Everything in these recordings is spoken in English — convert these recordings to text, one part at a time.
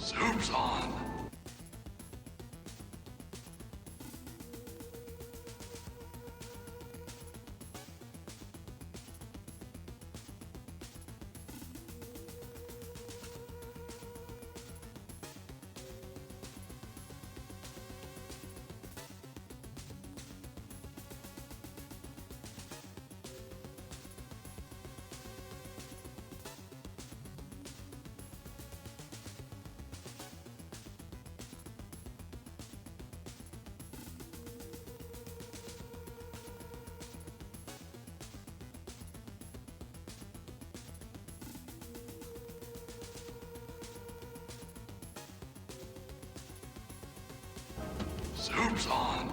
Soup's on. Soup's on.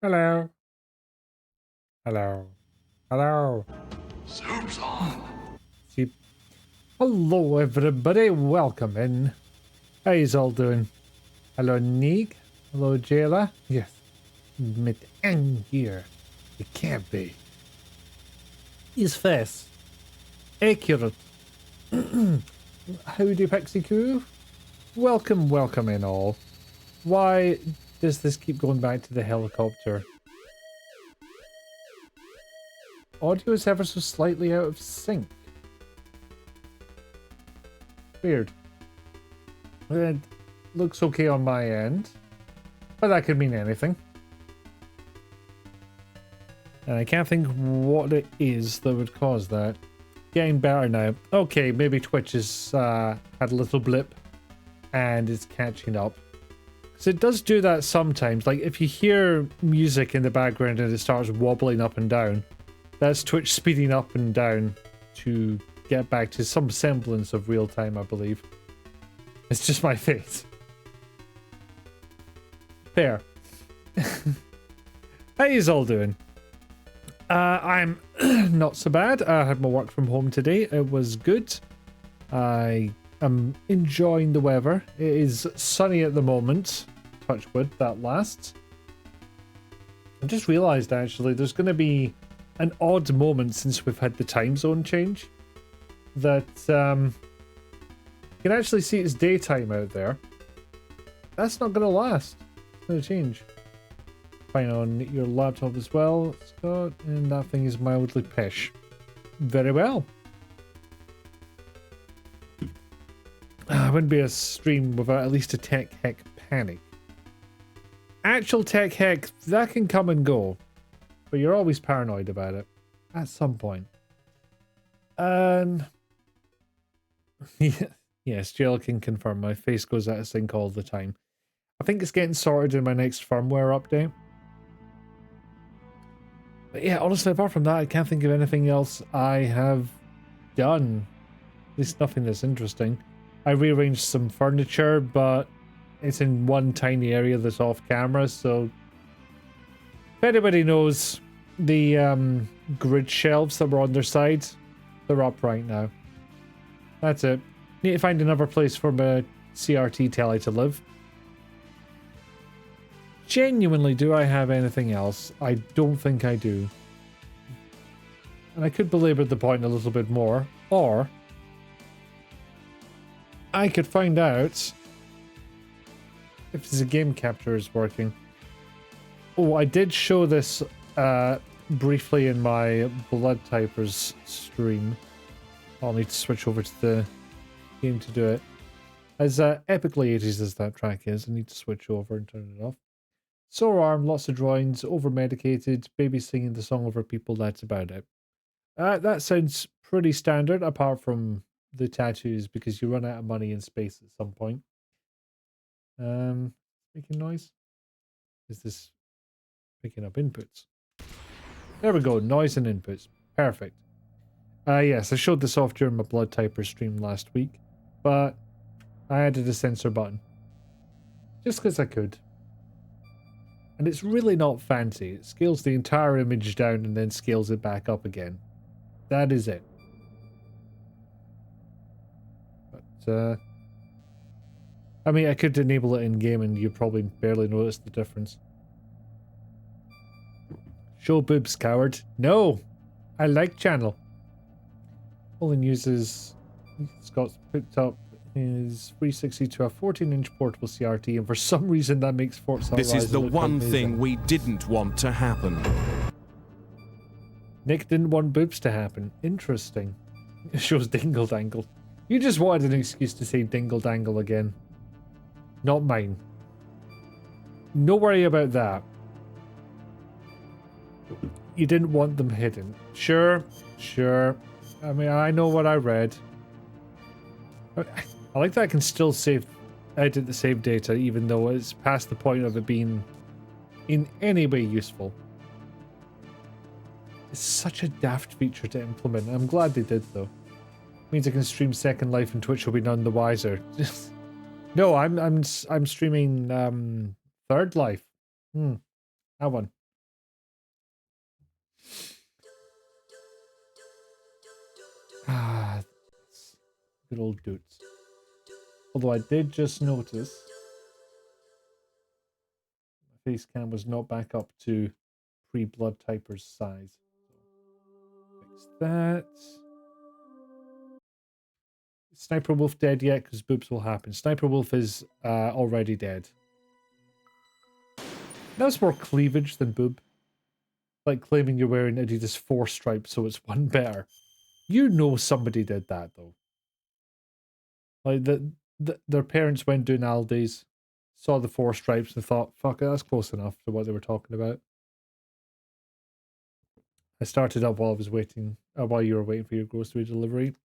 Hello. Hello. Hello. Soup's on. See. Hello, everybody. Welcome in. How yous all doing? Hello, Neeg. Hello, Jayla. Yes. Mit Ang here. It can't be. His face. Accurate. Howdy, Pixie Crew. Welcome, welcome in all. Why does this keep going back to the helicopter? Audio is ever so slightly out of sync. Weird. It looks okay on my end, but that could mean anything. And I can't think what it is that would cause that. Getting better now. Okay, maybe Twitch has had a little blip and it's catching up. So it does do that sometimes. Like if you hear music in the background and it starts wobbling up and down, that's Twitch speeding up and down to get back to some semblance of real time, I believe. It's just my face. Fair. How yous all doing? I'm not so bad. I had my work from home today. It was good. I am enjoying the weather. It is sunny at the moment. Touch wood, that lasts. I just realised actually there's going to be an odd moment since we've had the time zone change that you can actually see it's daytime out there. That's not going to last. It's going to change. Fine on your laptop as well, Scott, and that thing is mildly pish. Very well. Wouldn't be a stream without at least a tech heck panic. Actual tech heck, that can come and go, but you're always paranoid about it at some point. Yes, Jill can confirm my face goes out of sync all the time. I think it's getting sorted in my next firmware update. But yeah, honestly, apart from that, I can't think of anything else I have done. At least nothing that's interesting. I rearranged some furniture, but it's in one tiny area that's off camera, so if anybody knows the grid shelves that were on their side, they're up right now. That's it. Need to find another place for my CRT telly to live. Genuinely, do I have anything else? I don't think I do. And I could belabor the point a little bit more, or I could find out if the game capture is working. Oh, I did show this briefly in my Blood Typers stream. I'll need to switch over to the game to do it. As epically 80s as that track is, I need to switch over and turn it off. Sore arm, lots of drawings, over-medicated, baby singing the song over people, that's about it. That sounds pretty standard, apart from the tattoos, because you run out of money in space at some point. Making noise? Is this picking up inputs? There we go, noise and inputs. Perfect. Yes, I showed this off during my Blood Typer stream last week, but I added a sensor button. Just because I could. And it's really not fancy. It scales the entire image down and then scales it back up again. That is it. But, I mean, I could enable it in-game and you'd probably barely notice the difference. Show boobs, coward. No! I like channel. All the news is Scott's picked up his 360 to a 14-inch portable CRT, and for some reason that makes Forza This is Horizon the look one amazing. thing we didn't want to happen. Nick didn't want boobs to happen. Interesting. It shows Dingle Dangle. You just wanted an excuse to say Dingle Dangle again. Not mine. No worry about that. You didn't want them hidden. Sure. I mean, I know what I read. I like that I can still edit the save data even though it's past the point of it being in any way useful. It's such a daft feature to implement. I'm glad they did though. Means I can stream Second Life and Twitch will be none the wiser. No, I'm streaming Third Life. That one. Ah, good old dudes. Although I did just notice my face cam was not back up to pre-Blood Typer's size. So fix that. Is Sniper Wolf dead yet? Because boobs will happen. Sniper Wolf is already dead. That's more cleavage than boob. Like claiming you're wearing Adidas 4 stripes so it's one better. You know somebody did that though. Like their parents went doing Aldi's, saw the 4 stripes and thought, fuck it, that's close enough to what they were talking about. I started up while I was waiting, while you were waiting for your grocery delivery.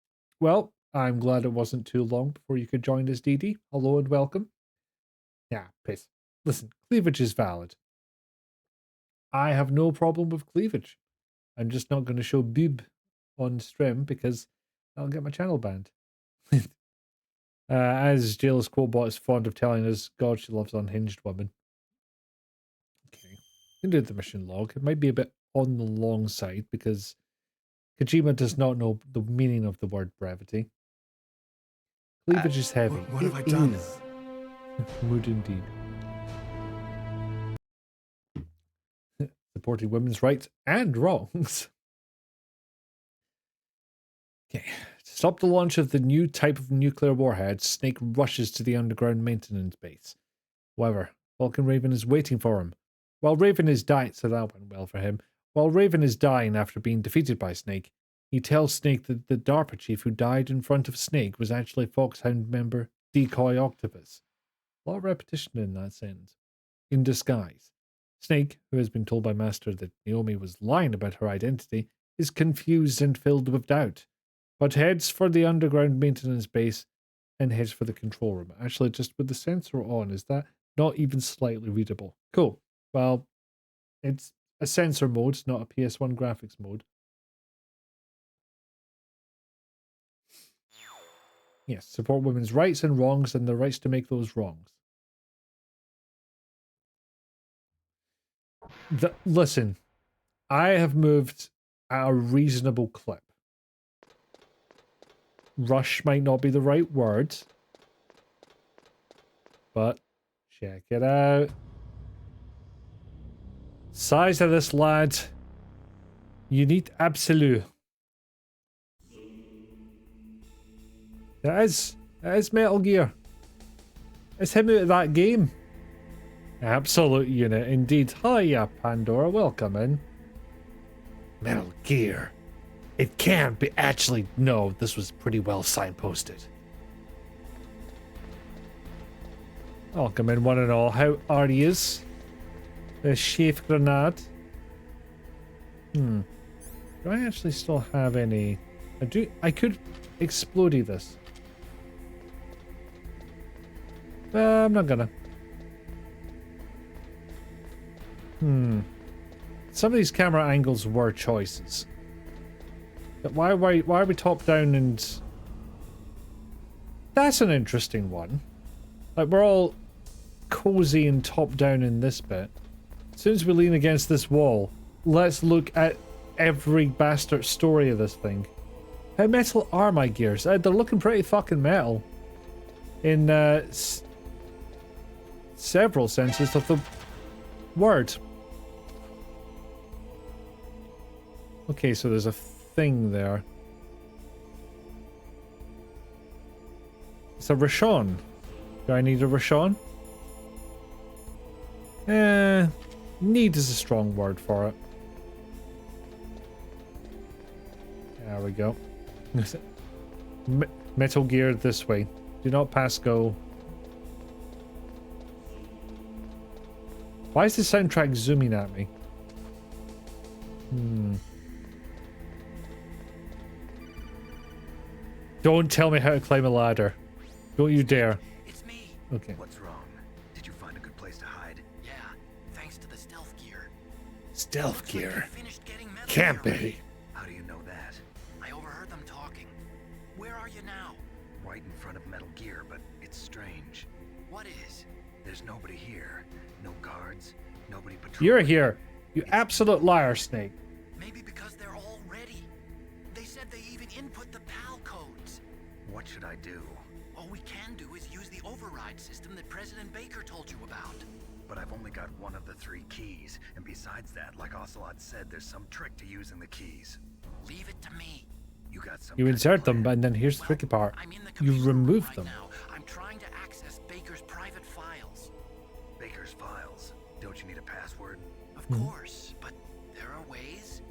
Well, I'm glad it wasn't too long before you could join us, DD. Hello and welcome. Yeah, piss. Listen, cleavage is valid. I have no problem with cleavage. I'm just not going to show boob on stream because I'll get my channel banned. As Jail's Quotebot is fond of telling us, God, she loves unhinged women. Okay. You can do the mission log. It might be a bit on the long side because Kojima does not know the meaning of the word brevity. Cleavage is heavy. What have I done? Mood indeed. Supporting women's rights and wrongs. Okay. To stop the launch of the new type of nuclear warhead, Snake rushes to the underground maintenance base. However, Vulcan Raven is waiting for him. While Raven is dying, so that went well for him. While Raven is dying after being defeated by Snake, he tells Snake that the DARPA chief who died in front of Snake was actually Foxhound member Decoy Octopus. A lot of repetition in that sentence. In disguise. Snake, who has been told by Master that Naomi was lying about her identity, is confused and filled with doubt, but heads for the underground maintenance base and heads for the control room. Actually, just with the sensor on, is that not even slightly readable? Cool. Well, it's a sensor mode, not a PS1 graphics mode. Yes, support women's rights and wrongs and the rights to make those wrongs. Listen, I have moved at a reasonable clip. Rush might not be the right word, but check it out. Size of this lad. Unit absolute. It is Metal Gear. It's him out of that game. Absolute unit indeed. Hiya, Pandora. Welcome in. Metal Gear. It can't be actually. No, this was pretty well signposted. Welcome in, one and all. How are yous? A sheath grenade. Do I actually still have any? I do. I could explode this. I'm not gonna. Some of these camera angles were choices. But why are we top down and... That's an interesting one. Like, we're all cozy and top down in this bit. As soon as we lean against this wall, let's look at every bastard story of this thing. How metal are my gears? They're looking pretty fucking metal. In several senses of the word. Okay, so there's a thing there. It's a Rashon. Do I need a Rashon? Need is a strong word for it. There we go. Metal Gear this way. Do not pass go. Why is the soundtrack zooming at me? Don't tell me how to climb a ladder. Don't you dare. It's me. Okay. What's wrong? Did you find a good place to hide? Yeah, thanks to the stealth gear. Stealth Looks like gear. you finished getting metal Can't gear. be. How do you know that? I overheard them talking. Where are you now? Right in front of Metal Gear, but it's strange. What is? There's nobody here. No guards. Nobody patrolling. You're here. You absolute liar, Snake. Maybe because they're all ready. They said they even input the PAL codes. What should I do? All we can do is use the override system that President Baker told you about. But I've only got one of the 3 keys, and besides that, like Ocelot said, there's some trick to using the keys. Leave it to me. You got some. You kind of insert them, plan? and then here's the Well, tricky part. I'm in the You computer room remove right them. now. I'm trying to access Baker's private files. Baker's files. Don't you need a password? Of Hmm. course, but there are ways.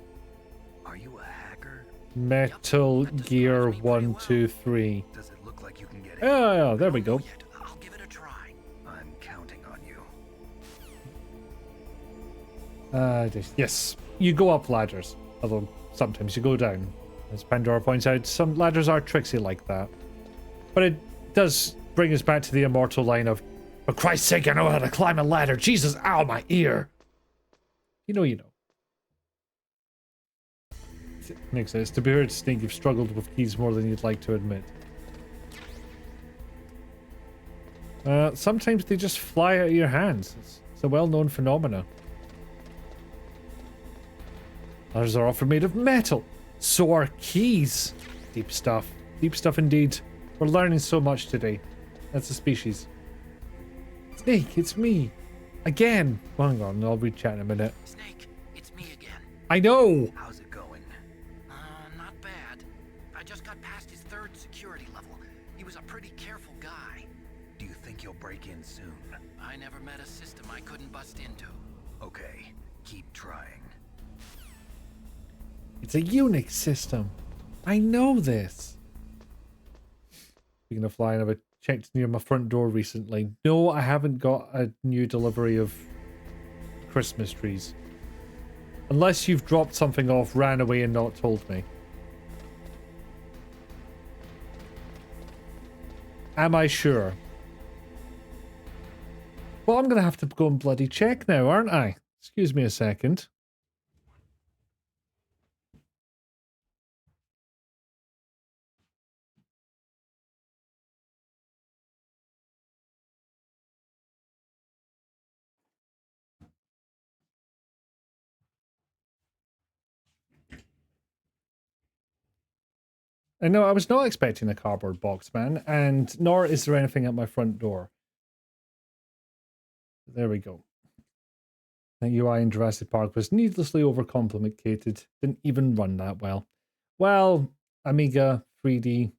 Are you a hacker? Metal That describes Gear me pretty 1, well. 2, 3. Does it look like you can get in? Oh, there we I don't go. know yet. I'll give it a try. I'm counting on you. Yes, you go up ladders, although sometimes you go down. As Pandora points out, some ladders are tricksy like that. But it does bring us back to the immortal line of, for Christ's sake, I know how to climb a ladder. Jesus, ow, my ear. You know, you know. Makes sense. To be heard, Snake, you've struggled with keys more than you'd like to admit. Sometimes they just fly out of your hands. It's a well-known phenomena. Others are often made of metal. So are keys. Deep stuff. Deep stuff indeed. We're learning so much today. That's a species. Snake, it's me. Again. Well, hang on, I'll read chat in a minute. Snake, it's me again. I know! How's it going? Not bad. I just got past his 3rd security level. He was a pretty careful guy. Do you think you'll break in soon? I never met a system I couldn't bust into. Okay, keep trying. It's a Unix system. I know this. Speaking of flying, I've checked near my front door recently. No, I haven't got a new delivery of Christmas trees. Unless you've dropped something off, ran away and not told me. Am I sure? Well, I'm going to have to go and bloody check now, aren't I? Excuse me a second. I know I was not expecting a cardboard box, man, and nor is there anything at my front door. There we go. The UI in Jurassic Park was needlessly overcomplicated. Didn't even run that well. Well, Amiga 3D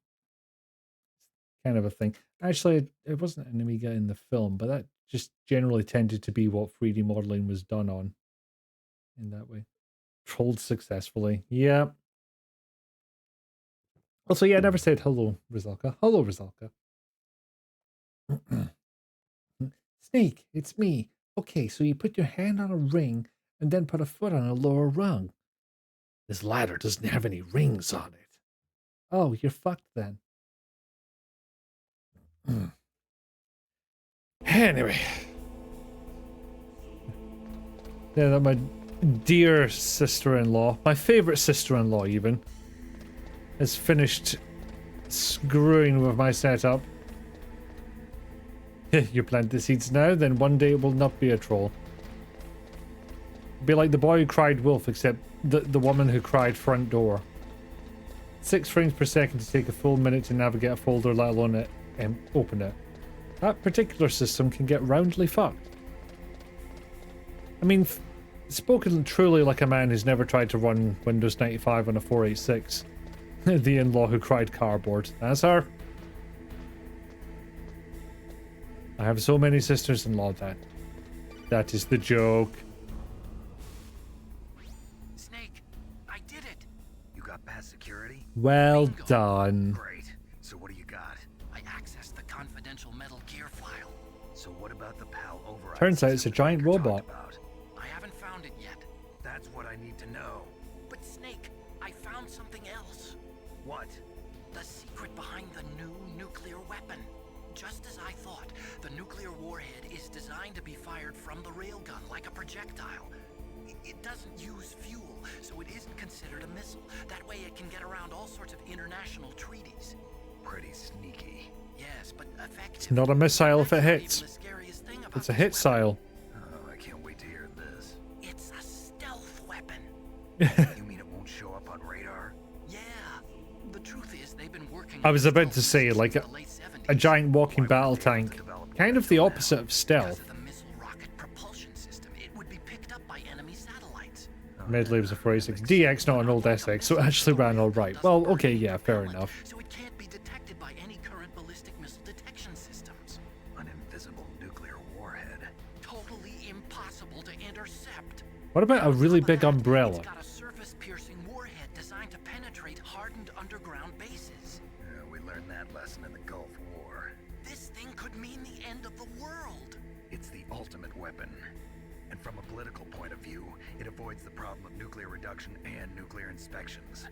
kind of a thing. Actually, it wasn't an Amiga in the film, but that just generally tended to be what 3D modeling was done on in that way. Trolled successfully. Yeah. Also, yeah, I never said hello, Rizalka. Hello, Rizalka. Snake, it's me. Okay, so you put your hand on a ring and then put a foot on a lower rung. This ladder doesn't have any rings on it. Oh, you're fucked then. Anyway. Yeah, that my dear sister-in-law, my favorite sister-in-law even, has finished screwing with my setup. You plant the seeds now, then one day it will not be a troll. Be like the boy who cried wolf, except the woman who cried front door. 6 frames per second to take a full minute to navigate a folder, let alone it, open it. That particular system can get roundly fucked. I mean, spoken truly like a man who's never tried to run Windows 95 on a 486. The in-law who cried cardboard. That's her. I have so many sisters-in-law, Dad. That is the joke. Snake, I did it. You got past security? Well Bingo. done. Great. So what do you got? I accessed the confidential Metal Gear file. So what about the PAL override? Turns out it's a system giant Baker talked robot. about? I haven't found it yet. That's what I need to know. But Snake, I found something else. What? The secret behind the new nuclear weapon. Just as I thought, the nuclear warhead is designed to be fired from the railgun like a projectile. It doesn't use fuel, so it isn't considered a missile. That way it can get around all sorts of international treaties. Pretty sneaky. Yes, but effective. It's not a missile if it That's not hits. even the scariest thing about It's a this hit weapon. sile. Oh, I can't wait to hear this. It's a stealth weapon. You mean it won't show up on radar? Yeah. The truth is, they've been working. I was on about to stealth say, since like the late 70s. a giant walking Why battle would they have tank. to develop Kind of the weapons now? opposite of Because stealth. of the missile rocket propulsion system, it would be picked up by enemy satellites. Medley was a 486. DX, not an old SX, so it actually ran alright. Well, okay, yeah, fair enough. So it can't be detected by any current ballistic missile detection systems. An invisible nuclear warhead. Totally impossible to intercept. What about a really On top of big that, umbrella? It's got a surface-piercing warhead designed to penetrate hardened underground bases. Yeah, we learned that lesson in the Gulf War. This thing could mean the end of the world. It's the ultimate weapon. And from a political point of view, it avoids the problem of nuclear reduction and nuclear inspections.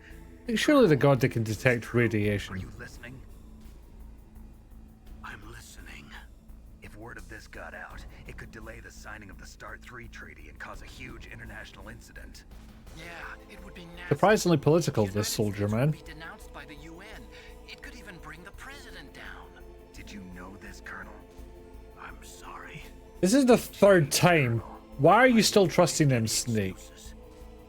Surely the god that can detect Are radiation. you listening? I'm listening. If word of this got out, it could delay the signing of the START 3 treaty and cause a huge international incident. Yeah, it would be nasty. Surprisingly political, The this United soldier States man. would be denounced by the UN. It could even bring the president down. Did you know this, Colonel? I'm sorry. This is the 3rd time. Why are you still trusting them, Snake?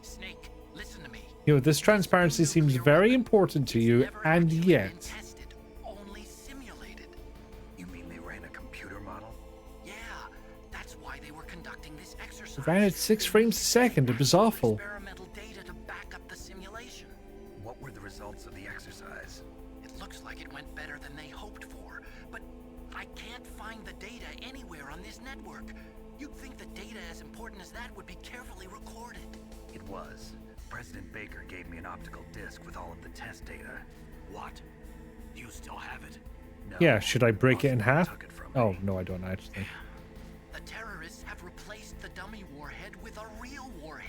Snake, listen to me. You know, this transparency seems very important to you, Never and actually been yet... tested, only simulated. You mean they ran a computer model? Yeah, that's why they were conducting this exercise. Ran at 6 frames a second, it was awful. Experimental data to back up the simulation. What were the results of the exercise? It looks like it went better than they hoped for, but I can't find the data anywhere on this network. You'd think the data as important as that would be carefully recorded. It was. President Baker gave me an optical disc with all of the test data. What? Do you still have it? No, Yeah, should I break it in Oswald half? took it from Oh, me. no, I don't actually. The terrorists have replaced the dummy warhead with a real warhead.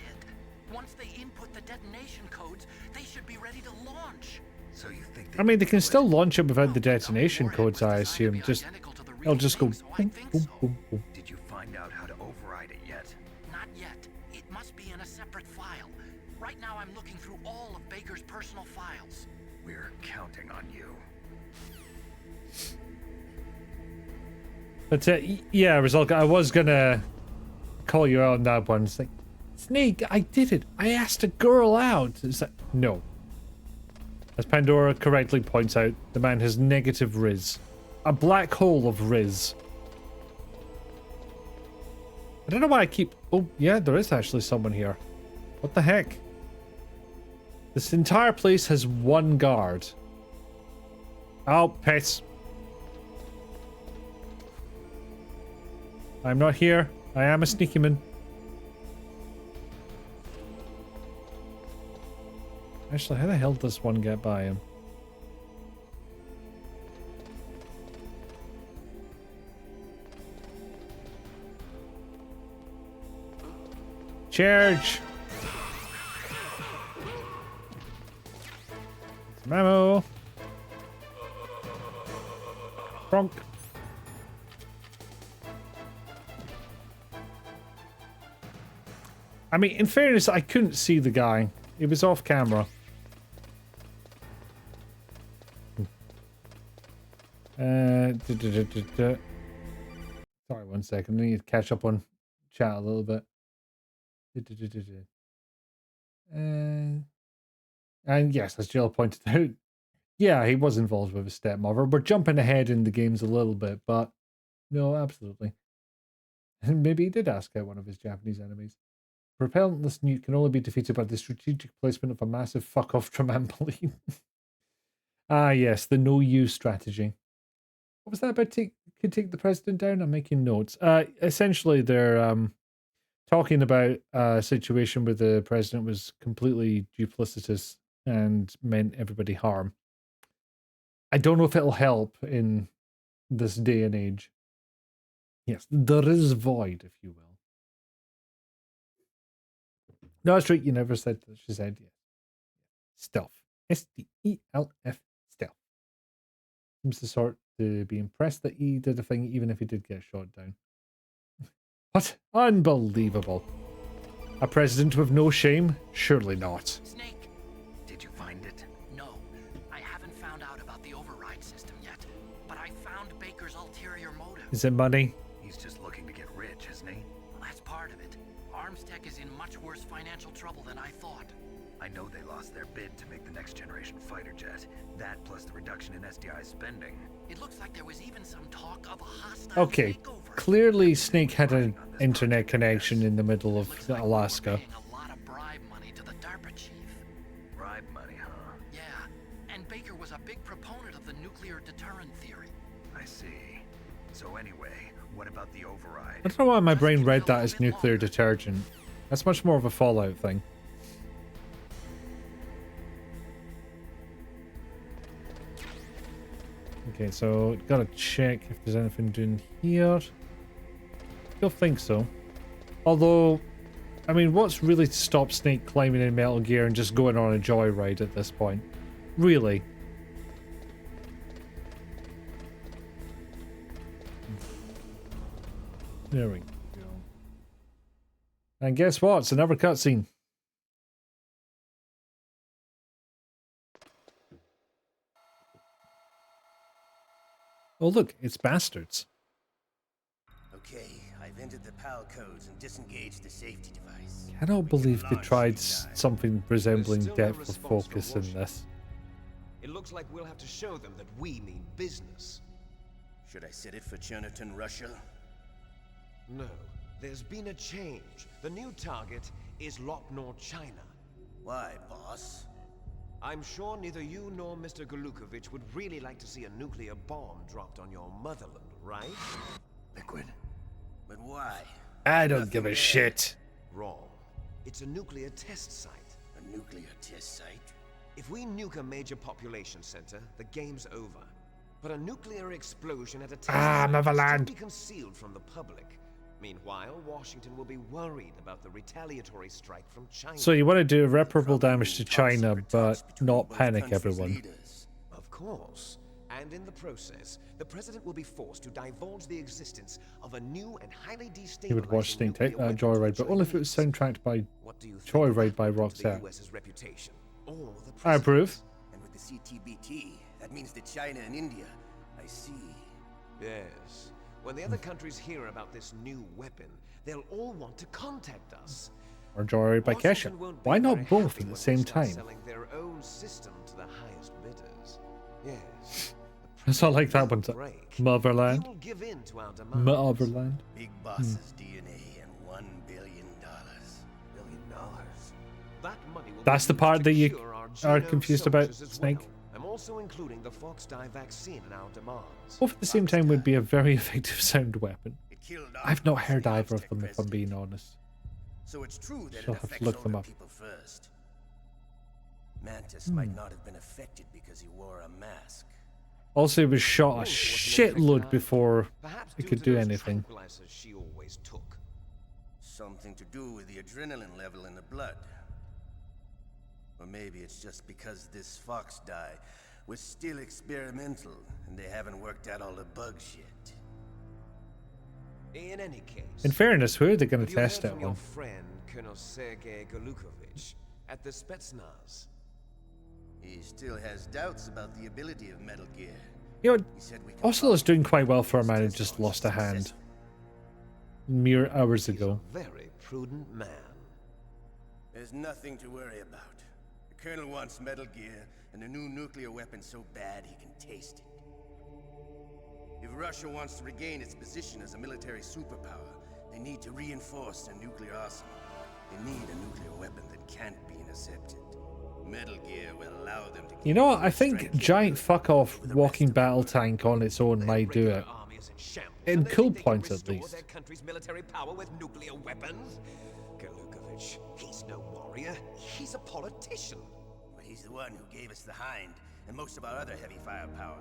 Once they input the detonation codes, they should be ready to launch. So you think I mean, they can still launch it without the Well, detonation dummy warhead codes, was I designed to assume. be Just, identical to the it'll real just go thing, so I boom, think boom, so. boom, boom. Did you find out how to override it yet? Not yet. It must be in a separate file. Right now I'm looking through all of Baker's personal files. We're counting on you. But yeah, Rizalka, I was gonna call you out on that one. It's like, Snake, I did it. I asked a girl out. It's like, no. As Pandora correctly points out, the man has negative Riz. A black hole of Riz. I don't know why I keep... Oh, yeah, there is actually someone here. What the heck? This entire place has one guard. Oh, piss. I'm not here. I am a sneaky man. Actually, how the hell does this one get by him? Charge! Memo! Bronk! I mean, in fairness, I couldn't see the guy. He was off camera. Sorry, 1 second. I need to catch up on chat a little bit. And yes, as Jill pointed out, yeah, he was involved with his stepmother. We're jumping ahead in the games a little bit, but no, absolutely. And maybe he did ask out one of his Japanese enemies. Propellantless nuke can only be defeated by the strategic placement of a massive fuck-off trampoline. Ah, yes, the no-you strategy. What was that about? Could take the president down? I'm making notes. Essentially, they're talking about a situation where the president was completely duplicitous and meant everybody harm. I don't know if it'll help in this day and age. Yes, there is void, if you will. No, that's right. You never said that. She said, yeah. Stealth. S-T-E-L-F. Stealth. Seems the sort to be impressed that he did a thing even if he did get shot down. What? Unbelievable. A president with no shame? Surely not. Snake, Did you find it? no. I haven't found out about the override system yet, but I found Baker's ulterior motive. Is it money? He's just looking to get rich, isn't he? Well, that's part of it. Armstech is in much worse financial trouble than I thought. I know they lost their bid to make the next generation fighter jet. That plus the reduction in SDI spending. It looks like there was even some talk of a hostile Okay, takeover. clearly Snake had an internet connection in the middle of Looks like we were Alaska. paying a lot of bribe money to the DARPA chief. Bribe money, huh? Yeah, and Baker was a big proponent of the nuclear deterrent theory. I see. So anyway, what about the override? I don't know why my brain read that as nuclear detergent. That's much more of a Fallout thing. Okay, so gotta check if there's anything doing here. Don't think so. Although, I mean, what's really to stop Snake climbing in Metal Gear and just going on a joyride at this point? Really? There we go. And guess what? It's another cutscene. Oh look, it's bastards. Okay, I've entered the PAL codes and disengaged the safety device. I don't believe they tried something resembling There's still no depth of response from focus in Washington. this. It looks like we'll have to show them that we mean business. Should I set it for Cherniton, Russia? No, there's been a change. The new target is Locknor, China. Why, boss? I'm sure neither you nor Mr. Golukovich would really like to see a nuclear bomb dropped on your motherland, right? Liquid. But why? I don't give a shit. Wrong. It's a nuclear test site. A nuclear test site? If we nuke a major population center, the game's over. But a nuclear explosion at a test site can Motherland. still be concealed from the public. Meanwhile, Washington will be worried about the retaliatory strike from China. So you want to do irreparable damage to Top China, secret but talks between not both panic countries' everyone. leaders. Of course. And in the process, the president will be forced to divulge the existence of a new and highly destabilizing He would watch Snake take nuclear that weapon to Joyride, the but only if it was Chinese. soundtracked by What do you think Joyride will by happen to the Roxette. US's reputation? Or the I approve. president's? And with the CTBT, that means that China and India. I see. Yes. When the other countries hear about this new weapon, they'll all want to contact us. Or Joyride by Kesha. Washington won't be Why very not both happy at the when same they start time? Selling their own system to the highest bidders. Yes. So I like that one. Break. Motherland. He will give in to our demands. Motherland. Big boss's DNA and $1 billion. $1 billion. That money will That's be the part used that to you cure our are genome confused about, soldiers as Snake. well. I'm also including the Fox dye vaccine in our demands. Both at the same time would be a very effective sound weapon. It killed I've not off heard the either of Aztec them, if I'm president. being honest. So it's true that Shall it have to affects look older them up. people first. Mantis might not have been affected because he wore a mask. Also, he was shot a Wolf wasn't shitload infected before Perhaps he due could to do those anything. tranquilizers she always took. Something to do with the adrenaline level in the blood. Or maybe it's just because this fox dye was still experimental and they haven't worked out all the bugs yet. In any case, In fairness, who are they going have to you heard test it from your on? friend Colonel Sergei Golukovich at the Spetsnaz? He still has doubts about the ability of Metal Gear. You know, He said we can Oslo's doing quite well for a man who test just on lost a hand successful. mere hours He's ago. a very prudent man. There's nothing to worry about. The Colonel wants Metal Gear and a new nuclear weapon so bad he can taste it. If Russia wants to regain its position as a military superpower, they need to reinforce their nuclear arsenal. They need a nuclear weapon that can't be intercepted. Metal Gear will allow them to. You know what? I think strength giant fuck off with the walking rest of battle the world. tank on its own Their might do regular it. army is in shambles, In and they cool think they can points, at restore least. Their country's military power with nuclear weapons. Golukovich, he's no warrior. He's a politician. But he's the one who gave us the Hind and most of our other heavy firepower.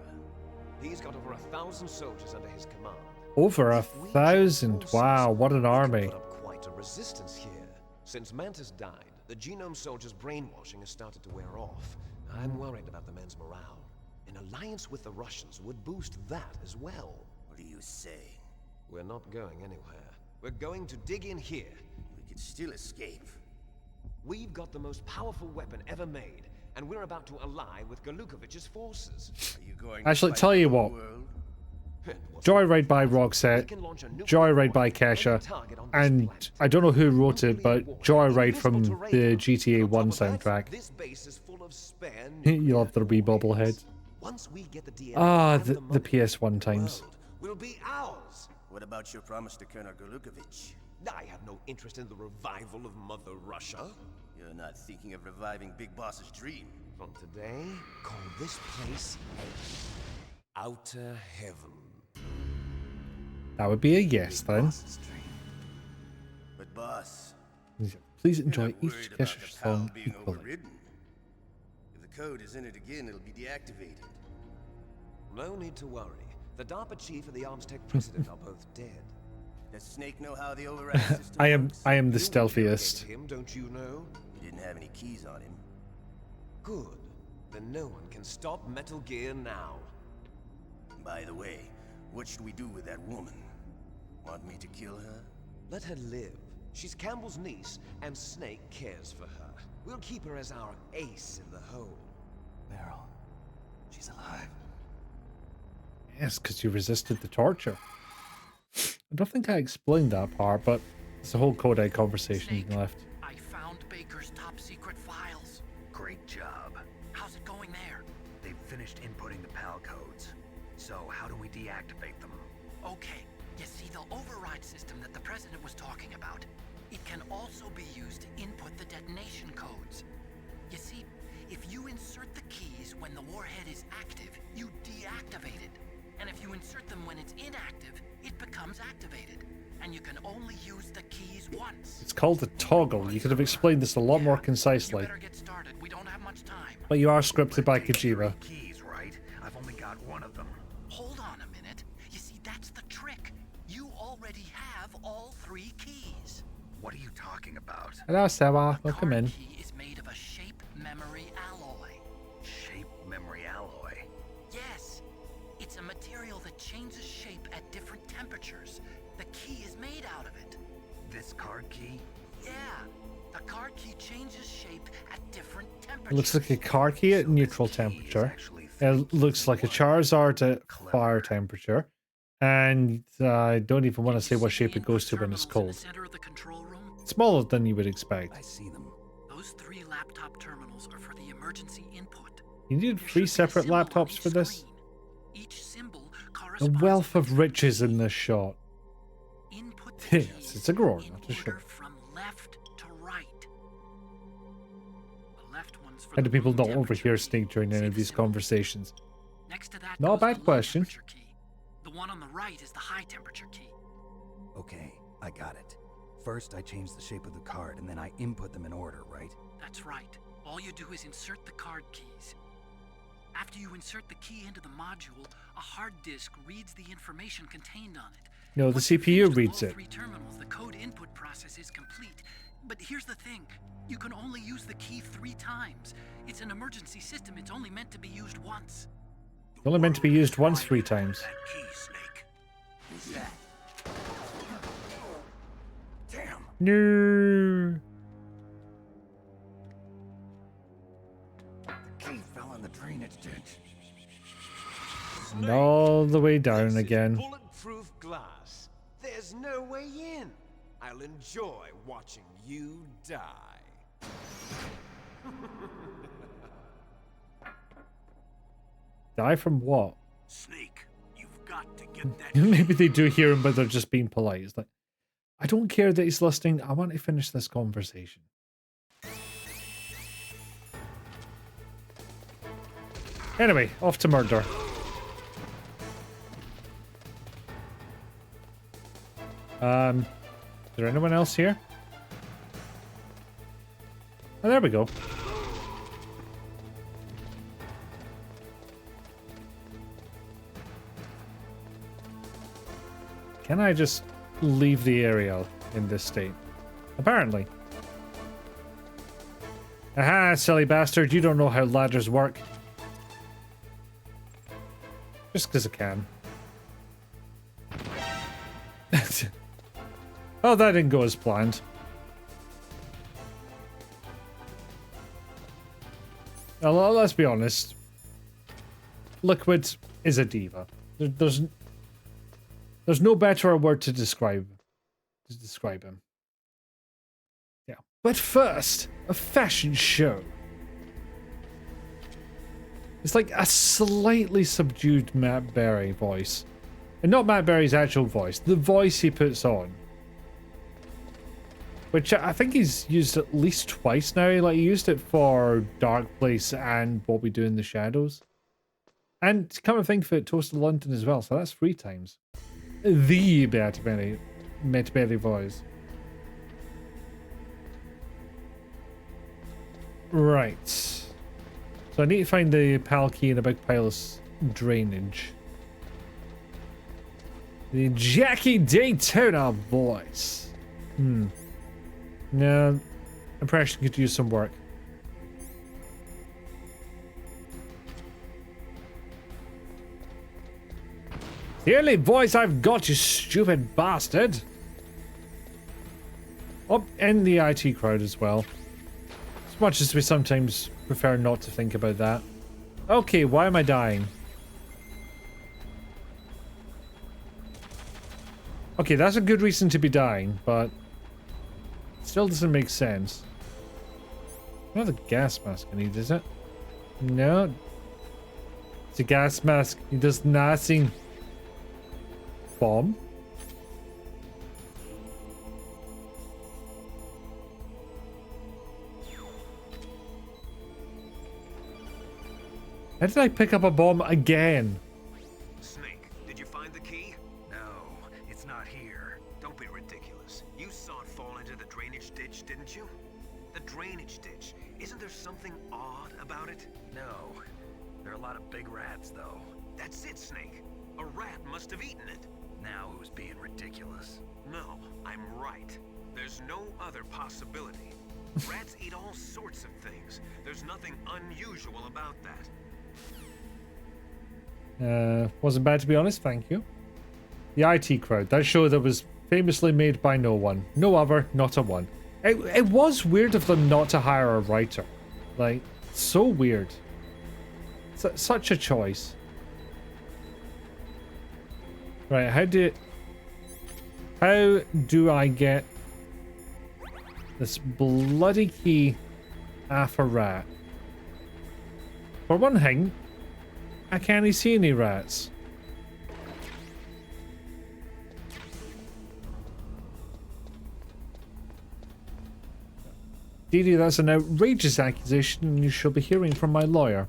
He's got over 1,000 soldiers under his command. Over If we join 1,000. forces, Wow, what an we can army. put up quite a resistance here. Since Mantis died, the genome soldiers' brainwashing has started to wear off. I'm worried about the men's morale. An alliance with the Russians would boost that as well. What do you say? We're not going anywhere. We're going to dig in here. We could still escape. We've got the most powerful weapon ever made, and we're about to ally with Golukovich's forces. Are you going Actually, to fight tell you the whole what. world? Joyride by We Roxette, can launch a nuclear Joyride by war on Kesha, every target on this and planet. I don't know who wrote it, Nuclear but war, Joyride from invisible to the radar. GTA On 1 top of that, soundtrack. This base is full of spare You nuclear love their wee warheads. bobblehead. Once we get the DNA Ah, and the money, PS1 the times. world will be ours. What about your promise to Colonel Golukovich? I have no interest in the revival of Mother Russia. You're not thinking of reviving Big Boss's dream. From today, call this place Outer Heaven. That would be a yes then. Boss's dream. But boss, Please you're enjoy not each worried about Kesha the PAL song being equally. overridden. If the code is in it again, it'll be deactivated. No need to worry. The DARPA chief and the Arms Tech president are both dead. Does Snake know how the override system I am works? the You stealthiest. interrogated him, don't you know? He didn't have any keys on him. Good. Then no one can stop Metal Gear now. By the way, what should we do with that woman? Want me to kill her? Let her live. She's Campbell's niece, and Snake cares for her. We'll keep her as our ace in the hole. Meryl, she's alive. Yes, because you resisted the torture. I don't think I explained that part, but it's a whole codec conversation Snake, left. I found Baker's top secret files. Great job. How's it going there? They've finished inputting the PAL codes. So how do we deactivate them? Okay, you see the override system that the president was talking about. It can also be used to input the detonation codes. You see, if you insert the keys when the warhead is active, you deactivate it. And if you insert them when it's inactive, it becomes activated. And you can only use the keys once. It's called a toggle. You could have explained this a lot more You concisely. better get started. We don't have much time. But you are scripted by Take Kojima. 3 keys, right? I've only got one of them. Hold on a minute. You see, that's the trick. You already have all 3 keys. What are you talking about? Hello, Sarah. The Welcome card in. key is made of a shape memory alloy. Shape memory alloy. Yes, it's a material that changes shape at different temperatures. The key is made out of it. This card key? Yeah, the card key changes shape at different temperatures. It looks like a car key at So neutral this key is temperature. actually 3 It looks keys like a in one. Charizard at Clever. fire temperature. And I don't even want to Did say you what see shape the it goes to input when it's terminals cold. in the center of the control room? Smaller than you would expect. I see them. Those 3 laptop terminals are for the emergency input. You needed There 3 should be a separate symbol on laptops each for this? screen. Each symbol A corresponds wealth to of riches in this shot. Input the Yes, keys it's a grower, in not a order show. from left to right. The left one's for How do the people room not temperature overhear key. Snake during any See of the these symbol? conversations? Next to that Not a goes the bad low question. temperature key. The one on the right is the high temperature key. Okay, I got it. First, I change the shape of the card, and then I input them in order, right? That's right. All you do is insert the card keys. After you insert the key into the module, a hard disk reads the information contained on it. No, the Once you've CPU finished with reads all it. 3 terminals, the code input process here's the thing. You can only use the key 3 times. It's an emergency system. It's only meant to be used once. Only meant to be used once 3 times. That key, Snake. Who's that? Damn. No. The key fell in the drainage ditch. And all the way down This is again. Bulletproof glass. There's no way in. I'll enjoy watching you die. Die from what? Snake, you've got to get that Maybe they do hear him, but they're just being polite. It's like, I don't care that he's listening. I want to finish this conversation. Anyway, off to murder. Is there anyone else here? Oh, there we go. Can I just leave the area in this state? Apparently. Aha, silly bastard. You don't know how ladders work. Just because I can. Oh, that didn't go as planned. Well, let's be honest. Liquid is a diva. There's no better word to describe him. Yeah. But first, a fashion show. It's like a slightly subdued Matt Berry voice. And not Matt Berry's actual voice, the voice he puts on. Which I think he's used at least twice now. Like, he used it for Dark Place and What We Do in the Shadows. And come to think of it, Toast of London as well, so that's 3 times. The Matt Berry voice. Right. So I need to find the PAL key in a big pile of drainage. The Jackie Daytona voice. No, impression could use some work. The only voice I've got, you stupid bastard. Oh, and the IT crowd as well. As much as we sometimes prefer not to think about that. Okay, why am I dying? Okay, that's a good reason to be dying, but it still doesn't make sense. Not the gas mask I need, is it? No. It's a gas mask. It does nothing. Bomb? How did I pick up a bomb again? Snake, did you find the key? No, it's not here. Don't be ridiculous. You saw it fall into the drainage ditch, didn't you? The drainage ditch. Isn't there something odd about it? No. There are a lot of big rats, though. That's it, Snake. A rat must have eaten it. Now who's being ridiculous? No, I'm right. There's no other possibility. Rats eat all sorts of things. There's nothing unusual about that. Wasn't bad to be honest, thank you. The IT crowd, that show that was famously made by no one. No other, not a one. It was weird of them not to hire a writer. Like, so weird. Such a choice. Right, how do I get this bloody key off a rat? For one thing, I can't see any rats. Dee Dee, that's an outrageous accusation and you shall be hearing from my lawyer.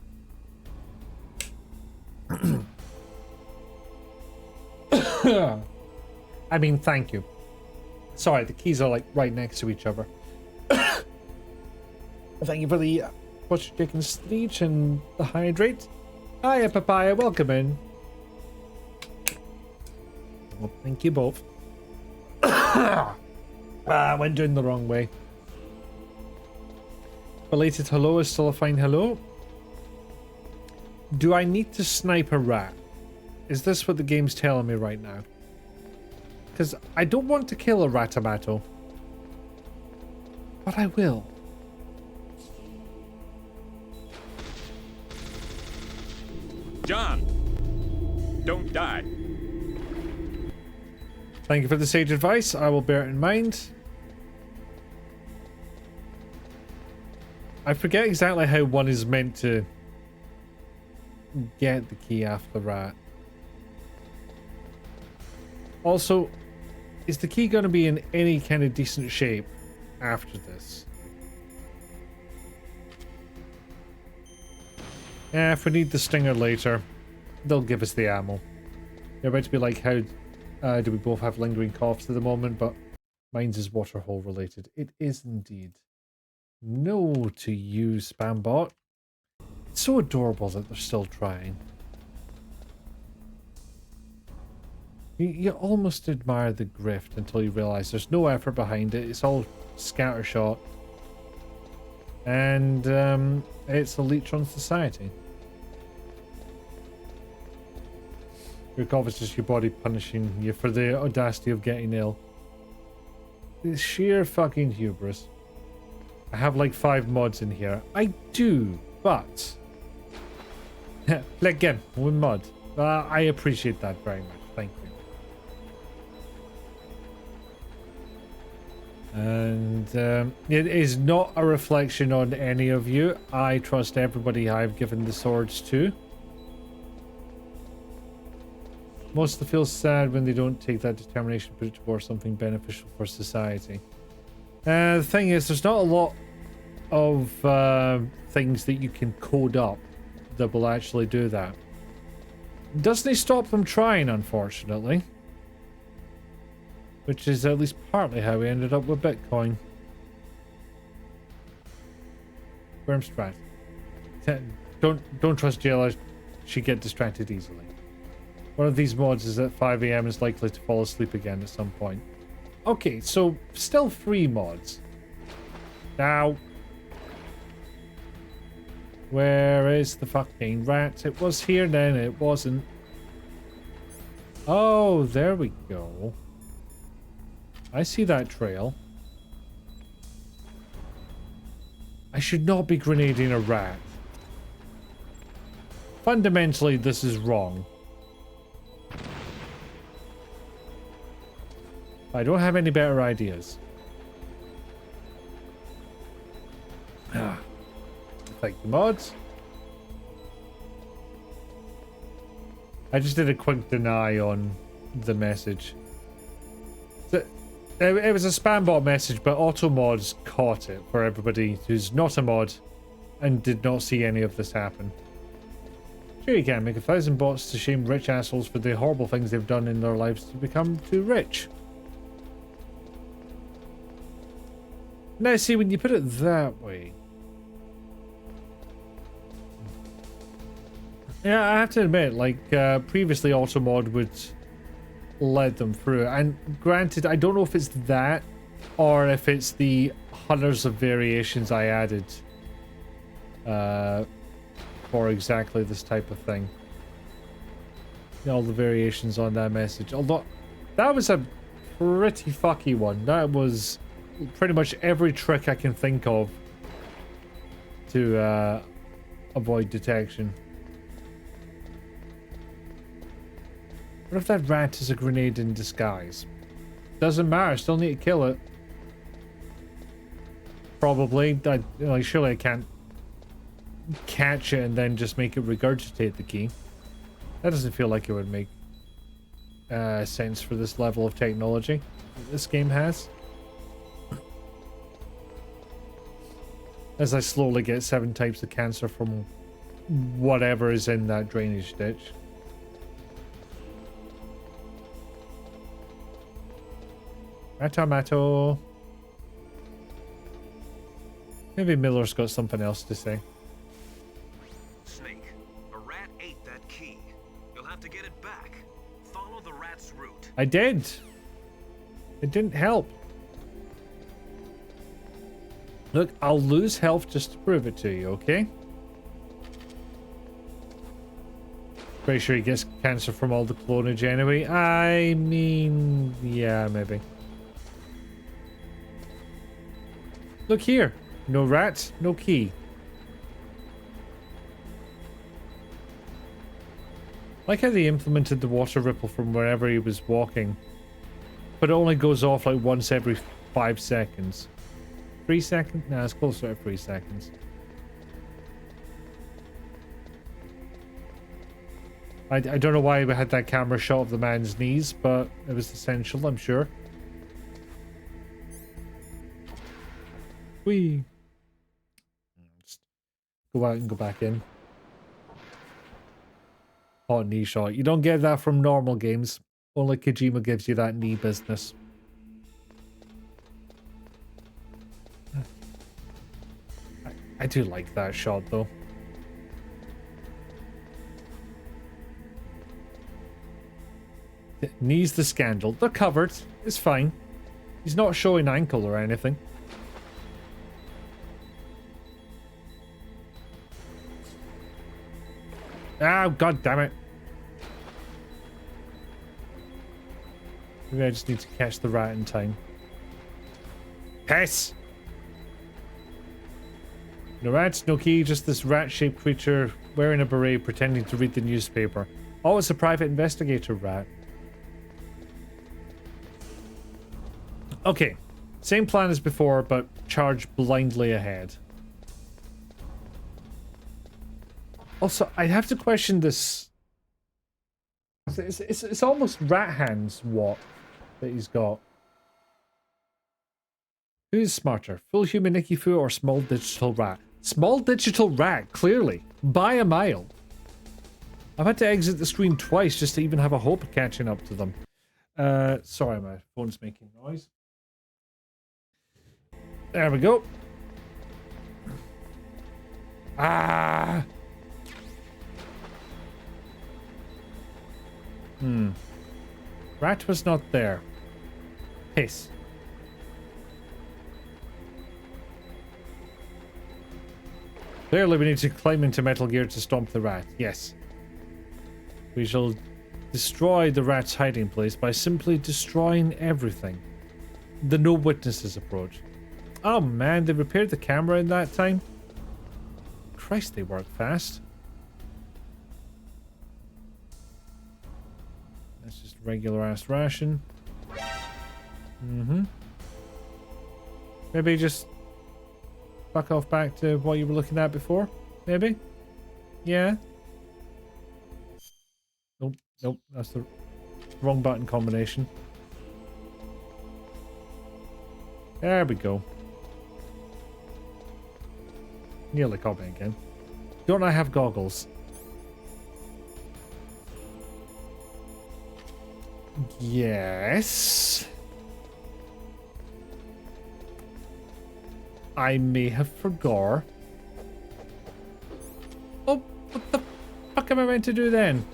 I mean, thank you. Sorry, the keys are like right next to each other. Thank you for the butcher chicken speech and the hydrate. Hiya, Papaya, welcome in. Well, thank you both. I went doing the wrong way. Belated hello is still a fine hello. Do I need to snipe a rat? Is this what the game's telling me right now? Because I don't want to kill a ratamato. But I will. John! Don't die. Thank you for the sage advice. I will bear it in mind. I forget exactly how one is meant to get the key after the rat. Also, is the key going to be in any kind of decent shape after this? Yeah, if we need the stinger later, they'll give us the ammo. They're about to be like, how do we both have lingering coughs at the moment? But mine's is waterhole related. It is indeed. No to you, Spambot. It's so adorable that they're still trying. You almost admire the grift until you realize there's no effort behind it. It's all scattershot. And it's a leech on society. Your cough is just your body punishing you for the audacity of getting ill. It's sheer fucking hubris. I have like 5 mods in here. I do, but... play again with mod. I appreciate that very much. Thank you. And it is not a reflection on any of you. I trust everybody I've given the swords to. Most of them feel sad when they don't take that determination, put it towards something beneficial for society. The thing is, there's not a lot of things that you can code up that will actually do that. Doesn't stop them trying, unfortunately. Which is at least partly how we ended up with Bitcoin. Wormstrat. Don't trust Jayla. She get distracted easily. One of these mods is at 5 AM is likely to fall asleep again at some point. Okay, so still 3 mods. Now, where is the fucking rat? It was here then, it wasn't. Oh, there we go. I see that trail. I should not be grenading a rat. Fundamentally, this is wrong. I don't have any better ideas. Like the mods. I just did a quick deny on the message. It was a spambot message, but Automods caught it for everybody who's not a mod and did not see any of this happen. Sure, you can make 1,000 bots to shame rich assholes for the horrible things they've done in their lives to become too rich. Now, see, when you put it that way... Yeah, I have to admit, like, previously Automod would let them through. And granted, I don't know if it's that or if it's the hundreds of variations I added for exactly this type of thing. All the variations on that message. Although, that was a pretty fucky one. That was pretty much every trick I can think of to avoid detection. What if that rat is a grenade in disguise? Doesn't matter, still need to kill it. Probably. Like, surely I can't catch it and then just make it regurgitate the key. That doesn't feel like it would make sense for this level of technology that this game has. As I slowly get 7 types of cancer from whatever is in that drainage ditch. Tomato. Maybe Miller's got something else to say. Snake, a rat ate that key. You'll have to get it back. Follow the rat's route. I did. It didn't help. Look, I'll lose health just to prove it to you, okay? Pretty sure he gets cancer from all the clonage anyway. I mean, yeah, maybe. Look here. No rat, no key. Like how they implemented the water ripple from wherever he was walking. But it only goes off like once every 5 seconds. 3 seconds? Nah, it's closer to 3 seconds. I don't know why we had that camera shot of the man's knees, but it was essential, I'm sure. Whee! Just go out and go back in. Hot knee shot. You don't get that from normal games. Only Kojima gives you that knee business. I do like that shot, though. Knees the scandal. They're covered. It's fine. He's not showing ankle or anything. Oh, god damn it. Maybe I just need to catch the rat in time. Piss! No rats, no key, just this rat-shaped creature wearing a beret pretending to read the newspaper. Oh, it's a private investigator rat. Okay, same plan as before, but charge blindly ahead. Also, I have to question this. It's almost rat hands, what, that he's got. Who's smarter, full human Nicky Fu or small digital rat? Small digital rat, clearly, by a mile. I've had to exit the screen twice just to even have a hope of catching up to them. Sorry, my phone's making noise. There we go. Ah! Rat was not there. Piss. Clearly we need to climb into Metal Gear to stomp the rat. Yes. We shall destroy the rat's hiding place by simply destroying everything. The no witnesses approach. Oh man, they repaired the camera in that time? Christ, they work fast. That's just regular ass ration. Maybe just fuck off back to what you were looking at before? Maybe? Yeah? Nope, nope, that's the wrong button combination. There we go. Nearly caught me again. Don't I have goggles? Yes. I may have forgot. Oh, what the fuck am I meant to do then?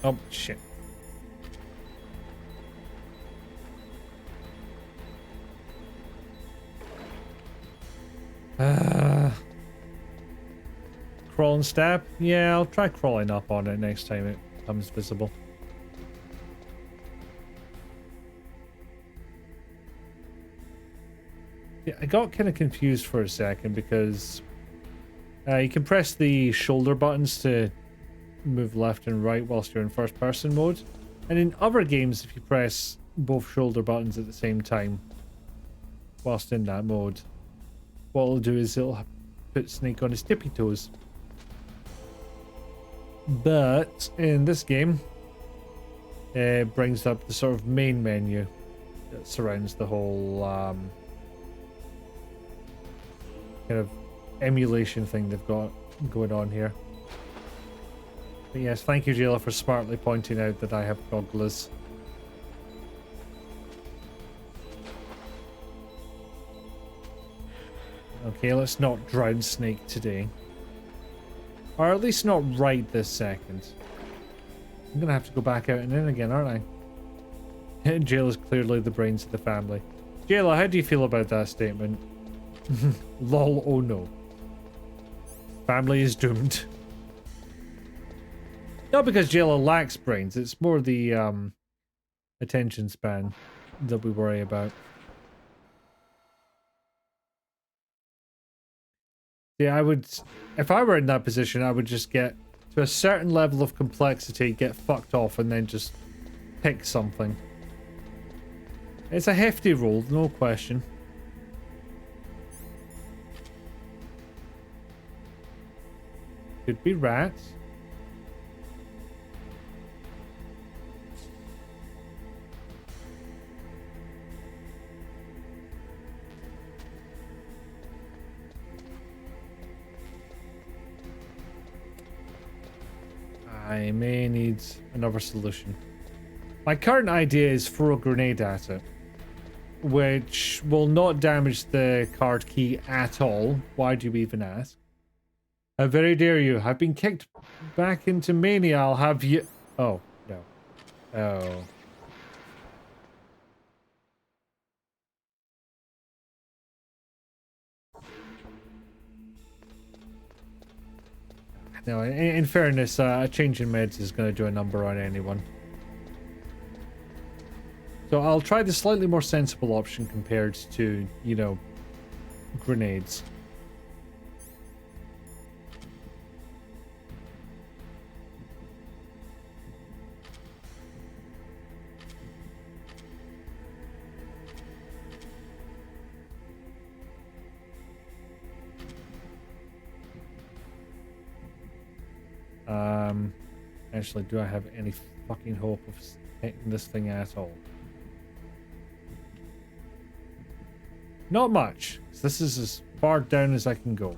Oh, shit. Crawl and stab? Yeah, I'll try crawling up on it next time it becomes visible. Yeah, I got kind of confused for a second because you can press the shoulder buttons to move left and right whilst you're in first person mode, and in other games if you press both shoulder buttons at the same time whilst in that mode, what it'll do is it'll put Snake on his tippy toes. But in this game it brings up the sort of main menu that surrounds the whole kind of emulation thing they've got going on here. But yes, thank you, Jayla, for smartly pointing out that I have goggles. Okay, let's not drown Snake today. Or at least not right this second. I'm gonna have to go back out and in again, aren't I? Jail is clearly the brains of the family. Jayla, how do you feel about that statement? Lol, oh no. Family is doomed. Not because Jayla lacks brains, it's more the attention span that we worry about. Yeah, I would, if I were in that position, I would just get to a certain level of complexity, get fucked off, and then just pick something. It's a hefty roll, no question. Could be rats. I may need another solution. My current idea is throw a grenade at it, which will not damage the card key at all. Why do you even ask? How very dare you? I've been kicked back into mania. I'll have you... Oh, no. Oh. No, in fairness, a change in meds is going to do a number on anyone. So I'll try the slightly more sensible option compared to, you know, grenades. Actually, do I have any fucking hope of hitting this thing at all? Not much. This is as far down as I can go.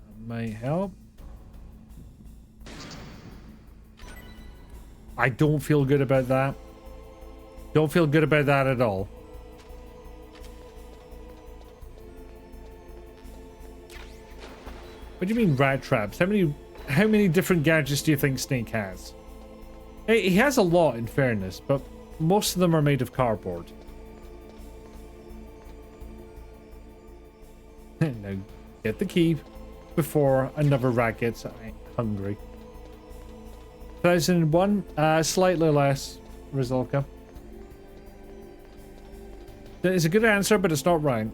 That might help. I don't feel good about that. Don't feel good about that at all. What do you mean rat traps? How many different gadgets do you think Snake has? He has a lot, in fairness, but most of them are made of cardboard. Now, get the key before another rat gets hungry. 1001, slightly less, Rizalka. It's a good answer, but it's not right.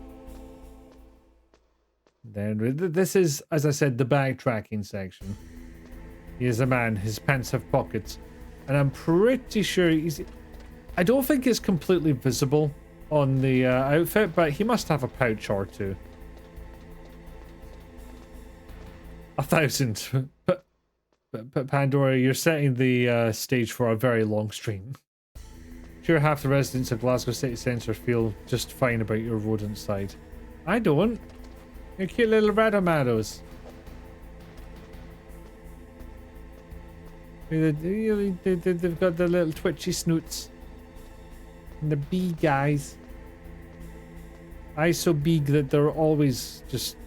Then this is, as I said, the backtracking section. He is a man. His pants have pockets, and I'm pretty sure he's. I don't think it's completely visible on the outfit, but he must have a pouch or two. 1,000. But Pandora, you're setting the stage for a very long stream. Sure, half the residents of Glasgow City Centre feel just fine about your rodent side. I don't. You're cute little ratomatos. They've got the little twitchy snoots. And the bee guys. Eyes so big that they're always just,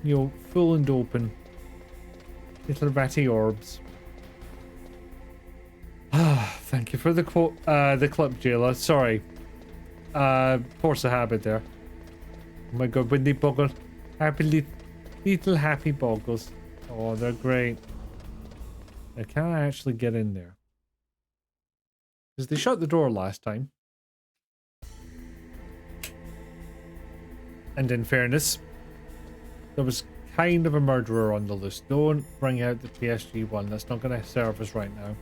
you know, full and open. Little ratty orbs. Ah, thank you for the quote, the clip, Jayla. Sorry. Force a habit there. Oh my god, when they boggle. Happy little happy boggles. Oh, they're great. Now, can I actually get in there? Because they shut the door last time. And in fairness, there was kind of a murderer on the loose. Don't bring out the PSG one. That's not going to serve us right now.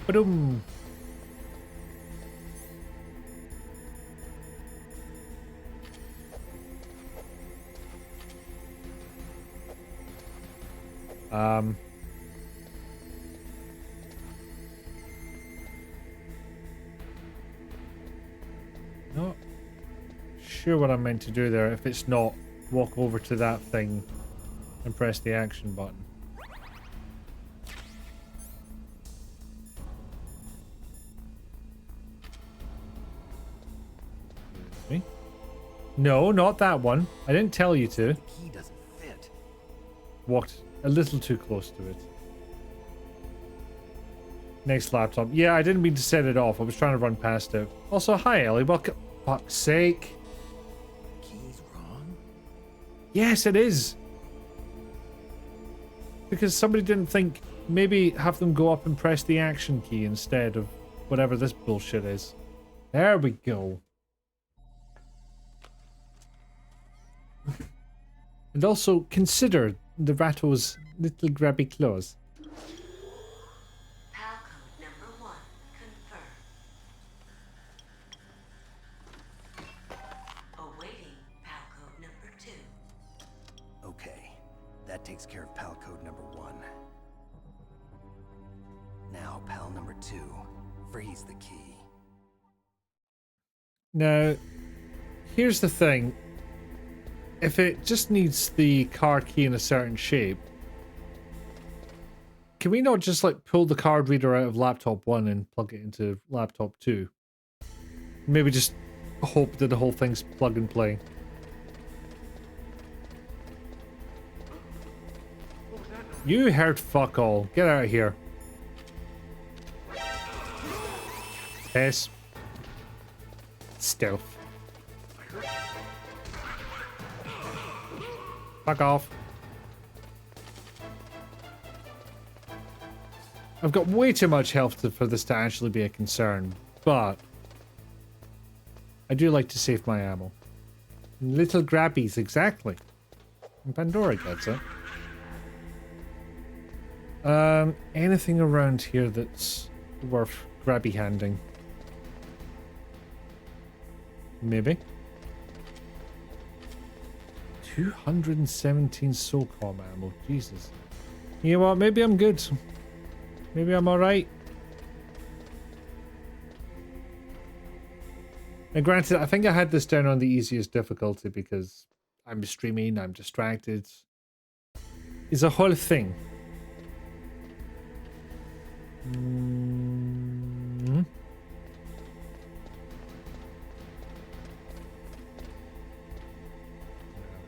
Ba-doom. Not sure what I'm meant to do there. If it's not walk over to that thing and press the action button. No, not that one. I didn't tell you to. The key doesn't fit. Walked a little too close to it. Next laptop. Yeah, I didn't mean to set it off. I was trying to run past it. Also, hi, Ellie. Welcome. Fuck's sake. Key's wrong? Yes, it is. Because somebody didn't think maybe have them go up and press the action key instead of whatever this bullshit is. There we go. And also consider the Ratto's little grabby claws. PAL code number 1 confirmed. Awaiting PAL code number 2. Okay, that takes care of PAL code number 1. Now, PAL number 2. Freeze the key. Now, here's the thing. If it just needs the card key in a certain shape, can we not just like pull the card reader out of laptop 1 and plug it into laptop 2? Maybe just hope that the whole thing's plug and play. You heard fuck all. Get out of here. Yes. Stealth. Fuck off. I've got way too much health for this to actually be a concern, but I do like to save my ammo. Little grabbies, exactly. And Pandora gets it. Anything around here that's worth grabby handing? Maybe. 217 SOCOM ammo. Jesus. You know what? Maybe I'm good. Maybe I'm alright. Now granted, I think I had this down on the easiest difficulty because I'm streaming, I'm distracted. It's a whole thing.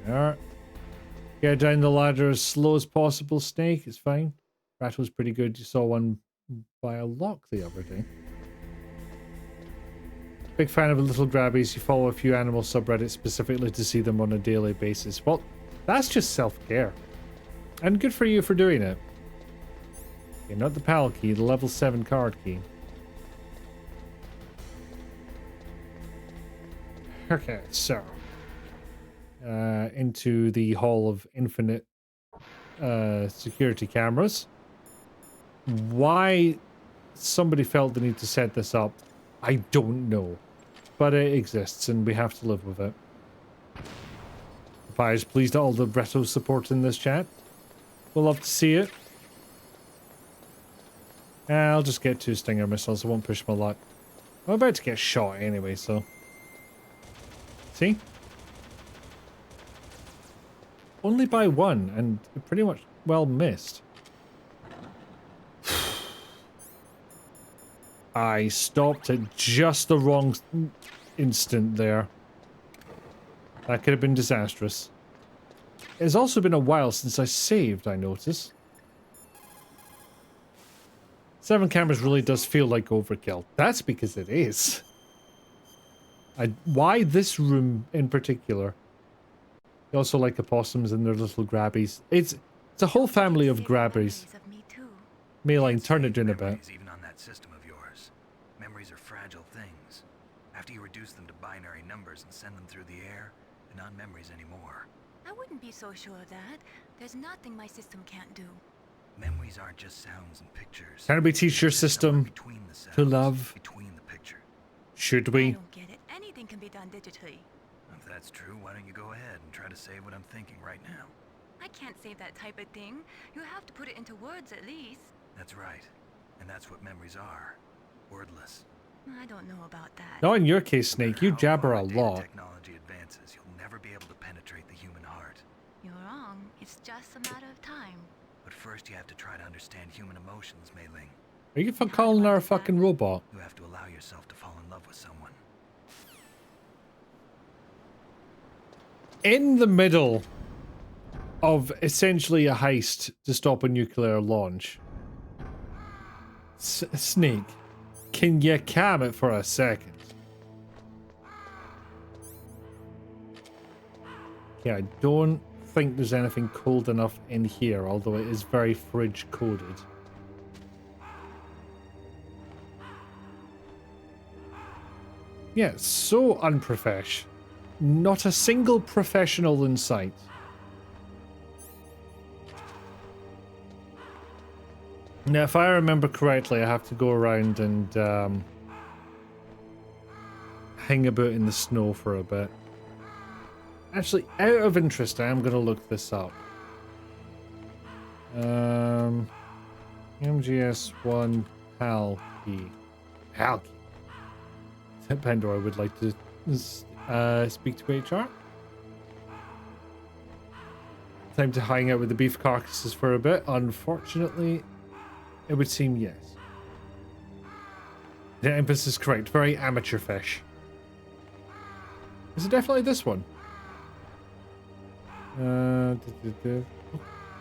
There we are. Get down the ladder as slow as possible, Snake. It's fine. Rattle's pretty good. You saw one by a lock the other day. Big fan of little grabbies. You follow a few animal subreddits specifically to see them on a daily basis. Well, that's just self-care. And good for you for doing it. Okay, not the PAL key, the level 7 card key. Okay, so into the Hall of Infinite security cameras. Why somebody felt the need to set this up, I don't know. But it exists and we have to live with it. Papaya is pleased at all the retro support in this chat. We'll love to see it. I'll just get 2 Stinger missiles. I won't push my luck. I'm about to get shot anyway, so... See? Only by 1, and pretty much well missed. I stopped at just the wrong instant there. That could have been disastrous. It's also been a while since I saved, I notice. 7 cameras really does feel like overkill. That's because it is. Why this room in particular? They also like opossums and their little grabbies. It's a whole family of grabbies. Mayline, turn it in a bit. Even on that system of yours. Memories are fragile things. After you reduce them to binary numbers and send them through the air, they're not memories anymore. I wouldn't be so sure of that. There's nothing my system can't do. Memories aren't just sounds and pictures. Can we teach your system to love? Between the picture. Should I we? don't get it. Anything can be done digitally. If that's true, why don't you go ahead and try to say what I'm thinking right now? I can't say that type of thing. You have to put it into words at least. That's right. And that's what memories are. Wordless. I don't know about that. Not in your case, Snake. You How jabber far a data lot. Technology advances, you'll never be able to penetrate the human heart. You're wrong. It's just a matter of time. But first you have to try to understand human emotions, Mei Ling. Are you calling her a fucking robot? You have to allow yourself to fall in love with someone. in the middle of essentially a heist to stop a nuclear launch. Snake, can you calm it for a second? Yeah, I don't think there's anything cold enough in here, although it is very fridge coded. Yeah, so unprofesh. Not a single professional in sight. Now, if I remember correctly, I have to go around and hang about in the snow for a bit. Actually, out of interest, I am going to look this up. MGS1 PAL key. PAL key. Pandora would like to speak to HR. Time to hang out with the beef carcasses for a bit. Unfortunately, it would seem yes. The emphasis is correct. Very amateur fish. Is it definitely this one?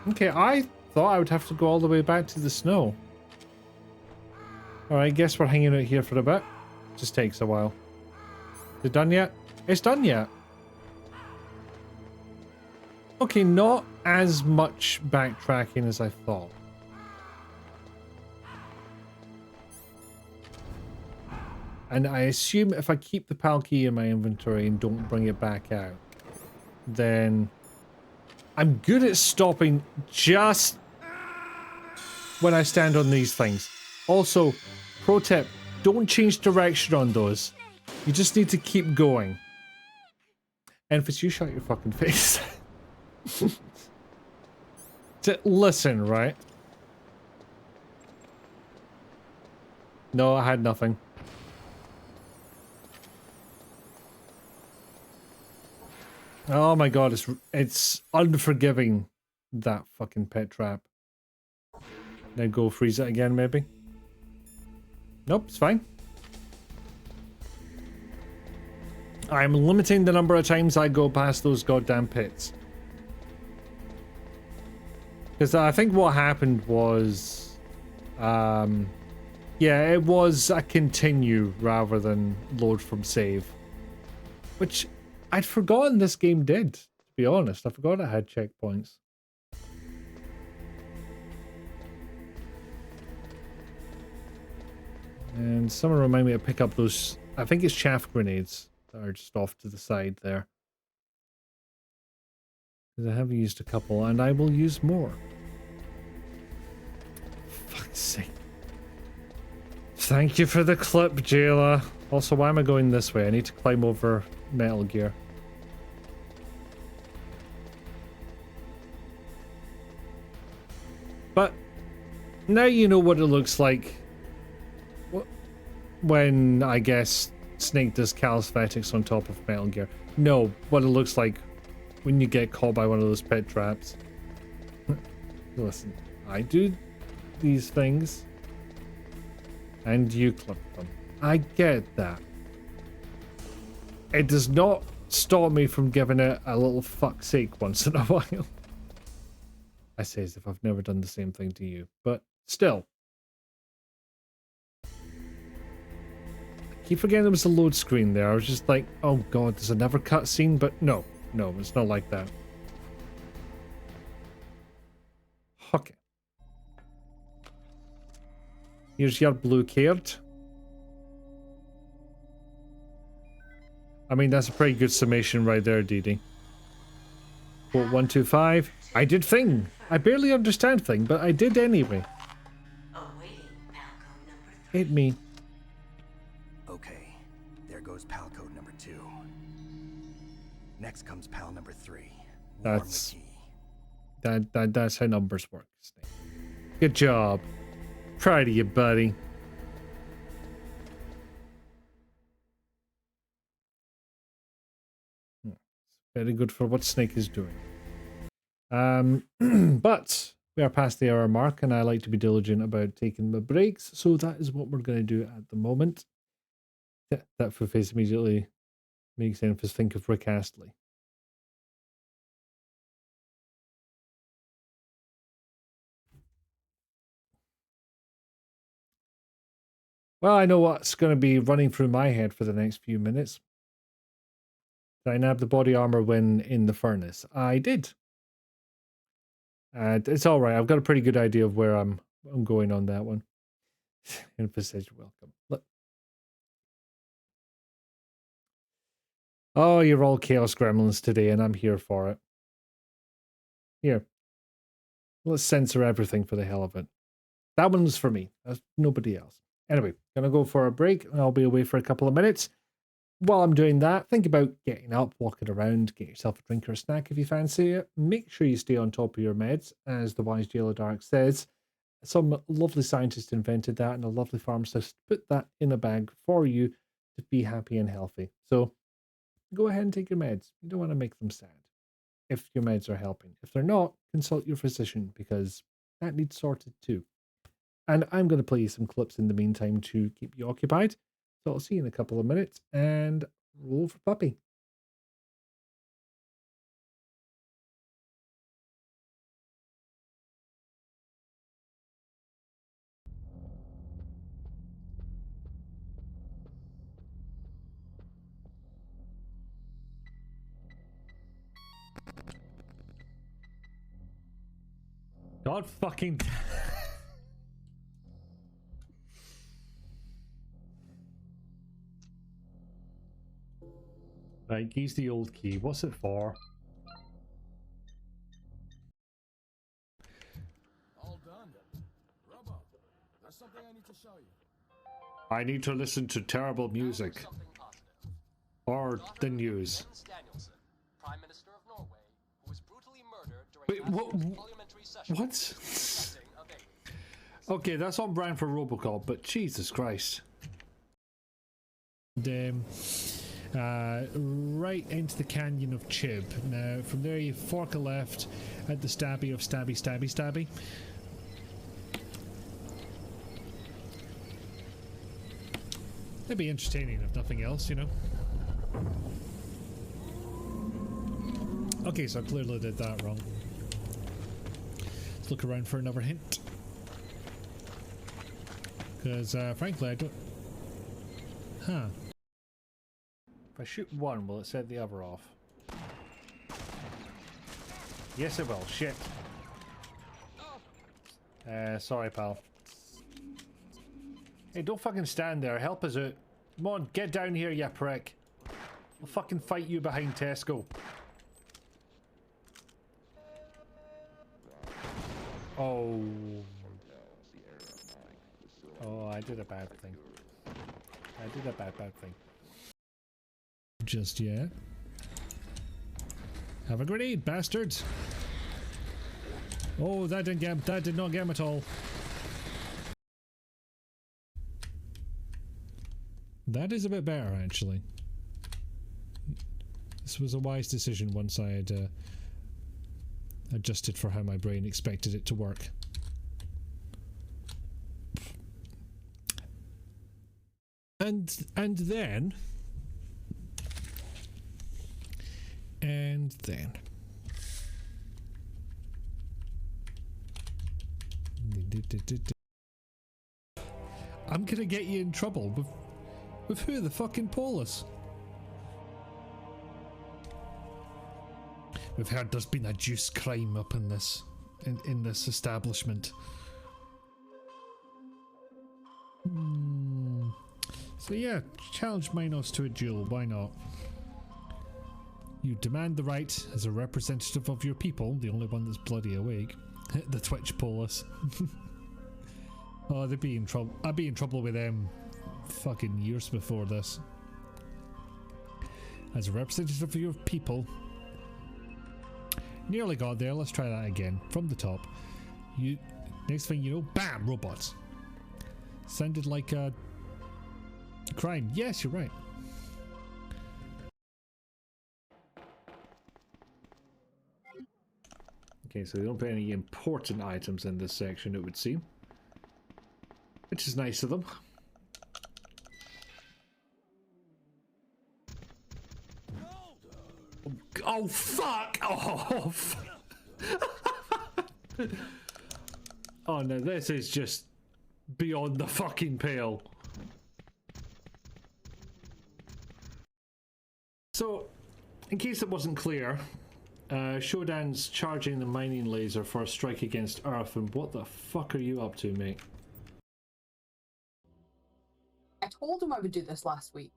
Okay, I thought I would have to go all the way back to the snow. Alright, guess we're hanging out here for a bit. Just takes a while. Is it done yet? It's done yet. Okay, not as much backtracking as I thought. And I assume if I keep the PAL key in my inventory and don't bring it back out, then I'm good at stopping just when I stand on these things. Also, pro tip, don't change direction on those. You just need to keep going. And if it's you, shut your fucking face. Listen, right? No, I had nothing. Oh my god, it's unforgiving, that fucking pet trap. Now go freeze it again, maybe? Nope, it's fine. I'm limiting the number of times I go past those goddamn pits. Because I think what happened was... yeah, it was a continue rather than load from save. Which I'd forgotten this game did, to be honest. I forgot it had checkpoints. And someone remind me to pick up those... I think it's chaff grenades that are just off to the side there. Because I have used a couple, and I will use more. Fuck's sake. Thank you for the clip, Jayla. Also, why am I going this way? I need to climb over Metal Gear. But now you know what it looks like when, I guess, Snake does calisthenics on top of Metal Gear. No, what it looks like when you get caught by one of those pet traps. Listen, I do these things and you clip them. I get that. It does not stop me from giving it a little fuck's sake once in a while. I say as if I've never done the same thing to you, but still. I keep forgetting there was a load screen there. I was just like, oh god, there's another cutscene, but no, it's not like that. Okay. Here's your blue card. I mean, that's a pretty good summation right there, Dee. Quote 125. I did thing. I barely understand thing, but I did anyway. Hit me. Okay, there goes PAL code number 2. Next comes PAL number 3. That's that's how numbers work, Snake. Good job. Proud of you, buddy. Very good for what Snake is doing. But we are past the hour mark, and I like to be diligent about taking my breaks, so that is what we're going to do at the moment. That full face immediately makes Enfys think of Rick Astley. Well, I know what's going to be running through my head for the next few minutes. Did I nab the body armor when in the furnace? I did. It's all right. I've got a pretty good idea of where I'm going on that one. Emphasis, welcome. Look. Oh, you're all Chaos Gremlins today, and I'm here for it. Here. Let's censor everything for the hell of it. That one's for me. That's nobody else. Anyway, gonna go for a break, and I'll be away for a couple of minutes. While I'm doing that, think about getting up, walking around, get yourself a drink or a snack if you fancy it. Make sure you stay on top of your meds, as the wise Jailer Dark says. Some lovely scientist invented that, and a lovely pharmacist put that in a bag for you to be happy and healthy. So go ahead and take your meds. You don't want to make them sad if your meds are helping. If they're not, consult your physician, because that needs sorted too. And I'm going to play you some clips in the meantime to keep you occupied. So I'll see you in a couple of minutes, and roll for puppy. God fucking... Right, key's the old key. What's it for? All done. Robo, there's something I need to show you. I need to listen to terrible music. Or the news. Prime Minister of Norway, who was brutally murdered Wait, during parliamentary session. What? Okay, that's on brand for Robocop, but Jesus Christ. Right into the canyon of Chib. Now, from there you fork a left at the stabby of Stabby Stabby Stabby. That'd be entertaining if nothing else, you know. Okay, so I clearly did that wrong. Let's look around for another hint. Because, frankly, I don't... Huh. If I shoot one, will it set the other off? Yes, it will. Shit. Sorry, pal. Hey, don't fucking stand there. Help us out. Come on, get down here, you prick. I'll fucking fight you behind Tesco. Oh. Oh, I did a bad thing. I did a bad thing. Just yet. Have a grenade, bastards! Oh, that did not get him at all. That is a bit better, actually. This was a wise decision once I had adjusted for how my brain expected it to work. And then I'm gonna get you in trouble with who the fucking Polis? We've heard there's been a juice crime up in this establishment. So yeah, challenge Minos to a duel, why not? You demand the right, as a representative of your people, the only one that's bloody awake, the Twitch Polis. Oh, they'd be in trouble. I'd be in trouble with them fucking years before this. As a representative of your people. Nearly got there, let's try that again. From the top. Next thing you know, BAM! Robots. Sounded like a crime. Yes, you're right. Okay, so they don't put any important items in this section, it would seem. Which is nice of them. Oh, fuck! Oh, fuck. Oh no, this is just beyond the fucking pale. So, in case it wasn't clear, Shodan's charging the mining laser for a strike against Earth, and what the fuck are you up to, mate? I told him I would do this last week,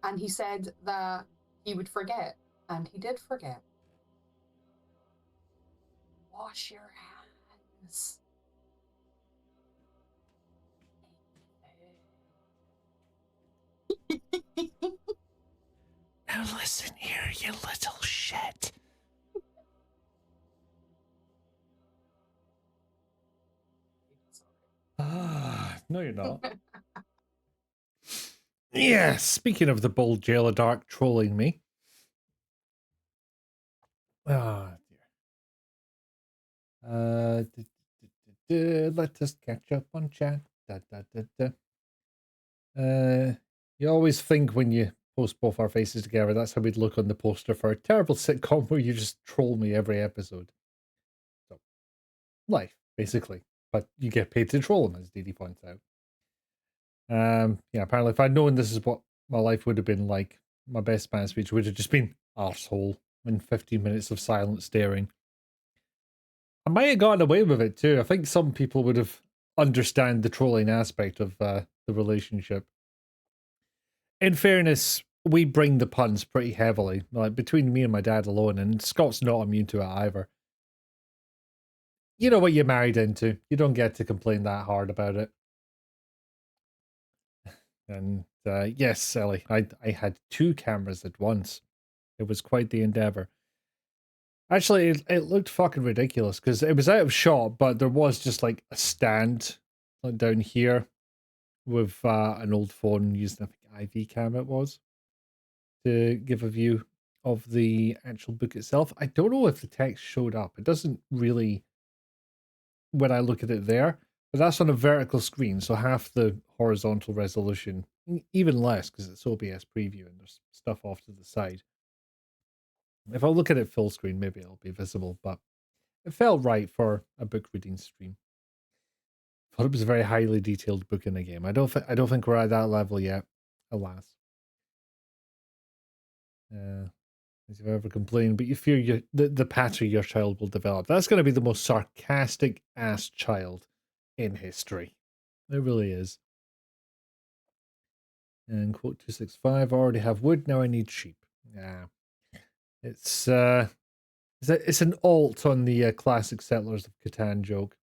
and he said that he would forget, and he did forget. Wash your hands. Now listen here, you little shit. No you're not. Yeah, speaking of the bold jailer dark trolling me. Ah, dear. Let us catch up on chat. You always think when you post both our faces together, that's how we'd look on the poster for a terrible sitcom where you just troll me every episode. So, life, basically. But you get paid to troll them, as Dee Dee points out. Yeah, apparently if I'd known this is what my life would have been like, my best man speech would have just been arsehole in 15 minutes of silent staring. I might have gotten away with it too. I think some people would have understand the trolling aspect of the relationship. In fairness, we bring the puns pretty heavily, like between me and my dad alone, and Scott's not immune to it either. You know what you're married into. You don't get to complain that hard about it. And yes, Ellie, I had 2 cameras at once. It was quite the endeavor. Actually, it looked fucking ridiculous because it was out of shot, but there was just like a stand like, down here with an old phone using, I think, IV cam it was, to give a view of the actual book itself. I don't know if the text showed up. It doesn't really when I look at it there, but that's on a vertical screen, so half the horizontal resolution, even less because it's OBS preview and there's stuff off to the side. If I look at it full screen, maybe it'll be visible, but it felt right for a book reading stream. Thought it was a very highly detailed book in the game. I don't think we're at that level yet, alas. As you've ever complained, but you fear the pattern your child will develop. That's going to be the most sarcastic ass child in history. It really is. And quote 265, I already have wood, now I need sheep. Yeah. It's an alt on the classic Settlers of Catan joke.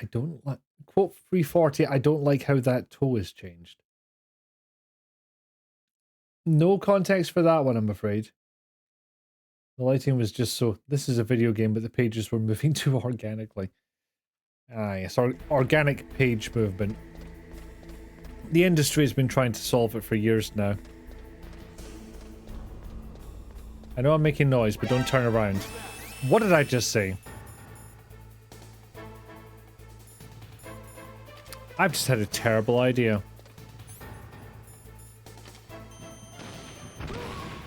I don't like, quote 340, I don't like how that toe is changed. No context for that one, I'm afraid. The lighting was just so, this is a video game, but the pages were moving too organically. Ah, yes, organic page movement. The industry has been trying to solve it for years now. I know I'm making noise, but don't turn around. What did I just say? I've just had a terrible idea.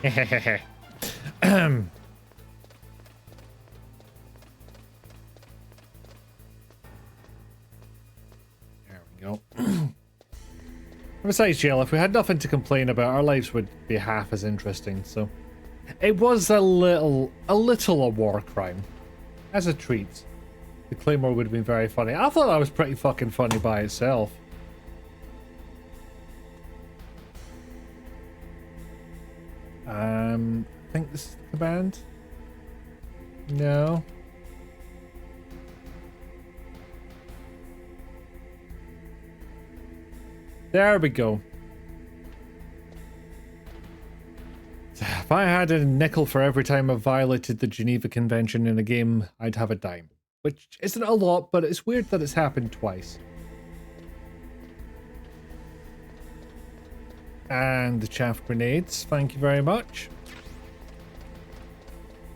Hehehe. There we go. Besides, Jill, if we had nothing to complain about, our lives would be half as interesting, so... It was a little a war crime. As a treat. The Claymore would have been very funny. I thought that was pretty fucking funny by itself. I think this is the command. No. There we go. If I had a nickel for every time I violated the Geneva Convention in a game, I'd have a dime. Which isn't a lot, but it's weird that it's happened twice. And the chaff grenades, thank you very much.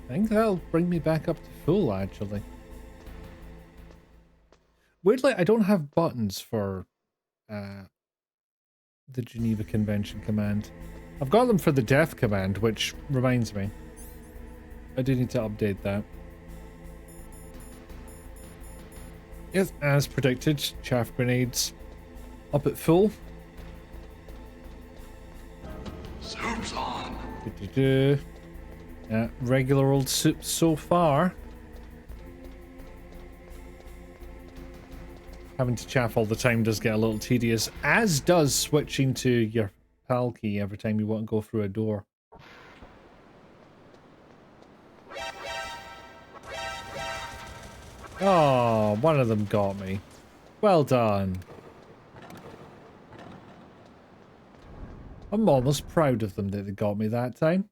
I think that'll bring me back up to full, actually. Weirdly, I don't have buttons for the Geneva Convention command. I've got them for the death command, which reminds me. I do need to update that. Yes, as predicted, chaff grenades up at full. Soup's on. Do-do-do. Yeah, regular old soup so far. Having to chaff all the time does get a little tedious, as does switching to your PAL key every time you want to go through a door. Oh, one of them got me. Well done. I'm almost proud of them that they got me that time.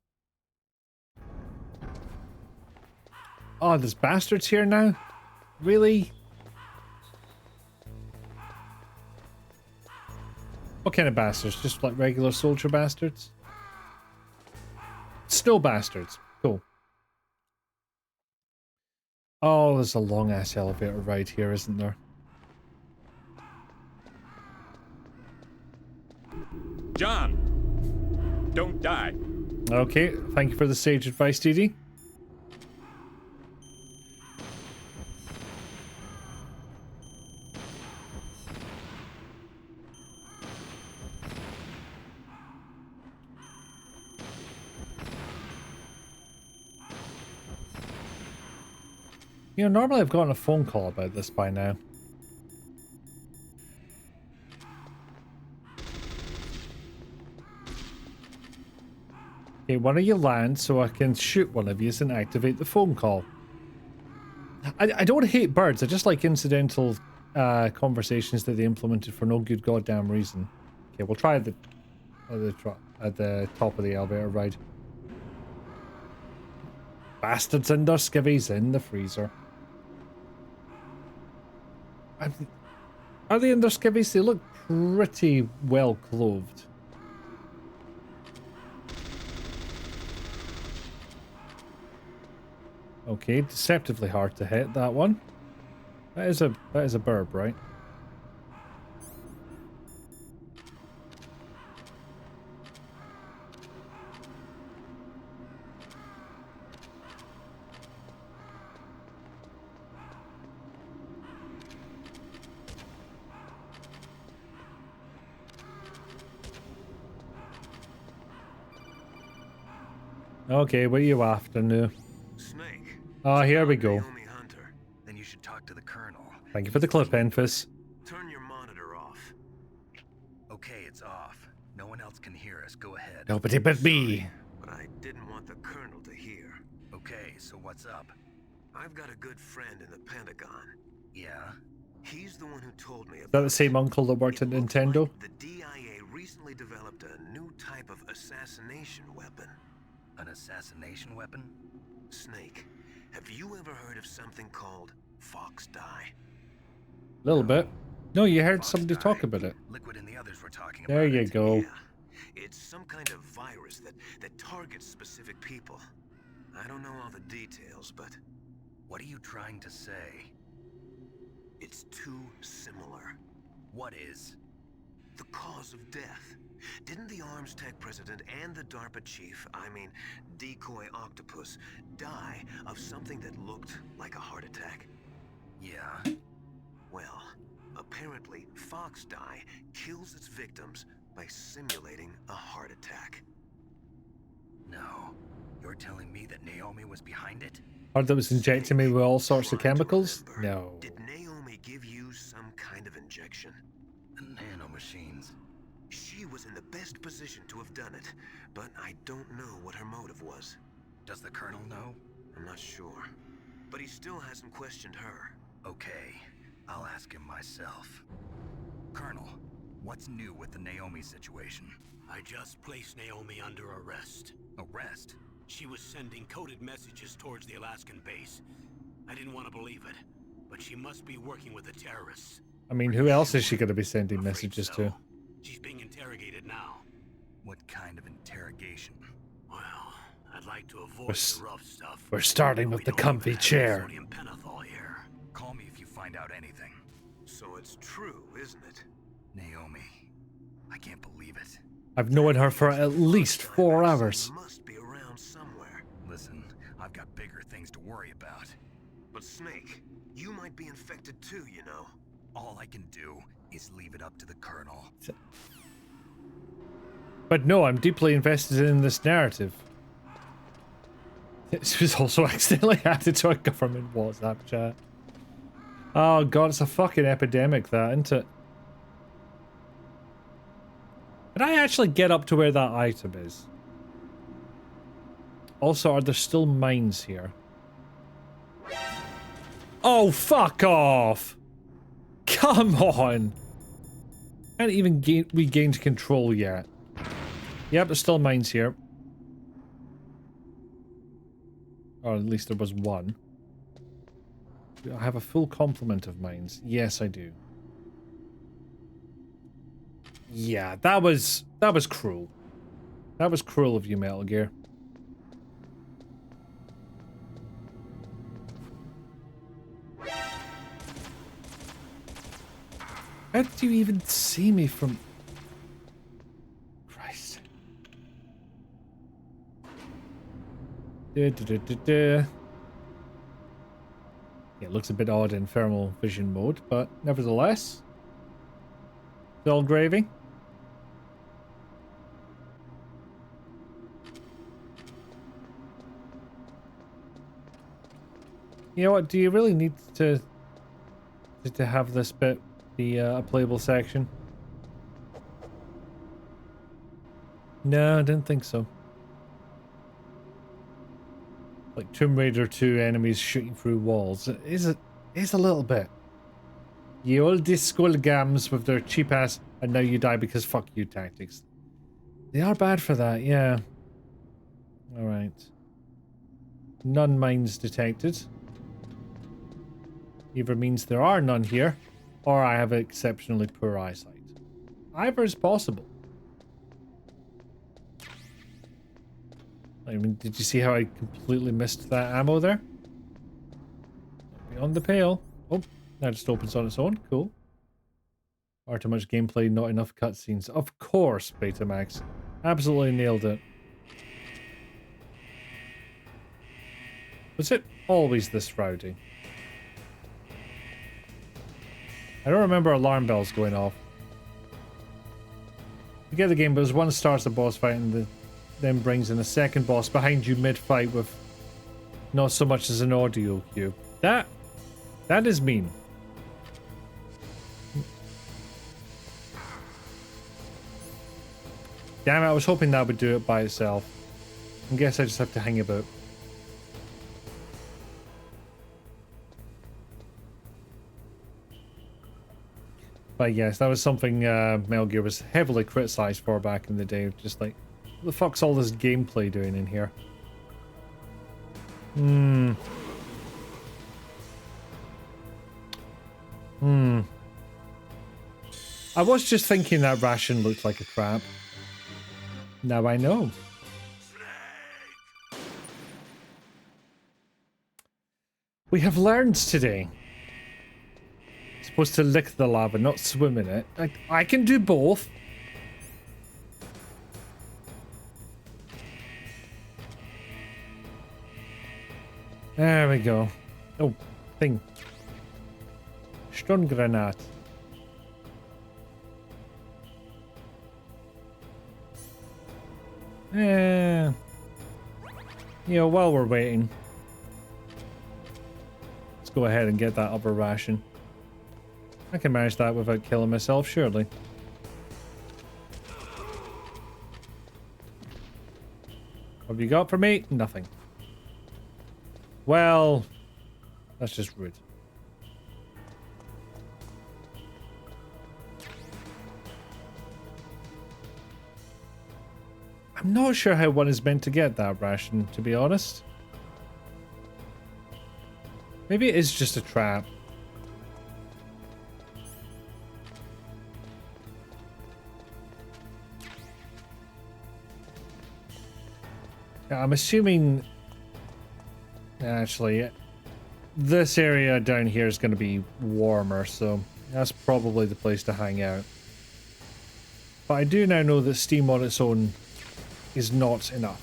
Oh, there's bastards here now? Really? What kind of bastards? Just like regular soldier bastards? Snow bastards. Cool. Oh, there's a long-ass elevator ride here, isn't there? John! Don't die. Okay, thank you for the sage advice, DD. You know, normally I've gotten a phone call about this by now. Okay, one of you land so I can shoot one of you and activate the phone call. I don't hate birds, I just like incidental conversations that they implemented for no good goddamn reason. Okay, we'll try at the top of the elevator ride. Bastards and their skivvies in the freezer. Are they in their skivvies? They look pretty well clothed. Okay, deceptively hard to hit that one. That is a burb, right? Okay, what are you after now? Snake. Oh, here we go. Then you should talk to the Colonel. Thank you for the clip, Enfys. Turn your monitor off. Okay, it's off. No one else can hear us. Go ahead. Nobody but me. But I didn't want the Colonel to hear. Okay, so what's up? I've got a good friend in the Pentagon. Yeah? He's the one who told me about Is that the same uncle that worked at Nintendo? the DIA recently developed a new type of assassination weapon. An assassination weapon? Snake, have you ever heard of something called Fox Dye? A little bit. No, you heard Fox somebody dye. talk about it. Liquid and the others were talking There about you it. go. Yeah, it's some kind of virus that targets specific people. I don't know all the details, but What are you trying to say? it's too similar. What is? The cause of death. Didn't the Arms Tech president and the DARPA chief, I mean, Decoy Octopus, die of something that looked like a heart attack? Yeah? Well, apparently Fox Dye kills its victims by simulating a heart attack. No. You're telling me that Naomi was behind it? Heard that was injecting me with all sorts of chemicals? No. Did Naomi give you some kind of injection? The nanomachines. She was in the best position to have done it, but I don't know what her motive was. Does the Colonel know? I'm not sure. But he still hasn't questioned her. Okay, I'll ask him myself. Colonel, what's new with the Naomi situation? I just placed Naomi under arrest. Arrest? She was sending coded messages towards the Alaskan base. I didn't want to believe it, but she must be working with the terrorists. I mean, who else is she going to be sending Afraid messages so. to? She's being interrogated now. What kind of interrogation? Well, I'd like to avoid We're the rough stuff. we're starting with We the don't comfy even have chair. sodium pentothal here. Call me if you find out anything. So it's true, isn't it? Naomi. I can't believe it. I've known her for at least 4 hours. Must be around somewhere. Listen, I've got bigger things to worry about. But Snake, you might be infected too, you know. All I can do is leave it up to the Colonel. But no, I'm deeply invested in this narrative. This was also accidentally added to a government WhatsApp chat. Oh god, it's a fucking epidemic, that, isn't it? Did I actually get up to where that item is? Also, are there still mines here? Oh, fuck off! Come on! I haven't even regained control yet. Yep, there's still mines here. Or at least there was one. Do I have a full complement of mines? Yes, I do. Yeah, that was cruel. That was cruel of you, Metal Gear. How did you even see me from... Christ. Yeah, it looks a bit odd in thermal vision mode, but nevertheless. Still gravy. You know what, do you really need to have this bit be a playable section? No, I didn't think so. Like Tomb Raider 2 enemies shooting through walls. It is a little bit. You old skullgams with their cheap ass and now you die because fuck you tactics. They are bad for that, yeah. Alright. None mines detected. Either means there are none here, or I have exceptionally poor eyesight. Either is possible. I mean, did you see how I completely missed that ammo there? Beyond the pale. Oh, that just opens on its own. Cool. Far too much gameplay, not enough cutscenes. Of course, Betamax. Absolutely nailed it. Was it always this rowdy? I don't remember alarm bells going off. You get the game, but as one starts the boss fight and then brings in a second boss behind you mid-fight with not so much as an audio cue. That is mean. Damn it, I was hoping that would do it by itself. I guess I just have to hang about. But yes, that was something Metal Gear was heavily criticized for back in the day. Just like, what the fuck's all this gameplay doing in here? I was just thinking that ration looked like a trap. Now I know. We have learned today. Supposed to lick the lava, not swim in it. I can do both. There we go. Oh, thing. Sturmgranat. Yeah. You know, while we're waiting, let's go ahead and get that upper ration. I can manage that without killing myself, surely. What have you got for me? Nothing. Well, that's just rude. I'm not sure how one is meant to get that ration, to be honest. Maybe it is just a trap. I'm assuming... Actually, this area down here is going to be warmer, so that's probably the place to hang out. But I do now know that steam on its own is not enough.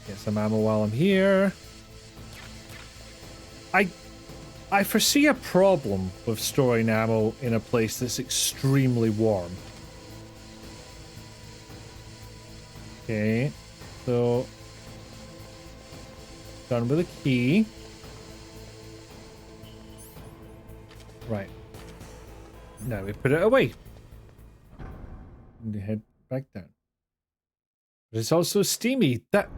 Get some ammo while I'm here. I foresee a problem with storing ammo in a place that's extremely warm. Okay, so done with a key. Right. Now we put it away. And head back down. But it's also steamy. That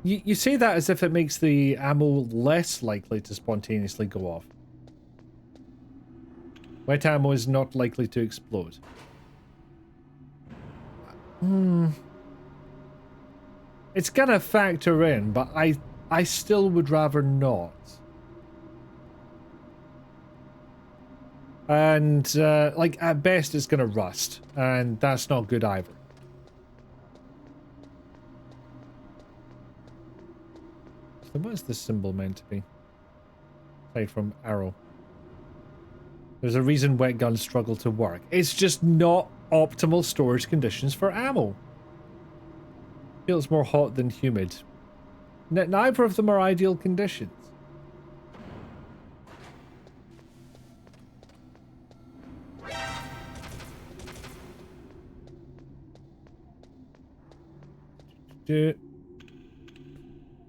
you say that as if it makes the ammo less likely to spontaneously go off. Wet ammo is not likely to explode. It's gonna factor in, but I still would rather not. And like at best it's gonna rust, and that's not good either. So what is this symbol meant to be? Aside from arrow. There's a reason wet guns struggle to work. It's just not optimal storage conditions for ammo. Feels more hot than humid. Neither of them are ideal conditions.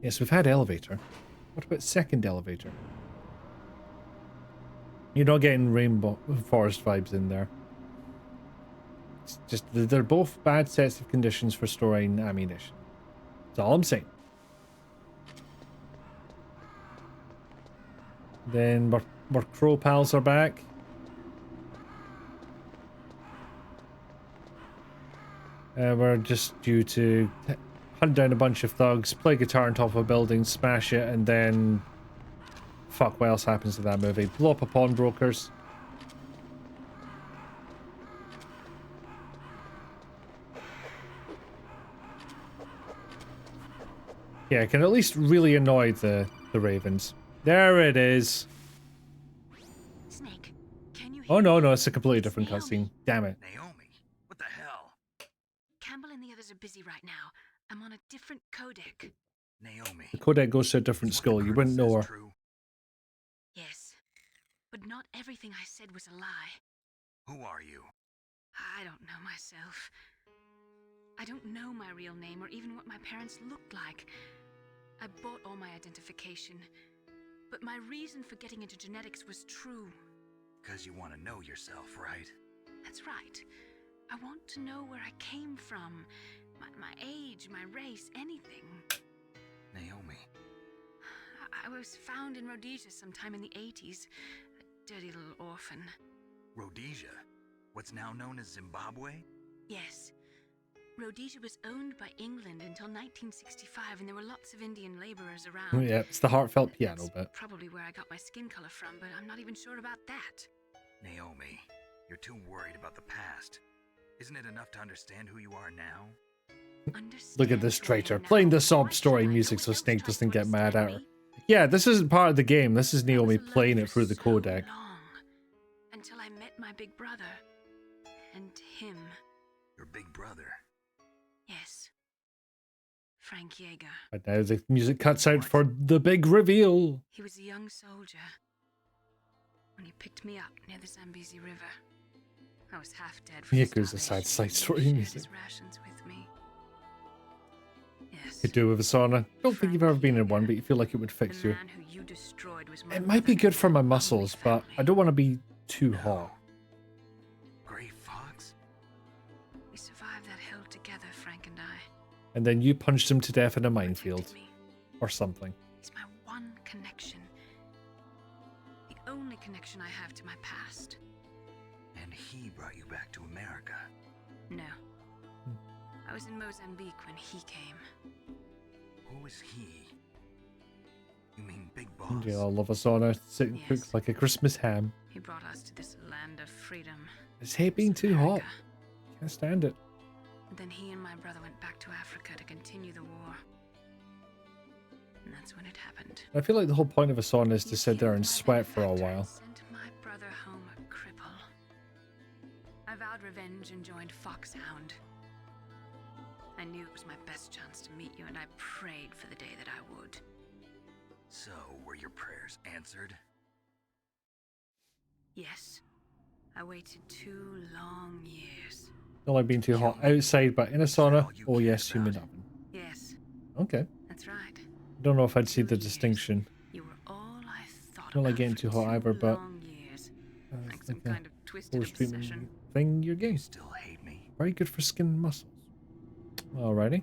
Yes, we've had elevator. What about second elevator? You're not getting Rainbow Forest vibes in there. It's just, they're both bad sets of conditions for storing ammunition. That's all I'm saying. Then our crow pals are back. We're just due to hunt down a bunch of thugs, play guitar on top of a building, smash it, and then... Fuck, what else happens in that movie? Blow up a pawnbrokers. Yeah, I can at least really annoy the ravens. There it is. Snake, can you hear Oh no, it's a completely different cutscene. Damn it. Naomi, what the hell? Campbell and the others are busy right now. I'm on a different codec. Naomi. The codec goes to a different school. You wouldn't know her. True? Yes, but not everything I said was a lie. Who are you? I don't know myself. I don't know my real name or even what my parents looked like. I bought all my identification, but my reason for getting into genetics was true. Because you want to know yourself, right? That's right. I want to know where I came from, my age, my race, anything. Naomi. I was found in Rhodesia sometime in the 80s. A dirty little orphan. Rhodesia? What's now known as Zimbabwe? Yes. Rhodesia was owned by England until 1965, and there were lots of Indian laborers around. Yeah, it's the heartfelt piano That's bit. probably where I got my skin color from, but I'm not even sure about that. Naomi, you're too worried about the past. Isn't it enough to understand who you are now? Look at this traitor, playing the sob story music so Snake doesn't get mad at her. Yeah, this isn't part of the game. This is Naomi playing it through the codec. Until I met my big brother. And him. Your big brother? Yes. Frank Yeager. But now the music cuts out for the big reveal. He was a young soldier when he picked me up near the Zambezi River. I was half dead from Yakuza sad side story music. his rations with me. Yes. Could do with a sauna. Don't think you've ever been in one, but you feel like it would fix you. Man who you destroyed was my It might be good for my muscles, but I don't want to be too hot. Gray Fox? We survived that hell together, Frank and I. And then you punched him to death in a minefield. Or something. He's my one connection. The only connection I have to my past. And he brought you back to America? No. I was in Mozambique when he came. Who is he? You mean Big Boss? Yeah, I love a sauna. Sitting cooked like a Christmas ham. He brought us to this land of freedom. His hair being too hot. Can't stand it. And then he and my brother went back to Africa to continue the war. And that's when it happened. I feel like the whole point of a sauna is to sit there and sweat for a while. Sent my brother home a cripple. I vowed revenge and joined Foxhound. I knew it was my best chance to meet you, and I prayed for the day that I would. So, were your prayers answered? Yes. I waited 2 long years. Not like being too hot outside, but in a sauna. Oh yes, humid oven. Yes, Okay. that's right. Don't know if I'd see the distinction. You were all I thought Not like about getting for too hot 2 either, but long years. Like it's some like a kind of twisted post-treatment obsession. thing you're getting. Still hate me. Very good for skin and muscles. Alrighty.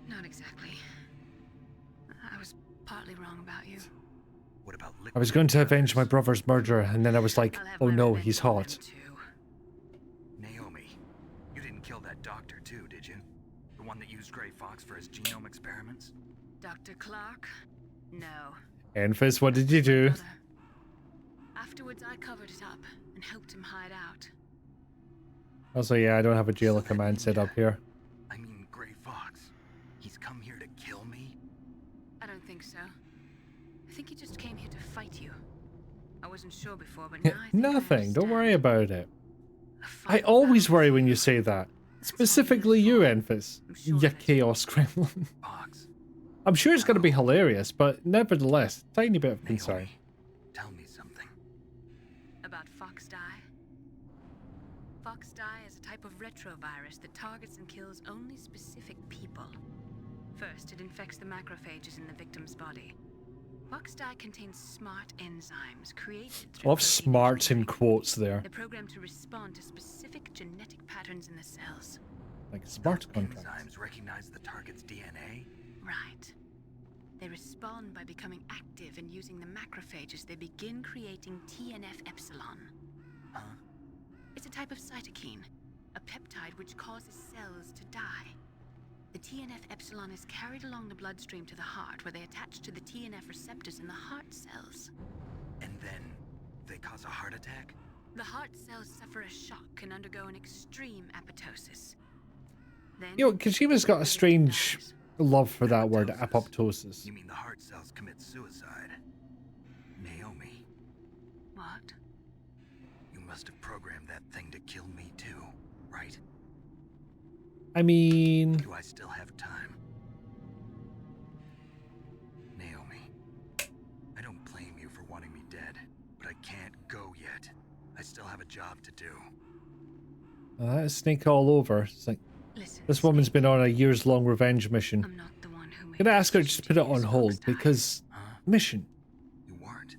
Not exactly. I was partly wrong about you. What about I was going to avenge my brother's murder, and then I was like, oh no, he's hot. Naomi, you didn't kill that doctor too, did you? The one that used Grey Fox for his genome experiments? Dr. Clark? No. Enfys, what did you do? Afterwards, I covered it up and helped him hide out. Also, yeah, I don't have a jailer command set up here. I mean, Grey Fox. He's come here to kill me? I don't think so. I think he just came here to fight you. I wasn't sure before, but now I think Nothing, don't worry about it. I always worry when you say that. Specifically you, Enfys. You chaos gremlin. I'm sure it's going to be hilarious, but nevertheless, tiny bit of concern. Tell me something. About Fox Die? Fox Die is a type of retrovirus that targets and kills only specific people. First, it infects the macrophages in the victim's body. Fox Die contains smart enzymes created through I love smart in quotes there. They're programmed to respond to specific genetic patterns in the cells. Like smart contracts. Enzymes recognize the target's DNA? Right. They respond by becoming active and using the macrophages. They begin creating TNF-epsilon. Huh? It's a type of cytokine, a peptide which causes cells to die. The TNF-epsilon is carried along the bloodstream to the heart, where they attach to the TNF receptors in the heart cells. And then they cause a heart attack? The heart cells suffer a shock and undergo an extreme apoptosis. Then, You know, Kojima's got a strange love for that word, apoptosis. You mean the heart cells commit suicide? Naomi. What? You must have programmed that thing to kill me too, right? I mean... Do I still have time? Naomi, I don't blame you for wanting me dead, but I can't go yet. I still have a job to do. Well, that is Snake all over. It's like, Listen, this woman's been on a years-long revenge mission. I'm not the one who made Gonna ask her to the just put it on decision hold, Fox Die. because... Mission. You weren't?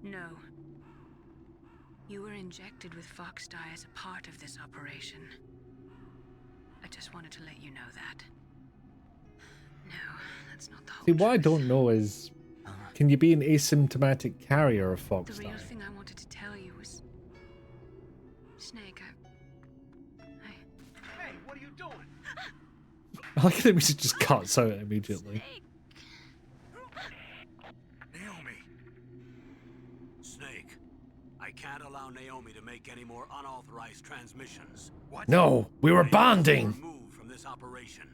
No. You were injected with Fox Die as a part of this operation. I just wanted to let you know that. No, that's not the whole See, what I truth. don't know is... Can you be an asymptomatic carrier of Fox The Die? real thing I wanted to tell you was... Snake, Hey, what are you doing? I like that music just cuts out immediately. Naomi. Snake, I can't allow Naomi to make any more unauthorized transmissions. What? No, we were bonding! Removed from this operation.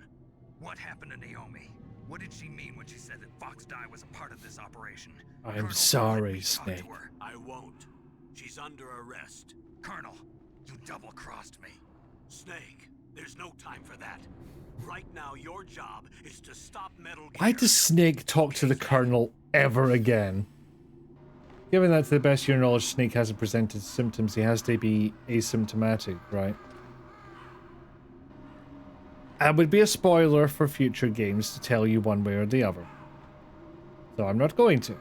What happened to Naomi? What did she mean when she said that Fox Die was a part of this operation? I'm Colonel, sorry, let me talk to Snake. her. I won't. She's under arrest. Colonel, you double-crossed me. Snake, there's no time for that. Right now, your job is to stop Metal Gear. Why does Snake talk to the Colonel ever again? Given that to the best of your knowledge, Snake hasn't presented symptoms, he has to be asymptomatic, right? It would be a spoiler for future games to tell you one way or the other. So I'm not going to.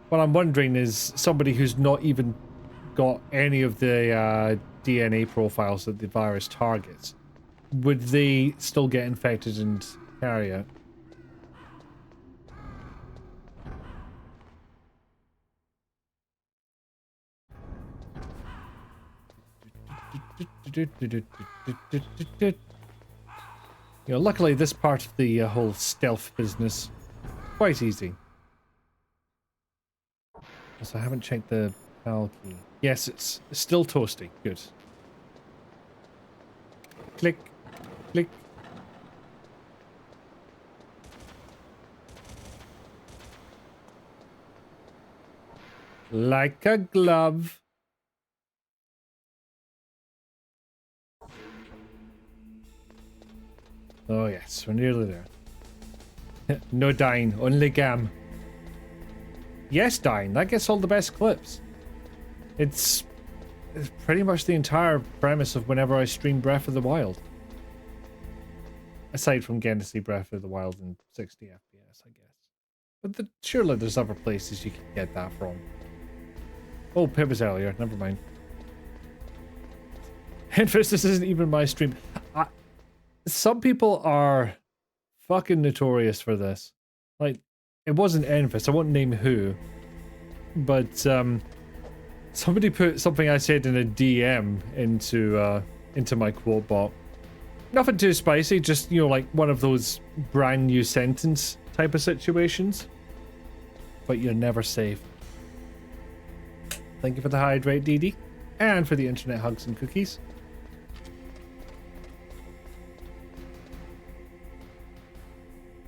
What I'm wondering is, somebody who's not even got any of the DNA profiles that the virus targets, would they still get infected and carry it? You know, luckily this part of the whole stealth business, quite easy. So I haven't checked the PAL key. Yes, it's still toasty. Good. Click. Click. Like a glove. Oh yes, we're nearly there. No dying, only gam. Yes, dying. That gets all the best clips. It's pretty much the entire premise of whenever I stream Breath of the Wild. Aside from getting to see Breath of the Wild in 60 FPS, I guess. But surely there's other places you can get that from. Oh, Pip was earlier. Never mind. Enfys, this isn't even my stream. Some people are fucking notorious for this. Like, it wasn't Enfys. I won't name who. But, somebody put something I said in a DM into my quote bot. Nothing too spicy, just, you know, like one of those brand new sentence type of situations. But you're never safe. Thank you for the hydrate, Dee Dee. And for the internet hugs and cookies.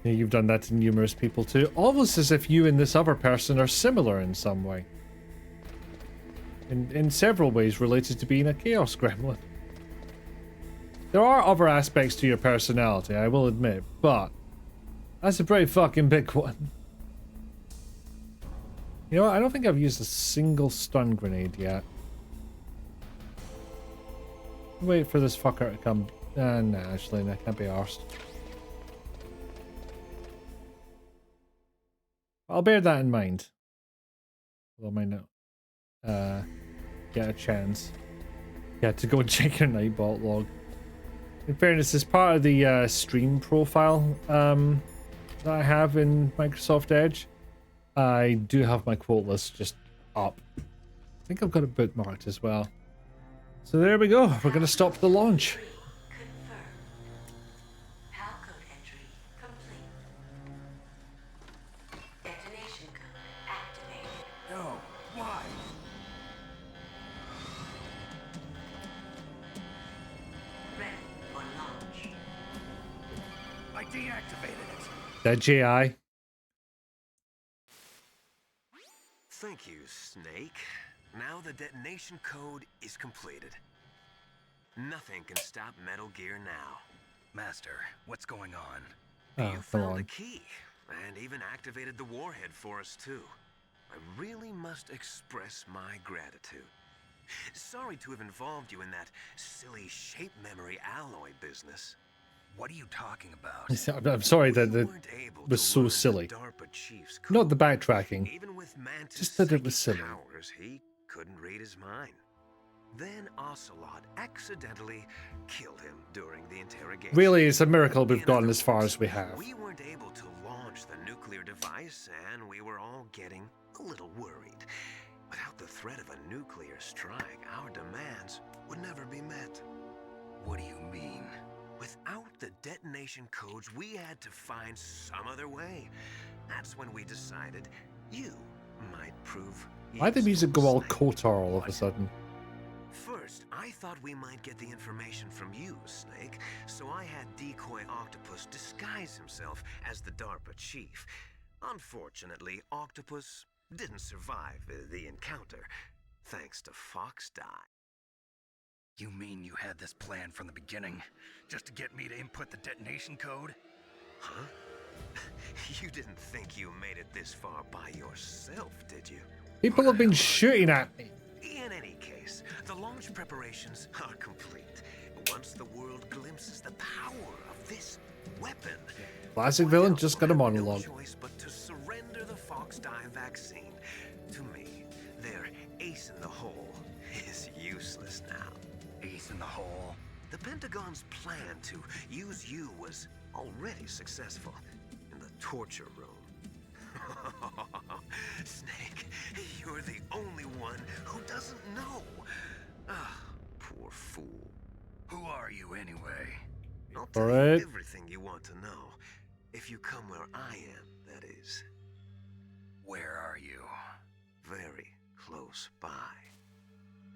Yeah, you've done that to numerous people too. Almost as if you and this other person are similar in some way. In several ways related to being a chaos gremlin. There are other aspects to your personality, I will admit, but that's a pretty fucking big one. You know what? I don't think I've used a single stun grenade yet. Wait for this fucker to come. Nah, actually, I can't be arsed. I'll bear that in mind. Although I might not get a chance. Yeah, to go and check your Nightbot log. In fairness, as part of the stream profile that I have in Microsoft Edge, I do have my quote list just up. I think I've got it bookmarked as well. So there we go. We're going to stop the launch. No, why? I deactivated it. That GI. Thank you, Snake. Now the detonation code is completed. Nothing can stop Metal Gear now. Master, what's going on? Oh, You found a key, and even activated the warhead for us too. I really must express my gratitude. Sorry to have involved you in that silly shape memory alloy business. What are you talking about? I'm sorry that it was so silly. Not the backtracking. Just that it was silly. Powers, he couldn't read his mind. Then Ocelot accidentally killed him during the interrogation. Really, it's a miracle we've gotten as far as we have. We weren't able to launch the nuclear device, and we were all getting a little worried. Without the threat of a nuclear strike, our demands would never be met. What do you mean? Without the detonation codes, we had to find some other way. That's when we decided you might prove. Why did the music go all Kotar all of a sudden? First, I thought we might get the information from you, Snake, so I had Decoy Octopus disguise himself as the DARPA chief. Unfortunately, Octopus didn't survive the encounter, thanks to Fox Die. You mean you had this plan from the beginning, just to get me to input the detonation code? Huh? You didn't think you made it this far by yourself, did you? People have been shooting at me. In any case, the launch preparations are complete. Once the world glimpses the power of this weapon, Classic villain just got a monologue. No choice but to surrender the Fox Die vaccine to me. Their ace in the hole is useless now. Ace in the hole? The Pentagon's plan to use you was already successful in the torture room. Snake, you're the only one who doesn't know. Ah, poor fool. Who are you anyway? I'll tell you everything you want to know. If you come where I am, that is. Where are you? Very close by.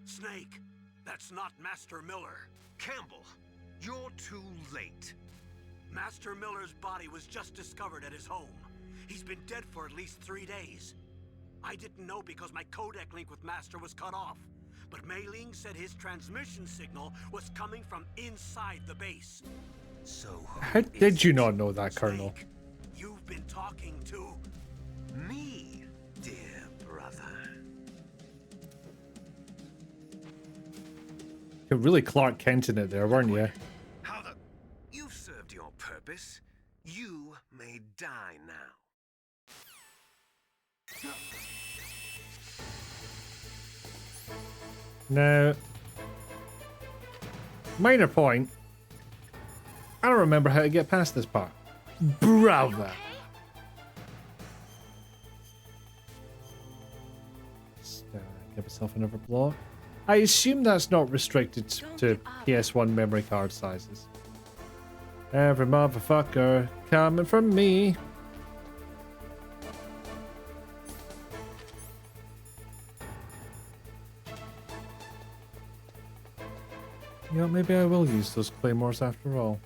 Snake, that's not Master Miller. Campbell, you're too late. Master Miller's body was just discovered at his home. He's been dead for at least 3 days. I didn't know because my codec link with Master was cut off. But Mei Ling said his transmission signal was coming from inside the base. So how did you not know that, Colonel? Snake, you've been talking to me, dear brother. You're really Clark Kent in it there, weren't you? How the... You've served your purpose. You may die now. Now, minor point. I don't remember how to get past this part. Bravo. Just give myself another block. I assume that's not restricted to PS1 memory card sizes. Every motherfucker coming from me. You know, maybe I will use those claymores after all.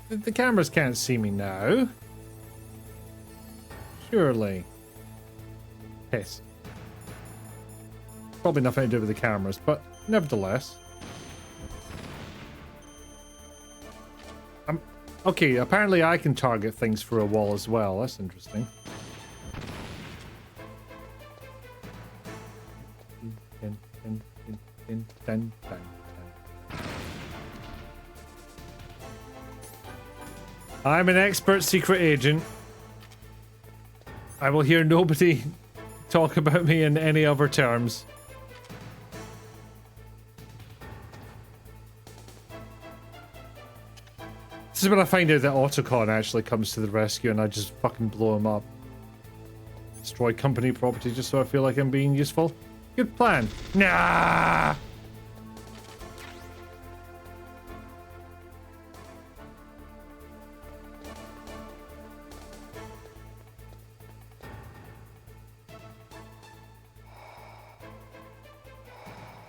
The cameras can't see me now. Surely. Piss. Probably nothing to do with the cameras, but nevertheless. Okay, apparently I can target things through a wall as well. That's interesting. I'm an expert secret agent. I will hear nobody talk about me in any other terms. This is when I find out that Autocon actually comes to the rescue and I just fucking blow him up. Destroy company property just so I feel like I'm being useful. Good plan. Nah!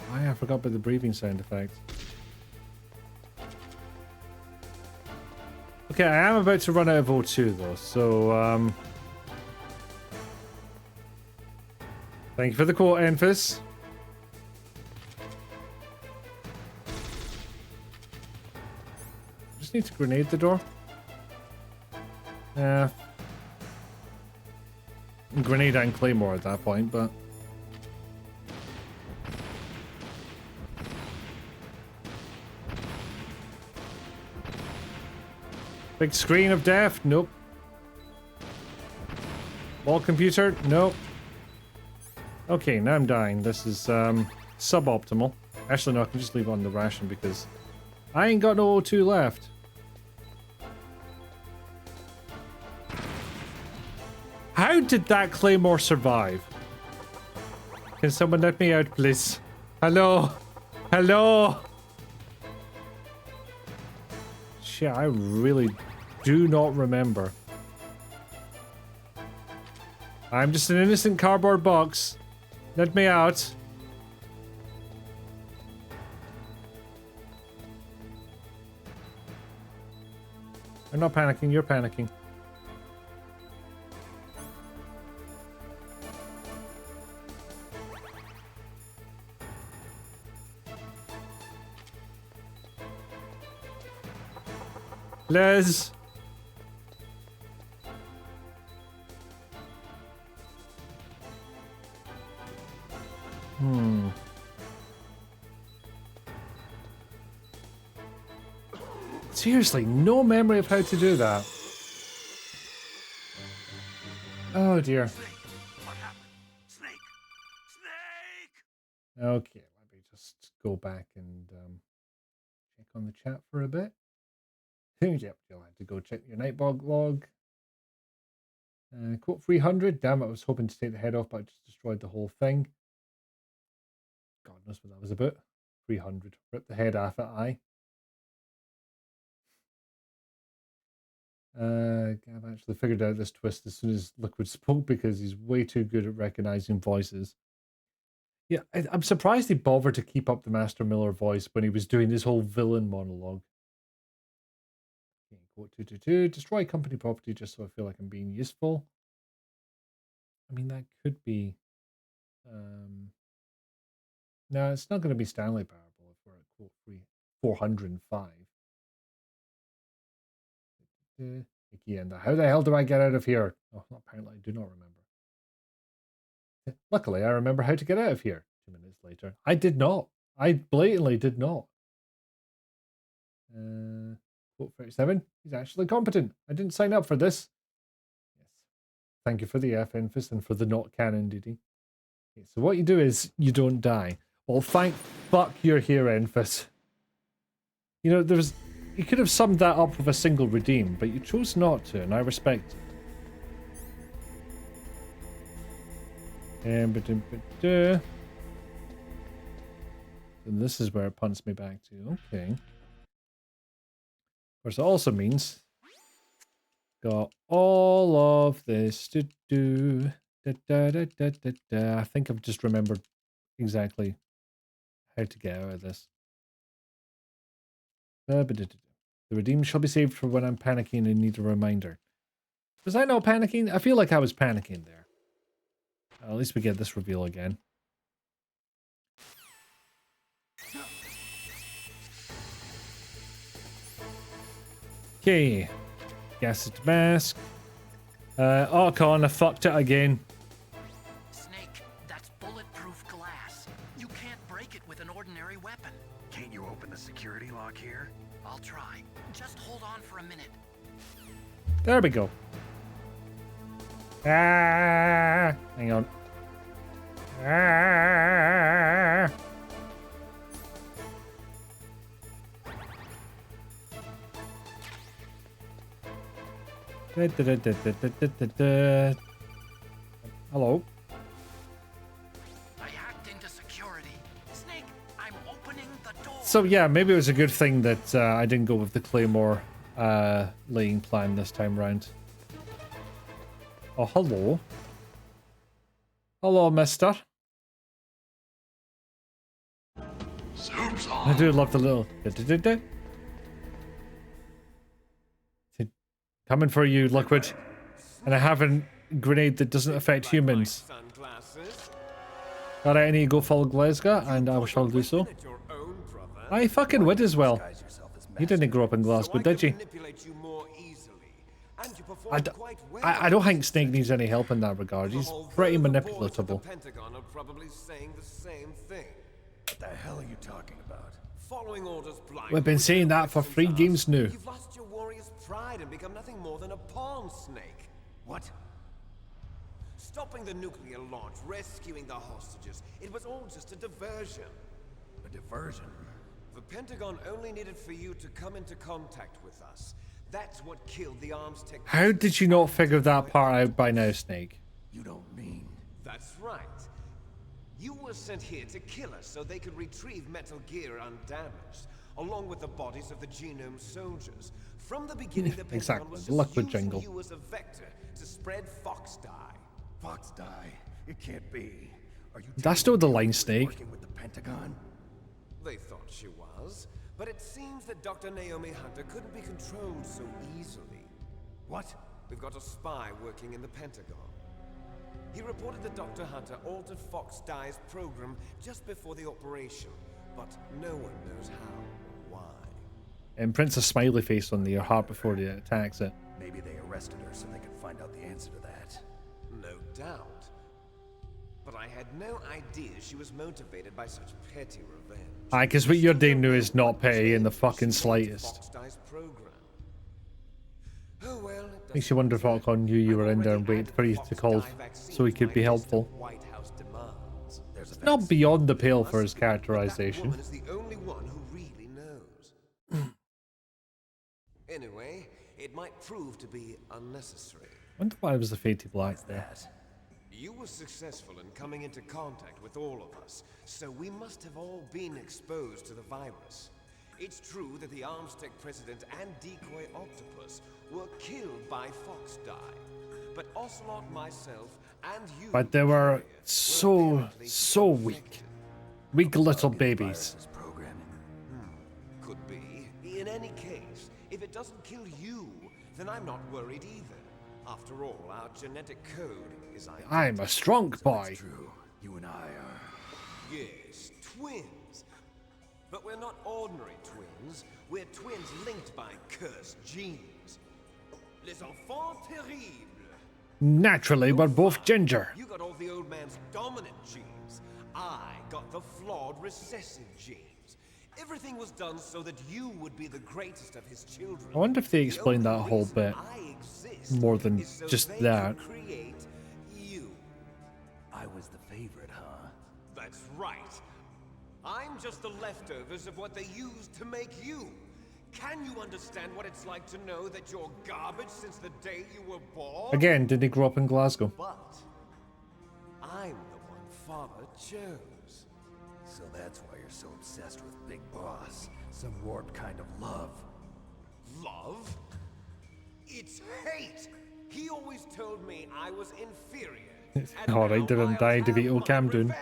I forgot about the breathing sound effect. Okay, I am about to run out of O2 though, so thank you for the quote, Enfys. Just need to grenade the door. Yeah. Grenade and claymore at that point, but big screen of death? Nope. Wall computer? Nope. Okay, now I'm dying. This is suboptimal. Actually, no, I can just leave on the ration because I ain't got no O2 left. How did that claymore survive? Can someone let me out, please? Hello? Hello? Shit, I really do not remember. I'm just an innocent cardboard box. Let me out. I'm not panicking, you're panicking. Les. Seriously, no memory of how to do that. Oh dear. What happened? Snake! Snake! Okay, let me just go back and check on the chat for a bit. Yep, you'll have to go check your Nightbog log. Quote 300. Damn it, I was hoping to take the head off, but I just destroyed the whole thing. God knows what that was about. 300. Rip the head off it, aye. Gav actually figured out this twist as soon as Liquid spoke because he's way too good at recognizing voices. Yeah, I'm surprised he bothered to keep up the Master Miller voice when he was doing this whole villain monologue. Okay, quote 222. Destroy company property just so I feel like I'm being useful. I mean, that could be... No, it's not going to be Stanley Parable if we're at quote 405. Again, how the hell do I get out of here? Oh, apparently I do not remember. Luckily, I remember how to get out of here. 2 minutes later. I did not. I blatantly did not. Quote 37. He's actually competent. I didn't sign up for this. Yes. Thank you for the F emphasis and for the not canon, Didi. Okay, so what you do is you don't die. Well, thank fuck you're here, Enfys. You know, you could have summed that up with a single redeem, but you chose not to, and I respect it. And this is where it punts me back to. Okay. Of course, it also means got all of this to do. I think I've just remembered exactly how to get out of this. The redeem shall be saved for when I'm panicking and need a reminder. Was I not panicking? I feel like I was panicking there. At least we get this reveal again. Okay. Gas it mask. Archon, I fucked it again. Snake, that's bulletproof glass. You can't break it with an ordinary weapon. Can't you open the security lock here? I'll try. Just hold on for a minute. There we go. Ah, hang on. Ah. Hello. I hacked into security. Snake, I'm opening the door. So yeah, maybe it was a good thing that I didn't go with the Claymore laying plan this time round. Oh, hello. Hello, mister. I do love the little... Coming for you, Liquid. And I have a grenade that doesn't affect humans. Alright, I need to go follow Glasgow, and I shall do so. I fucking would as well. You didn't grow up in Glasgow, did you? I don't think Snake needs any help in that regard. He's pretty manipulatable. What the hell are you talking about? Following orders blindly. We've been saying that for 3 games now. You've lost your warrior's pride and become nothing more than a pawn, Snake. What? Stopping the nuclear launch, rescuing the hostages, it was all just a diversion. A diversion? The Pentagon only needed for you to come into contact with us. That's what killed the arms tech. How did you not figure that part out by now, Snake? You don't mean... That's right. You were sent here to kill us so they could retrieve Metal Gear undamaged, along with the bodies of the Genome soldiers. From the beginning, the Pentagon was just using you as a vector to spread Fox Die. Fox Die? It can't be. Are you That's not the line, Snake. working with the Pentagon? They thought she was, but it seems that Dr. Naomi Hunter couldn't be controlled so easily. What? We've got a spy working in the Pentagon. He reported that Dr. Hunter altered Fox Die's program just before the operation, but no one knows how or why. And prints a smiley face on your heart before he attacks it. Maybe they arrested her so they could find out the answer to that. No doubt. But I had no idea she was motivated by such petty revenge. Aye, because what you're doing now is not petty in the fucking slightest. Fox Die's program. Oh well. Makes you wonder if Alcon knew you were in there and waited for you to call so he could be helpful. It's not beyond the pale for his characterization. That woman is the only one who really knows. Anyway, it might prove to be unnecessary. I wonder why it was the Fatey Black there. You were successful in coming into contact with all of us, so we must have all been exposed to the virus. It's true that the Armstech president and decoy octopus were killed by Fox Die, but Ocelot, myself, and you... But they were so weak. Weak little babies. Could be. In any case, if it doesn't kill you, then I'm not worried either. After all, our genetic code as I I'm a strong boy. That's true. You and I are... Yes, twins. But we're not ordinary twins. We're twins linked by cursed genes. Les enfants terribles. Naturally, we're both ginger. You got all the old man's dominant genes. I got the flawed recessive genes. Everything was done so that you would be the greatest of his children. I wonder if they explained that whole bit more than just that. Create you. I was the favorite, huh? That's right. I'm just the leftovers of what they used to make you. Can you understand what it's like to know that you're garbage since the day you were born? Again, did he grow up in Glasgow? But I'm the one Father chose. So that's why you're so obsessed with Big Boss. Some warped kind of love. Love? It's hate! He always told me I was inferior. Alright, didn't die, DeVito Camden.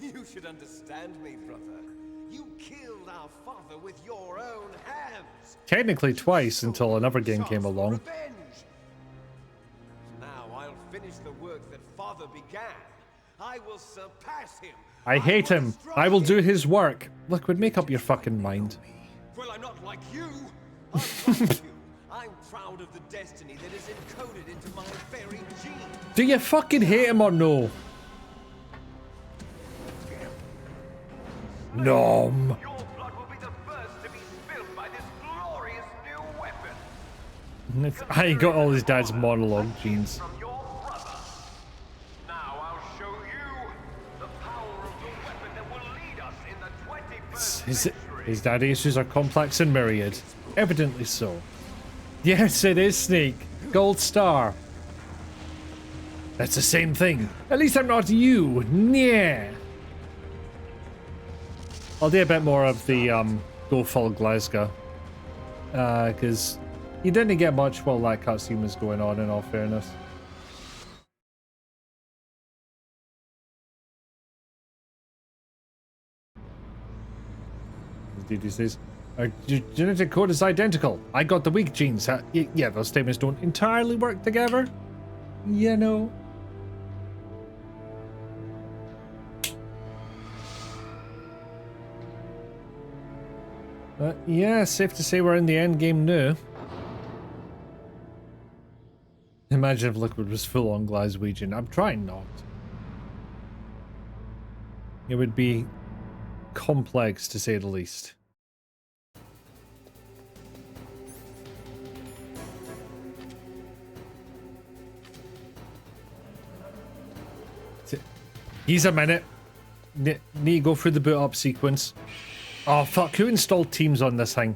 You should understand me, brother. You killed our father with your own hands. Technically twice until another game came along. Revenge. Now I'll finish the work that father began. I will surpass him. I hate him. I will do his work. Liquid, make up your fucking mind. Well, I'm not like you. I'm like you. I'm proud of the destiny that is encoded into my very genes. Do you fucking hate him or no? Nom. Your blood will be the first to be spilled by this glorious new weapon. I got all his dad's monologue genes. From your brother. Now I'll show you the power of the weapon that will lead us in the 21st century. His daddy issues are complex and myriad. Evidently so. Yes, it is Snake. Gold star. That's the same thing. At least I'm not you. Yeah. I'll do a bit more of the Go Full Glasgow. Because you didn't get much while that cutscene was going on, in all fairness. Did he says, our genetic code is identical. I got the weak genes. Yeah, those statements don't entirely work together. You know. Yeah, safe to say we're in the end game now. Imagine if Liquid was full on Glaswegian. I'm trying not. It would be complex to say the least. He's a minute. Need to go through the boot up sequence. Oh fuck, who installed Teams on this thing?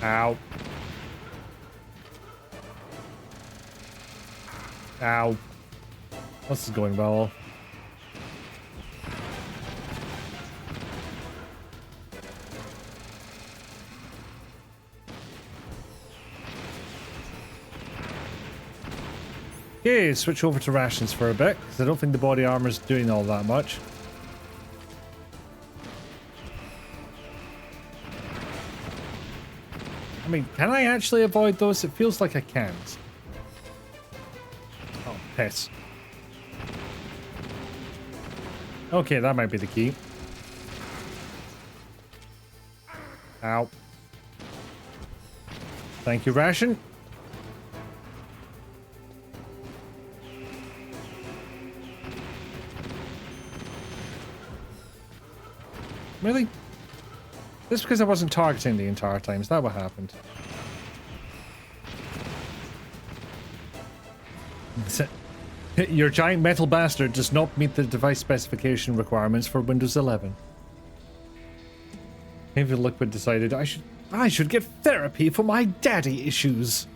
Ow. Ow. This is going well. Okay, switch over to rations for a bit, because I don't think the body armor's doing all that much. I mean, can I actually avoid those? It feels like I can't. Oh, piss. Okay, that might be the key. Ow. Thank you, ration. Really? This because I wasn't targeting the entire time. Is that what happened? Your giant metal bastard does not meet the device specification requirements for Windows 11. Maybe Liquid decided I should get therapy for my daddy issues.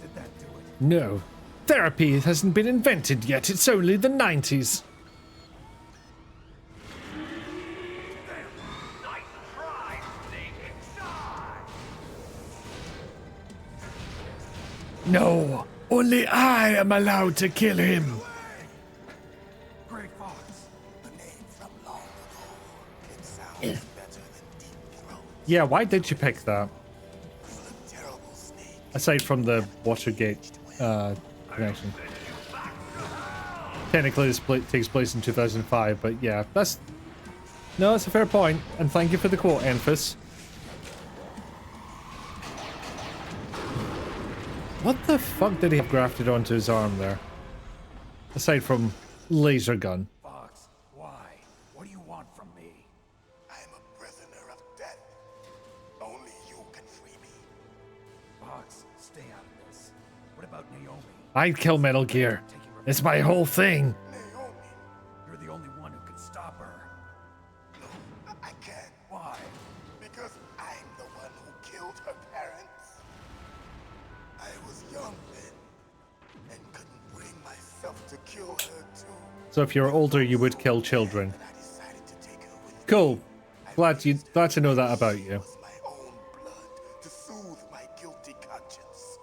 Did that do it? No. Therapy hasn't been invented yet. It's only the 90s. No, only I am allowed to kill him. Great Fox. A name from long ago. It sounds better than Deep Throat. Yeah, why did you pick that? Aside from the Watergate connection. Technically, this takes place in 2005, but yeah, that's... No, that's a fair point, and thank you for the quote, Enfys. What the fuck did he have grafted onto his arm there? Aside from laser gun. Fox, why? What do you want from me? I'm a prisoner of death. Only you can free me. Fox, stay out of this. What about Naomi? I'd kill Metal Gear. It's my whole thing. Naomi, You're the only one who can stop her. no, I can't. Why? Because I'm the one who killed her parents. I was young then, and couldn't bring myself to kill her too. So if you're older, you would kill children. And I decided to take her with me. Cool. Glad to know that about you. It was my own blood to soothe my guilty conscience.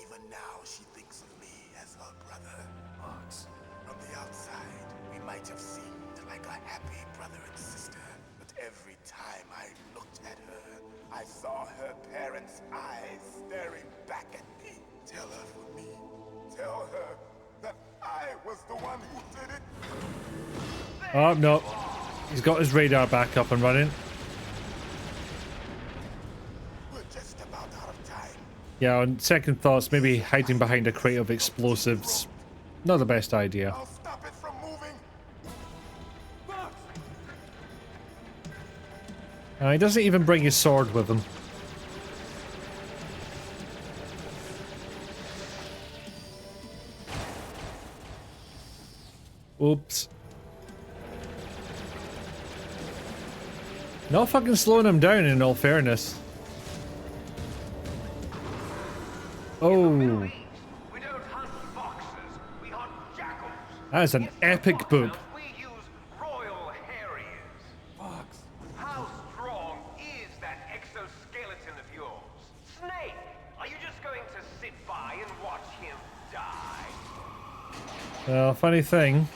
Even now, she thinks of me as her brother. Fox. From the outside, we might have seemed like a happy brother and sister, but every time I looked at her, I saw her parents' eyes staring back at me. Tell her for me. Tell her that I was the one who did it. Oh, no. He's got his radar back up and running. We're just about out of time. Yeah, on second thoughts, maybe hiding behind a crate of explosives. Not the best idea. I'll stop it from moving. He doesn't even bring his sword with him. Oops. Not fucking slowing him down, in all fairness. Oh. We don't hunt foxes, we hunt jackals. That is an epic boop. We use royal harriers. Fox. How strong is that exoskeleton of yours? Snake, are you just going to sit by and watch him die? Well, funny thing.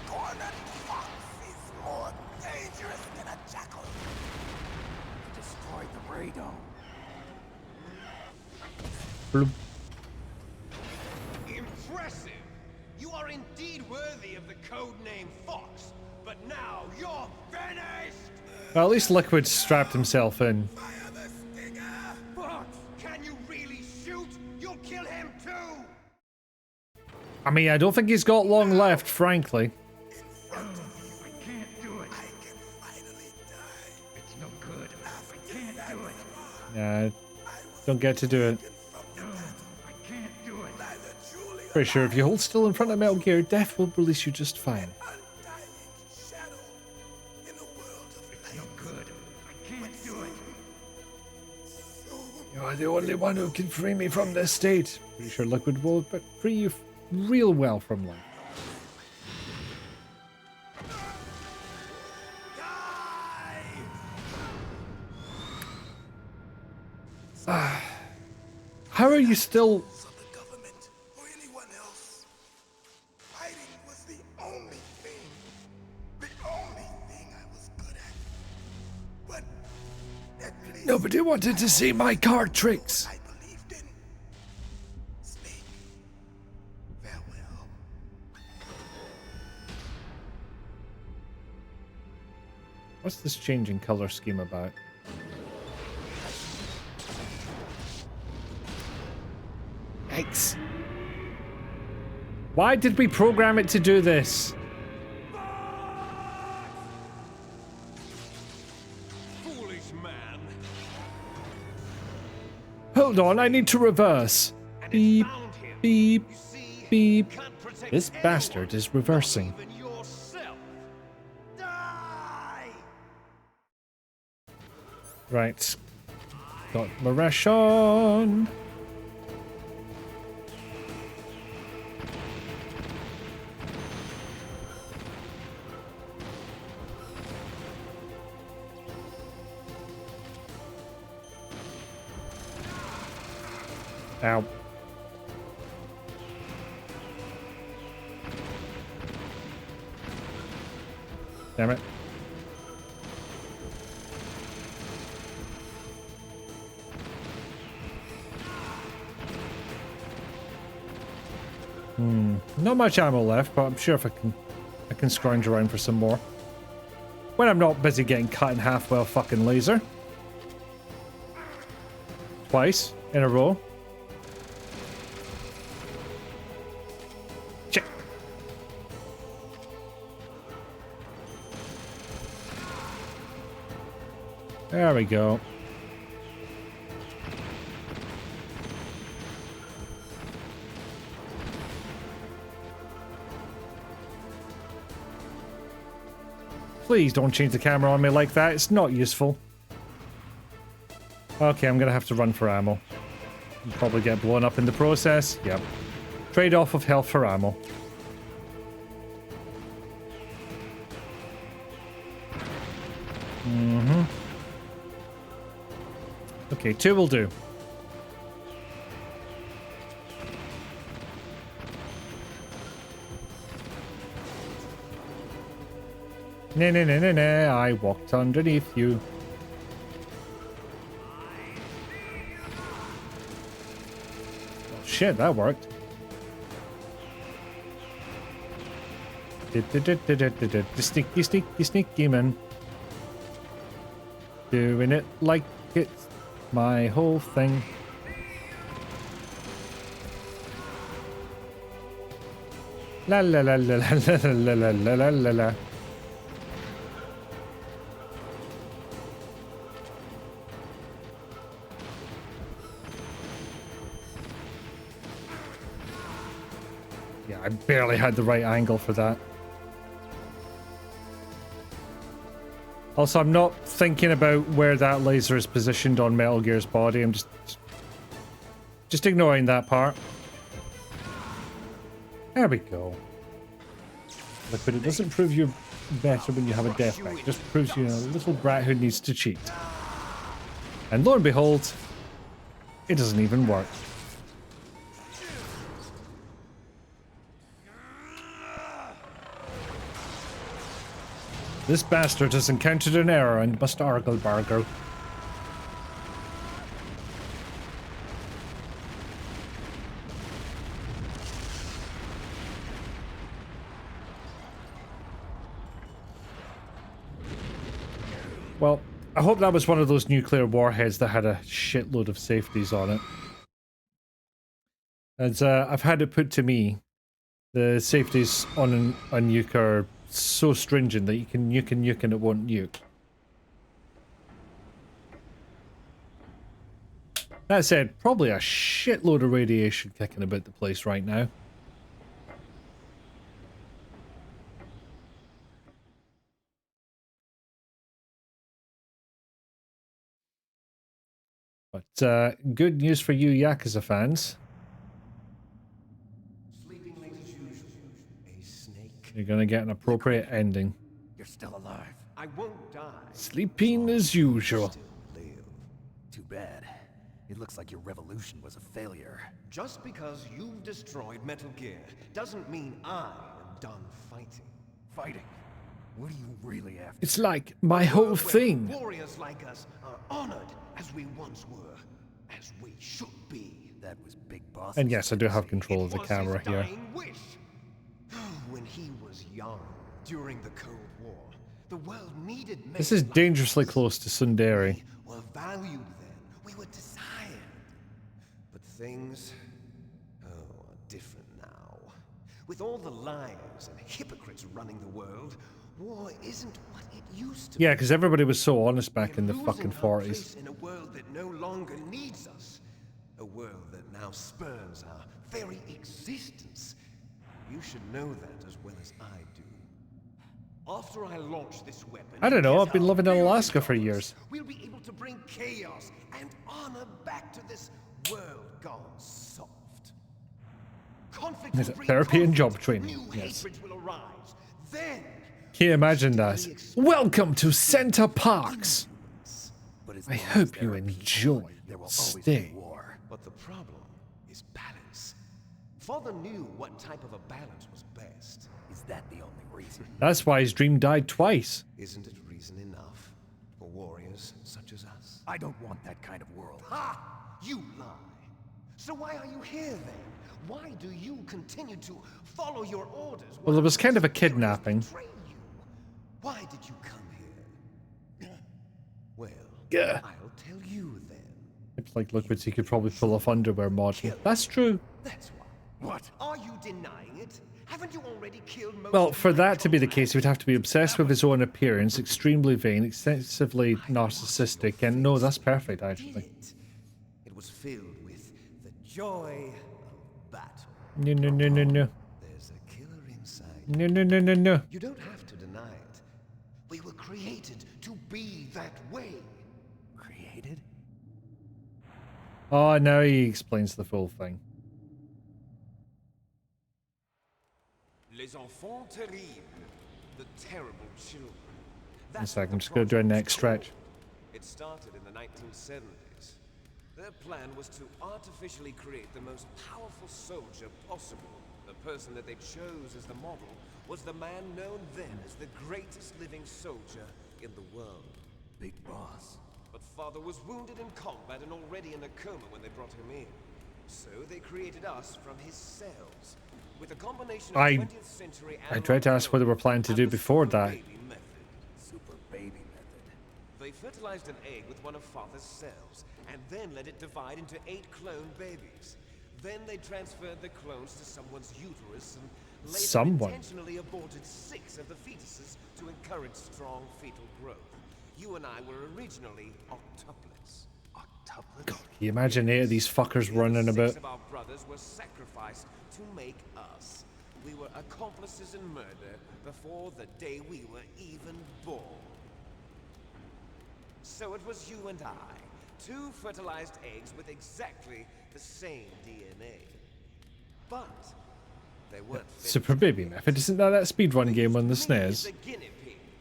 Cornered fox is more dangerous than a jackal. Destroyed the radome. Bloop. Impressive! You are indeed worthy of the codename Fox, but now you're finished! Well, at least Liquid strapped himself in. Fire the stinger! Fox, can you really shoot? You'll kill him too! I mean, I don't think he's got long left, frankly. I can't do it. I can finally die. It's no good. I can't do it. Yeah, don't get to do it. No, I can't do it. Neither Julia Pretty sure if you hold still in front of Metal Gear, death will release you just fine. undying shadow in a world of It's no good. I can't do it. You are the only one who can free me from this state. Pretty sure Liquid will free you real well from life. How are you still... of the government or anyone else. Fighting was the only thing I was good at. But at least Nobody wanted to see my card tricks. I believed in. Snake, farewell. What's this changing color scheme about? Yikes. Why did we program it to do this? Foolish man. Hold on, I need to reverse. Beep, beep, beep. This bastard is reversing. Even yourself. Die! Right. Got Maresh on. Ow. Damn it. Not much ammo left, but I'm sure if I can scrounge around for some more. When I'm not busy getting cut in half by a fucking laser. Twice in a row. Check. There we go. Please don't change the camera on me like that. It's not useful. Okay, I'm going to have to run for ammo. I'll probably get blown up in the process. Yep. Trade-off of health for ammo. Okay, 2 will do. Nah, I walked underneath you. Oh, shit, that worked. Sneaky man. Doing it like it's my whole thing. La la la la la la la la la la la. Yeah, I barely had the right angle for that. Also, I'm not thinking about where that laser is positioned on Metal Gear's body. I'm just ignoring that part. There we go. Look, but it doesn't prove you're better when you have a death back. It just proves you're a little brat who needs to cheat. And lo and behold, it doesn't even work. This bastard has encountered an error and must argle bargo. Well, I hope that was one of those nuclear warheads that had a shitload of safeties on it. As I've had it put to me, the safeties on a nuke are so stringent that you can nuke and it won't nuke. That said, probably a shitload of radiation kicking about the place right now. But good news for you Yakuza fans. You're gonna get an appropriate ending. You're still alive. I won't die. Sleeping as usual. Still live. Too bad. It looks like your revolution was a failure. Just because you've destroyed Metal Gear doesn't mean I am done fighting. Fighting? What are you really after? It's like my whole thing. Warriors like us are honored as we once were, as we should be. That was Big Boss. And yes, I do have control of the camera here. Wish. When he was young, during the Cold War, the world needed men. This is dangerously close to Sundari. We were valued then. We were desired. But things, are different now. With all the liars and hypocrites running the world, war isn't what it used to be. Yeah, because everybody was so honest back in the fucking 40s. In a world that no longer needs us. A world that now spurns our very existence. You should know that as well as I do. After I launch this weapon, I don't know, I've been living in Alaska for years. We'll be able to bring chaos and honor back to this world gone soft. Conflict Is it therapy and job training? New Yes. hatreds will arise. Then Can you imagine that? Welcome to Center Parks. But as I long as hope you therapy enjoy. there will always be Stay. war. But the problem is balance. Father knew what type of a balance was best. Is that the only reason? That's why his dream died twice. Isn't it reason enough for warriors such as us? I don't want that kind of world. Ha! You lie. So why are you here then? Why do you continue to follow your orders? Well, there was kind of a kidnapping. Why did you come here? Well, Yeah. I'll tell you then. It's like Liquids, he could probably pull off underwear modeling. That's true. That's why. What? Are you denying it? Haven't you already killed most Well, of for my that to be the case, he would comrades? have to be obsessed with his own appearance, extremely vain, excessively narcissistic, and no, that's perfect, actually. It was filled with the joy of battle. No, no, no, no, no. There's a killer inside. No, no, no, no, no. You don't have to deny it. We were created to be that way. Created? Oh, now he explains the full thing. Les enfants terribles, the terrible children. One second, I'm just going to do a next stretch. It started in the 1970s. Their plan was to artificially create the most powerful soldier possible. The person that they chose as the model was the man known then as the greatest living soldier in the world. Big boss. But father was wounded in combat and already in a coma when they brought him in. So they created us from his cells. With a combination of 20th century I tried to ask what they were planning to do before that. Super baby method. They fertilized an egg with one of father's cells, and then let it divide into 8 clone babies. Then they transferred the clones to someone's uterus and later intentionally aborted 6 of the fetuses to encourage strong fetal growth. You and I were originally octuplets. Octuplets? God, can you imagine 8 of these fuckers running about? 6 of our brothers were sacrificed to make us. We were accomplices in murder before the day we were even born. So it was you and I, 2 fertilized eggs with exactly the same DNA. But they weren't Super Baby Method, isn't that speedrun game on the SNES?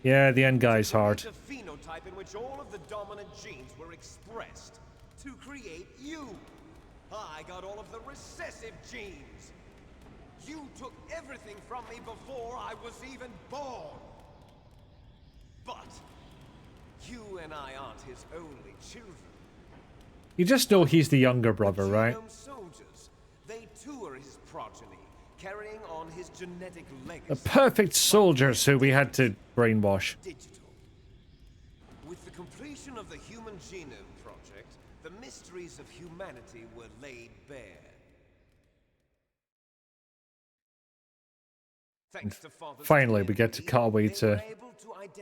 Yeah, the end guy's hard. A phenotype in which all of the dominant genes were expressed to create you. I got all of the recessive genes. You took everything from me before I was even born. But you and I aren't his only children. You just know he's the younger brother, right? Soldiers, they too are his progeny, carrying on his genetic legacy. The perfect soldiers who we had to brainwash. Digital. With the completion of the Human Genome Project, the mysteries of humanity were laid bare. Finally, we get to cut away to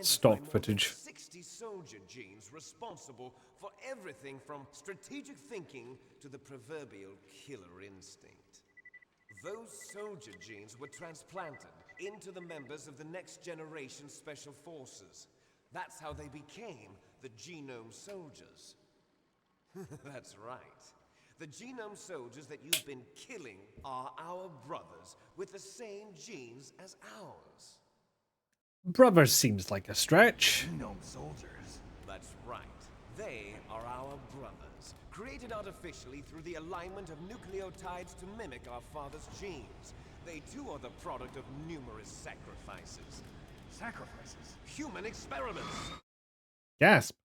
stock footage. 60 soldier genes responsible for everything from strategic thinking to the proverbial killer instinct. Those soldier genes were transplanted into the members of the next generation special forces. That's how they became the genome soldiers. That's right. The genome soldiers that you've been killing are our brothers with the same genes as ours. Brothers seems like a stretch. Genome soldiers. That's right. They are our brothers, created artificially through the alignment of nucleotides to mimic our father's genes. They too are the product of numerous sacrifices. Sacrifices? Human experiments! Gasp.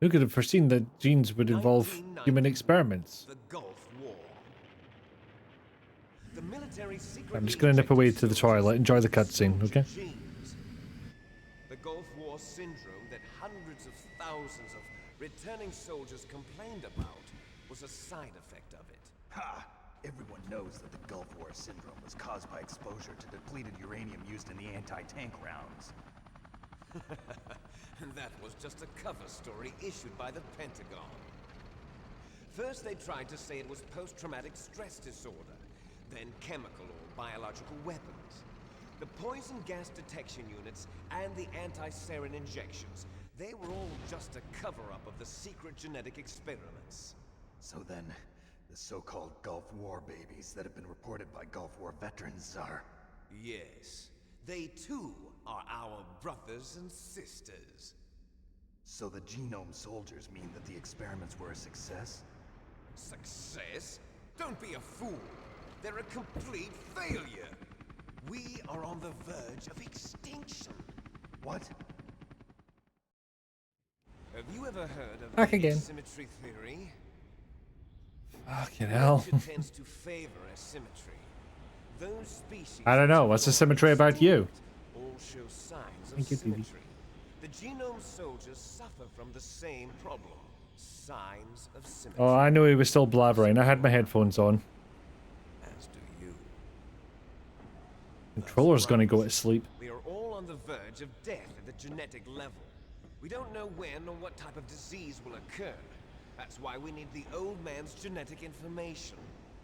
Who could have foreseen that genes would involve human experiments? The Gulf War. The military secretly I'm just going to nip away to the toilet, enjoy the cutscene, okay? The Gulf War syndrome that hundreds of thousands of returning soldiers complained about was a side effect of it. Ha! Everyone knows that the Gulf War syndrome was caused by exposure to depleted uranium used in the anti-tank rounds. And that was just a cover story issued by the Pentagon. First they tried to say it was post-traumatic stress disorder, then chemical or biological weapons. The poison gas detection units and the anti-sarin injections, they were all just a cover-up of the secret genetic experiments. So then, the so-called Gulf War babies that have been reported by Gulf War veterans are... Yes. They too are our brothers and sisters. So the genome soldiers mean that the experiments were a success? Success? Don't be a fool. They're a complete failure. We are on the verge of extinction. What? Have you ever heard of Back the again. asymmetry theory? Fucking hell. Nature tends to favor asymmetry. Those species I don't know. What's the symmetry about you? all show signs of Thank you, Phoebe. symmetry. The genome soldiers suffer from the same problem. Signs of symmetry. Oh, I knew he was still blabbering. I had my headphones on. As do you. Controller's gonna go to sleep. We are all on the verge of death at the genetic level. We don't know when or what type of disease will occur. That's why we need the old man's genetic information.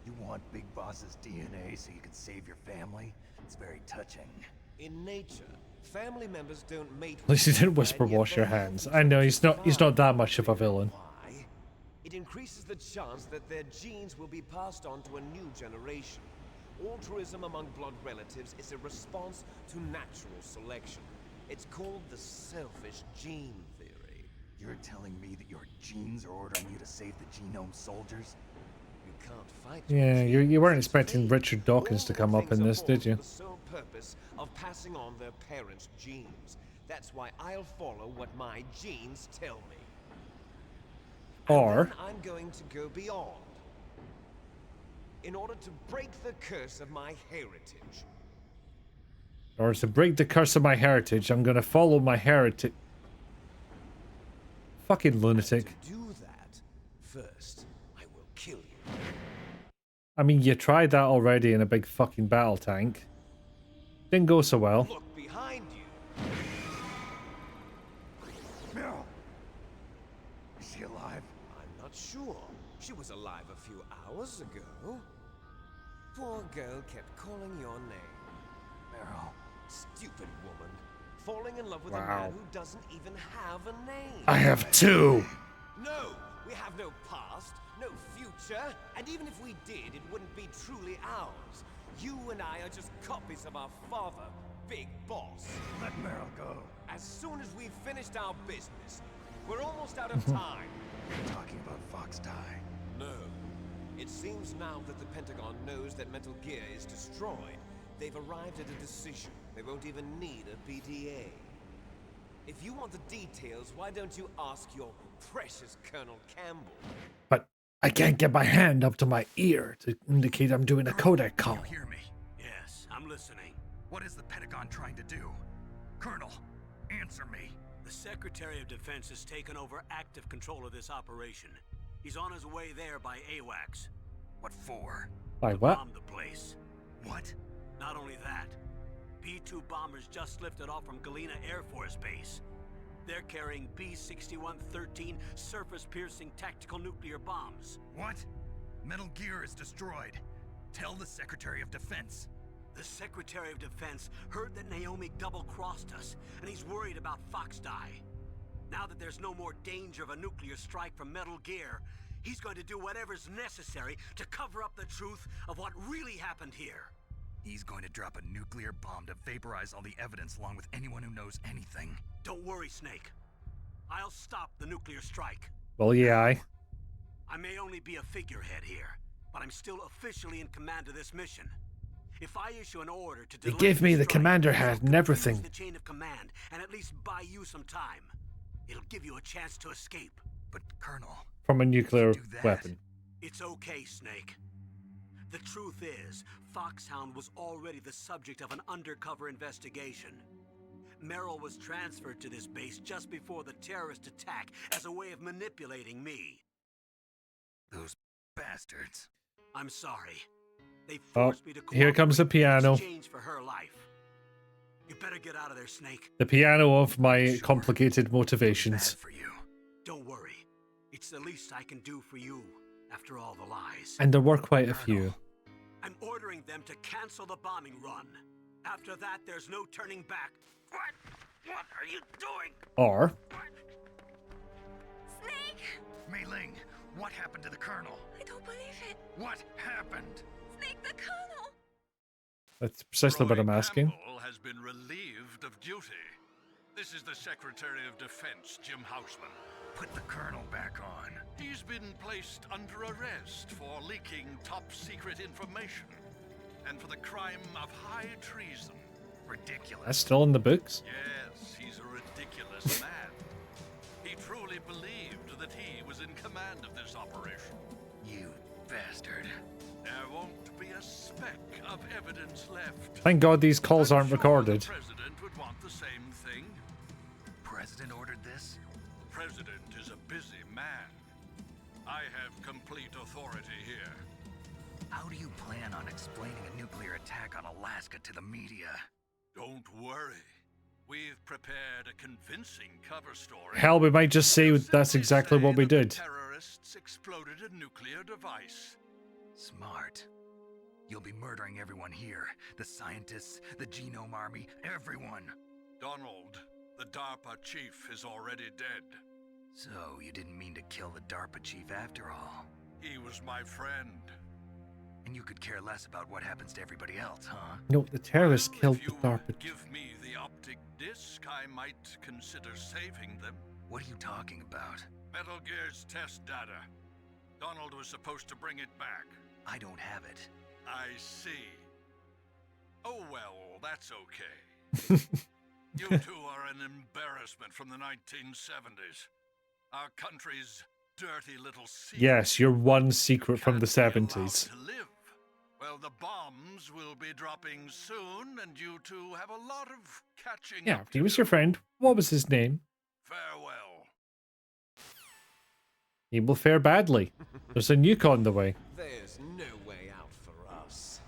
You want Big Boss's DNA so you can save your family? It's very touching. In nature, family members don't mate. At least he didn't whisper wash your hands. I know he's not that much of a villain. Why? It increases the chance that their genes will be passed on to a new generation. Altruism among blood relatives is a response to natural selection. It's called the selfish gene theory. You're telling me that your genes are ordering you to save the genome soldiers? You can't fight. Yeah, you weren't expecting Richard Dawkins to come up in this, did you? For the sole purpose of passing on their parents' genes. That's why I'll follow what my genes tell me. Or And then I'm going to go beyond. In order to break the curse of my heritage. to break the curse of my heritage, I'm gonna follow my heritage. Fucking lunatic. To do that, first, I will kill you. I mean, you tried that already in a big fucking battle tank. Didn't go so well. Look behind you. Meryl! Is she alive? I'm not sure. She was alive a few hours ago. Poor girl kept calling your name. Meryl. Stupid woman. Falling in love with a Wow. man who doesn't even have a name. I have two. No, we have no past, no future, and even if we did, it wouldn't be truly ours. You and I are just copies of our father, Big Boss. Let Meryl go. As soon as we've finished our business, we're almost out of time. You're talking about Fox Die. No. It seems now that the Pentagon knows that Metal Gear is destroyed. They've arrived at a decision. They won't even need a PTA. If you want the details, why don't you ask your precious Colonel Campbell? But I can't get my hand up to my ear to indicate I'm doing a codec call. You hear me? Yes, I'm listening. What is the Pentagon trying to do? Colonel, answer me. The Secretary of Defense has taken over active control of this operation. He's on his way there by AWACS. What for? By To what? bomb the place. What? Not only that, B-2 bombers just lifted off from Galena Air Force Base. They're carrying B-6113 surface-piercing tactical nuclear bombs. What? Metal Gear is destroyed. Tell the Secretary of Defense. The Secretary of Defense heard that Naomi double-crossed us, and he's worried about Fox Die. Now that there's no more danger of a nuclear strike from Metal Gear, he's going to do whatever's necessary to cover up the truth of what really happened here. He's going to drop a nuclear bomb to vaporize all the evidence along with anyone who knows anything. Don't worry, Snake. I'll stop the nuclear strike. Well, yeah, I may only be a figurehead here, but I'm still officially in command of this mission. If I issue an order to They delay gave me the strike, commander it'll hat and confuse everything. the chain of command and at least buy you some time. It'll give you a chance to escape. But Colonel, from a nuclear do that. weapon. It's okay, Snake. The truth is, Foxhound was already the subject of an undercover investigation. Merrill was transferred to this base just before the terrorist attack as a way of manipulating me. Those bastards. I'm sorry. They forced me to Here comes the cooperate in piano. exchange for her life. You better get out of there, Snake. The piano of my complicated motivations. For you. Don't worry. It's the least I can do for you after all the lies. And there were quite a few. I'm ordering them to cancel the bombing run. After that, there's no turning back. What? What are you doing? Or Snake! Mei Ling, what happened to the Colonel? I don't believe it. What happened? Snake the Colonel! that's precisely what I'm asking. Campbell has been relieved of duty. This is the Secretary of Defense, Jim Houseman. Put the Colonel back on. He's been placed under arrest for leaking top-secret information and for the crime of high treason. Ridiculous. That's still in the books. Yes, he's a ridiculous man. He truly believed that he was in command of this operation. You bastard. There won't be a speck of evidence left. Thank God these calls aren't recorded. The president would want the same thing. President ordered this? President is a busy man. I have complete authority here. How do you plan on explaining a nuclear attack on Alaska to the media? Don't worry. We've prepared a convincing cover story. Hell, we might just say that's exactly what we did. Terrorists exploded a nuclear device. Smart. You'll be murdering everyone here. The scientists, the Genome Army, everyone. Donald, the DARPA chief, is already dead. So, you didn't mean to kill the DARPA chief after all. He was my friend. And you could care less about what happens to everybody else, huh? No, the terrorists killed If the you DARPA. give me the optic disc, I might consider saving them. What are you talking about? Metal Gear's test data. Donald was supposed to bring it back. I don't have it. I see. Oh well, that's okay. You two are an embarrassment from the 1970s. Our country's dirty little secret. Yes, you're one secret from the Can't be allowed 70s. to live. Well, the bombs will be dropping soon, and you two have a lot of catching Yeah, up he to was do. your friend. What was his name? Farewell. He will fare badly. There's a nuke on the way. There's no way out for us.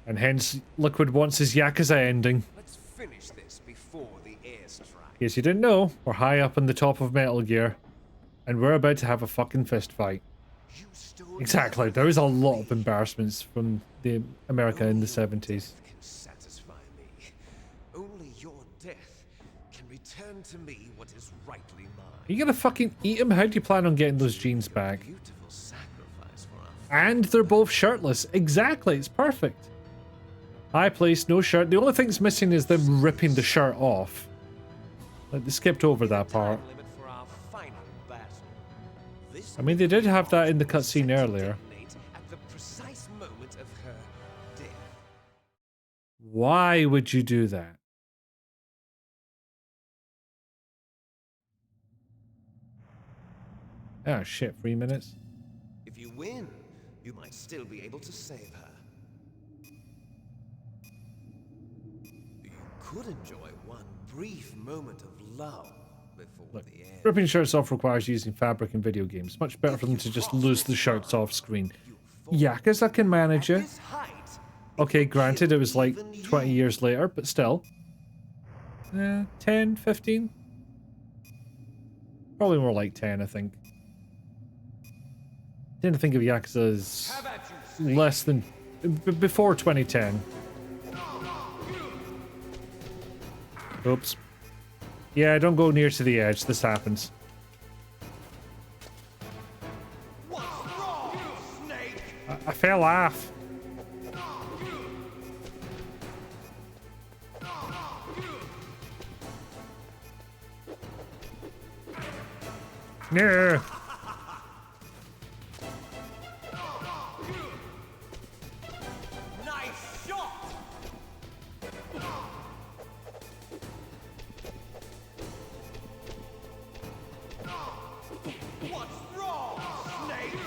And hence, Liquid wants his Yakuza ending. Let's finish this before the airstrike. In case you didn't know, we're high up on the top of Metal Gear. And we're about to have a fucking fist fight. Exactly. There is a lot of embarrassments from the America in the 70s. Can satisfy me. Only your death can return to me what is rightly mine. Are you gonna fucking eat him? How do you plan on getting those jeans back? Beautiful sacrifice for our And they're both shirtless. Exactly. It's perfect. High place, no shirt. The only thing that's missing is them ripping the shirt off. Like, they skipped over that part. limit for our final battle. This I mean, they did have that in the cutscene earlier. detonate at the precise moment of her death. Why would you do that? Oh shit, 3 minutes. If you win, you might still be able to save her. You could enjoy one brief moment of lull before Look, the end. ripping shirts off requires using fabric in video games. Much better for them to just lose the shirts off screen. Yakuza can manage it. This height, Okay, granted, it was like 20 years later, but still. 10, 15? Probably more like 10, I think. Tend to think of Yakuza as less than... before 2010. Oops. Yeah, don't go near to the edge. This happens. what's wrong, Snake? I fell off. No. Nice shot! What's wrong, Snake?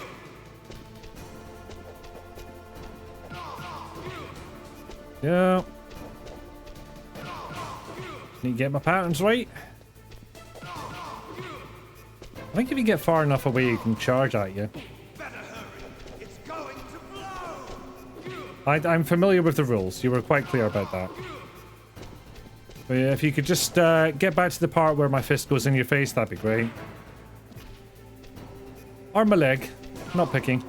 Yeah. Need to get my patterns right. I think if you get far enough away, you can charge at you. Better hurry. It's going to blow. I'm familiar with the rules. You were quite clear about that. But yeah, if you could just get back to the part where my fist goes in your face, that'd be great. Or my leg. Not picking.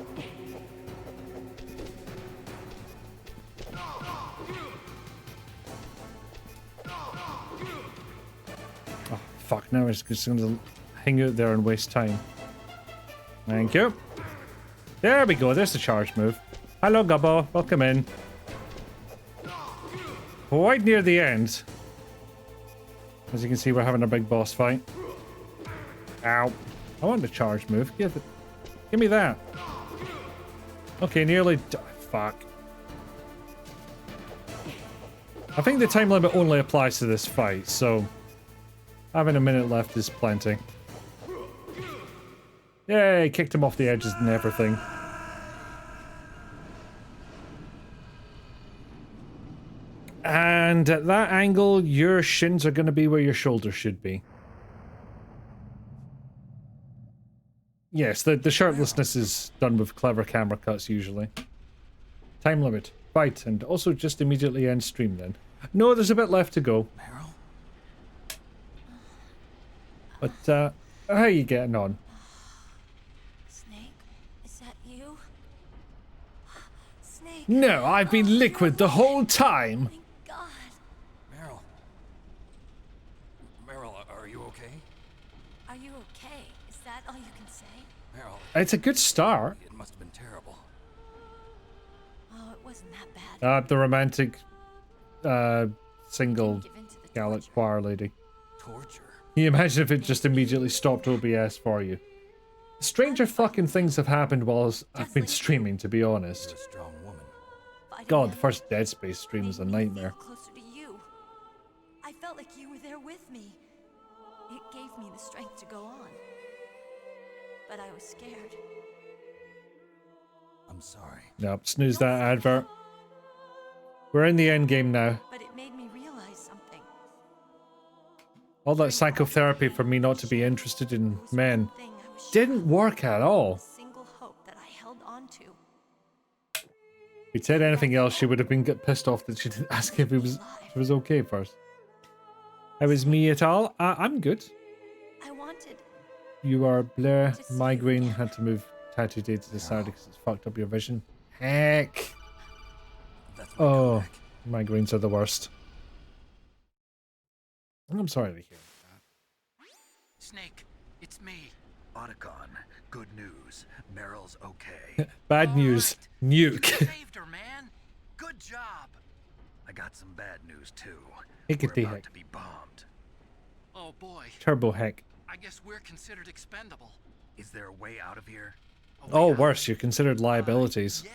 Oh, fuck. Now it's just going to hang out there and waste time. Thank you. There we go. There's the charge move. Hello, Gubbo. Welcome in. Quite near the end. As you can see, we're having a big boss fight. Ow. I want the charge move. Give me that. Okay, nearly... Fuck. I think the time limit only applies to this fight, so... having a minute left is plenty. Yay, kicked him off the edges and everything. And at that angle, your shins are going to be where your shoulders should be. Yes, the shirtlessness is done with clever camera cuts usually. Time limit. Fight, and also just immediately end stream then. No, there's a bit left to go. But, how are you getting on? Snake, is that you? Snake. No, I've been liquid the whole time. Thank God. Meryl. Meryl, are you okay? Are you okay? Is that all you can say? Meryl. It's a good start. It must have been terrible. Oh, it wasn't that bad. The romantic, single Gallic choir lady. Torture. Can you imagine if it just immediately stopped OBS for you? Stranger fucking things have happened while I've been streaming, to be honest. You're a strong woman. God, the first Dead Space stream was a nightmare. Closer to you. I felt like you were there with me. It gave me the strength to go on. But I was scared. I'm sorry. Nope, snooze that advert. We're in the end game now. But it made me realize something. All that psychotherapy for me not to be interested in men didn't work at all. Single hope that I held on to. If he'd said anything else, she would have been pissed off that she didn't ask if it was okay first. How is me at all? I'm good. I wanted. You are blur. Migraine had to move tattoo day to the side because it's fucked up your vision. Heck. Oh, migraines are the worst. I'm sorry to hear that. Snake, it's me. Otacon, good news. Meryl's okay. Bad news. Nuke. Saved her, man. Good job. I got some bad news too. Hickety We're about heck. to be bombed. Oh boy. Turbo heck. I guess we're considered expendable. Is there a way out of here? Oh, worse. You're considered liabilities. Yeah,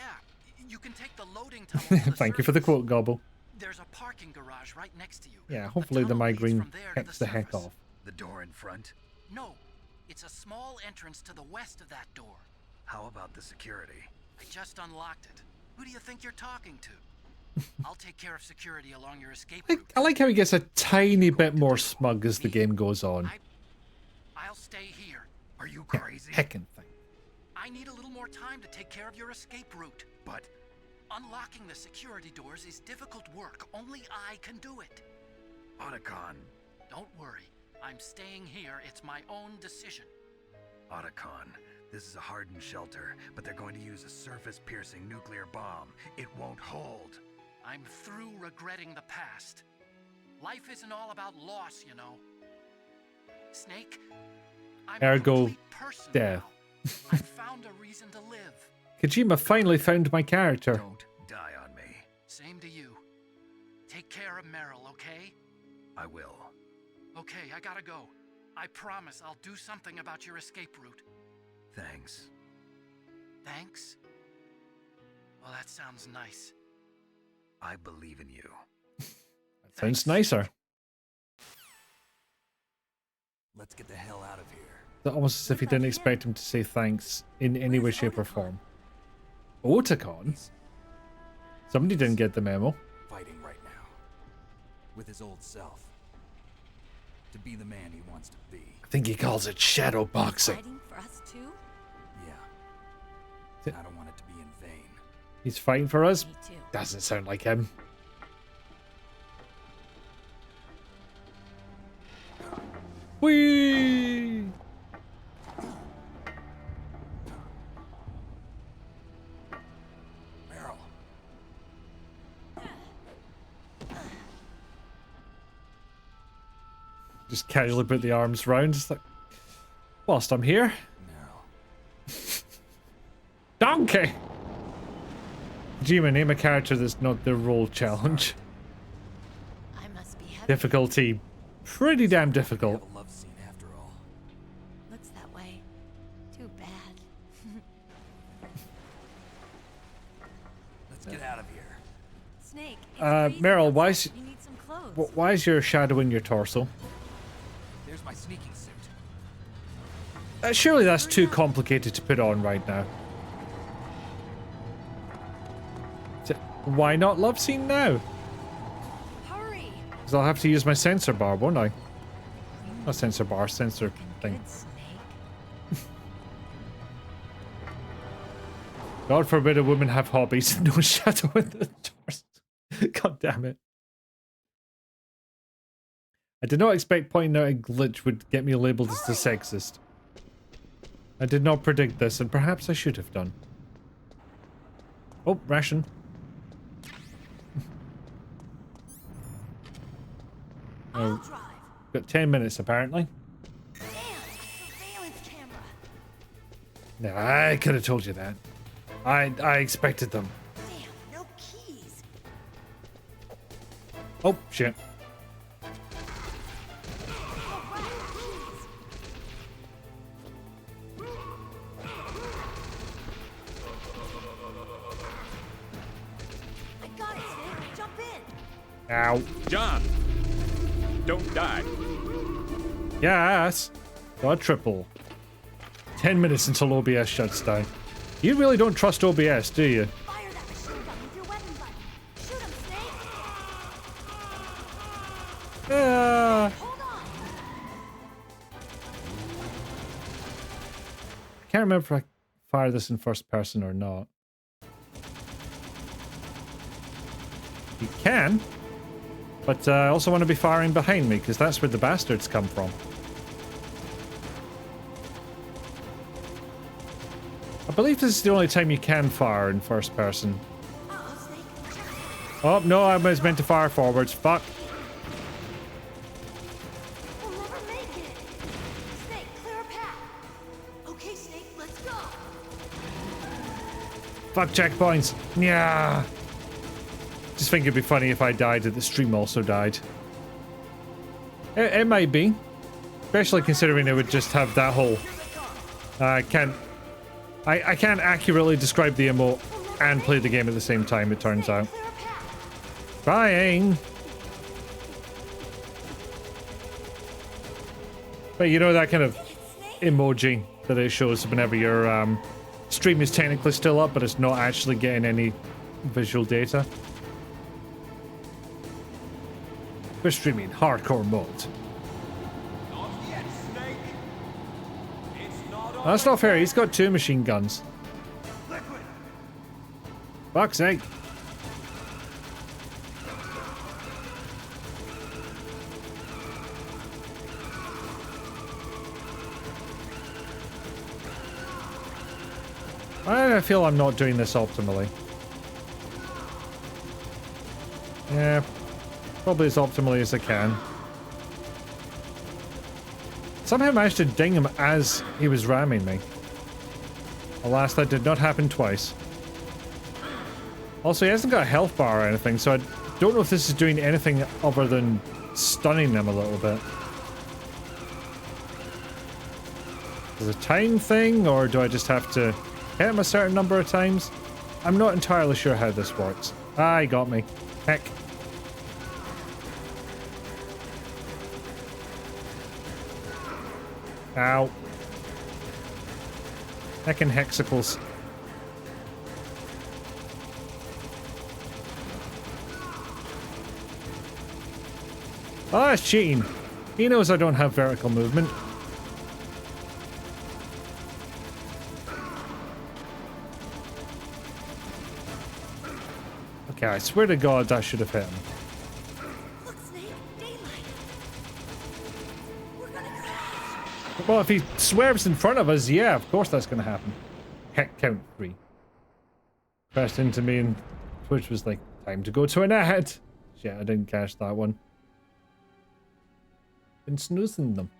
you can take the loading tunnel to the Thank you for the quote, Gobble. There's a parking garage right next to you. Yeah, hopefully the migraine there kicks the heck off. The door in front? No, it's a small entrance to the west of that door. How about the security? I just unlocked it. Who do you think you're talking to? I'll take care of security along your escape route. I like how he gets a tiny bit more smug as the game goes on. I'll stay here. Are you crazy? Heckin' thing. I need a little more time to take care of your escape route. But unlocking the security doors is difficult work. Only I can do it. Otacon. Don't worry. I'm staying here. It's my own decision. Otacon, this is a hardened shelter, but they're going to use a surface-piercing nuclear bomb. It won't hold. I'm through regretting the past. Life isn't all about loss, you know. Snake, I'm a Ergo, complete person death. now. I found a reason to live. Kojima finally found my character. Don't die on me. Same to you. Take care of Meryl, okay? I will. Okay, I gotta go. I promise I'll do something about your escape route. Thanks. Thanks? Well, that sounds nice. I believe in you. That sounds nicer. Let's get the hell out of here. Almost as if he didn't expect him to say thanks in any way, shape, or form. Otacon? Somebody didn't get the memo. Fighting right now. With his old self. To be the man he wants to be. I think he calls it shadow boxing. Fighting for us too? Yeah. I don't want it to be in vain. He's fighting for us? Me too. Doesn't sound like him. Whee! Meryl. Just casually put the arms round. It's like, whilst I'm here. Meryl. Donkey! Kojima, name a character that's not the role challenge. I must be heavy. Difficulty, pretty damn difficult. Have a love scene after all. Looks that way. Too bad. Let's get out of here. Snake. It's freezing Meryl, why outside. is You need some clothes. why is your shadow in your torso? There's my sneaking suit. Surely that's too complicated to put on right now. Why not love scene now? Because I'll have to use my sensor bar, won't I? Not sensor bar, sensor thing. God forbid a woman have hobbies. No shadow in the doors. God damn it. I did not expect pointing out a glitch would get me labeled as the sexist. I did not predict this, and perhaps I should have done. Oh, ration. Oh, got 10 minutes apparently. Nah, I could have told you that. I expected them. Damn, no keys. Oh, shit. I got it, Snake. Jump in. Ow. John! Don't die. Yes. Got a triple. 10 minutes until OBS shuts down. You really don't trust OBS, do you? Fire that machine gun with your weapon button. Shoot him, Snake. Hold on. I can't remember if I fire this in first person or not. You can. But I also want to be firing behind me, because that's where the bastards come from. I believe this is the only time you can fire in first person. Oh, no, I was meant to fire forwards. Fuck. We'll never make it. Snake, clear a path. Okay, Snake, let's go. Fuck checkpoints. Yeah. Just think it'd be funny if I died and the stream also died. It might be. Especially considering it would just have that whole... I can't accurately describe the emote and play the game at the same time, it turns out. Trying. But you know that kind of emoji that it shows whenever your stream is technically still up, but it's not actually getting any visual data? We're streaming hardcore mode. Not yet, Snake. It's not That's not fair, he's got 2 machine guns. Liquid! Fuck's sake. I feel I'm not doing this optimally. Yeah, probably as optimally as I can. Somehow managed to ding him as he was ramming me. Alas, that did not happen twice. Also, he hasn't got a health bar or anything, so I don't know if this is doing anything other than stunning them a little bit. Is it a time thing, or do I just have to hit him a certain number of times? I'm not entirely sure how this works. Ah, he got me. Heck. Ow. Heckin' hexacles. Oh, that's cheating. He knows I don't have vertical movement. Okay, I swear to God I should have hit him. Look, Snake, daylight. We're gonna crash. Well, if he swerves in front of us, yeah, of course that's gonna happen. Heck, count 3. Crashed into me and Twitch was like, time to go to an ad. Shit, I didn't catch that one. Been snoozing them.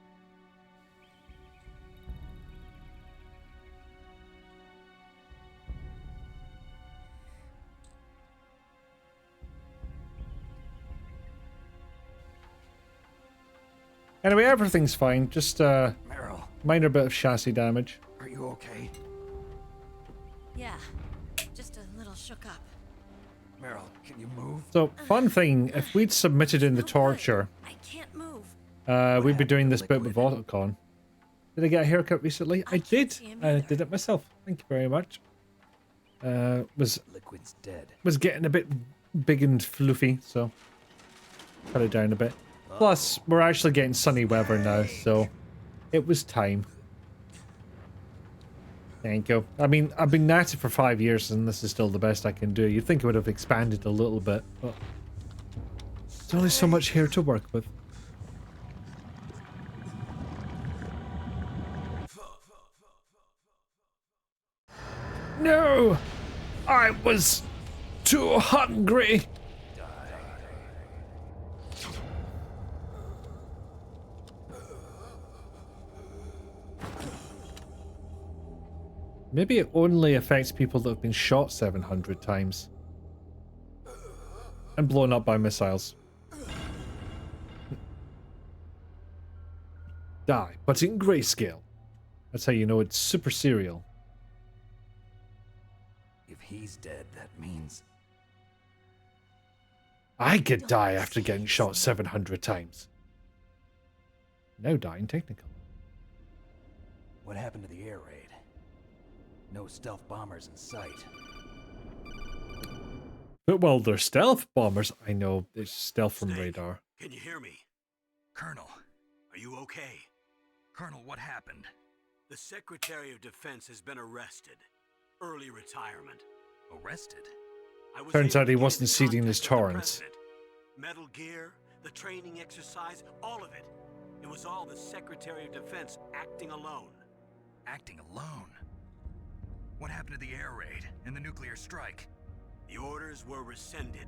Anyway, everything's fine. Just Meryl, minor bit of chassis damage. are you okay? Yeah, just a little shook up. Meryl, can you move? So, fun thing, if we'd submitted in the torture, I can't move. we'd be doing this bit with Autocon. Did I get a haircut recently? I did. I did it myself. Thank you very much. Liquid's dead. Was getting a bit big and fluffy, so cut it down a bit. Plus, we're actually getting sunny weather now, so it was time. Thank you. I mean, I've been at it for 5 years, and this is still the best I can do. You'd think it would have expanded a little bit, but there's only so much here to work with. No! I was too hungry! Maybe it only affects people that have been shot 700 times. And blown up by missiles. Die, but in grayscale. That's how you know it's super serial. If he's dead, that means... I could die after getting shot 700 times. Now dying technical. What happened to the air raid? No stealth bombers in sight. But well, they're stealth bombers. I know, it's stealth from radar. Can you hear me? Colonel. Are you okay? Colonel, what happened? The Secretary of Defense has been arrested. Early retirement. Arrested? Turns out he wasn't seeding his torrents. Metal Gear, the training exercise, all of it. It was all the Secretary of Defense acting alone. Acting alone? What happened to the air raid and the nuclear strike? The orders were rescinded.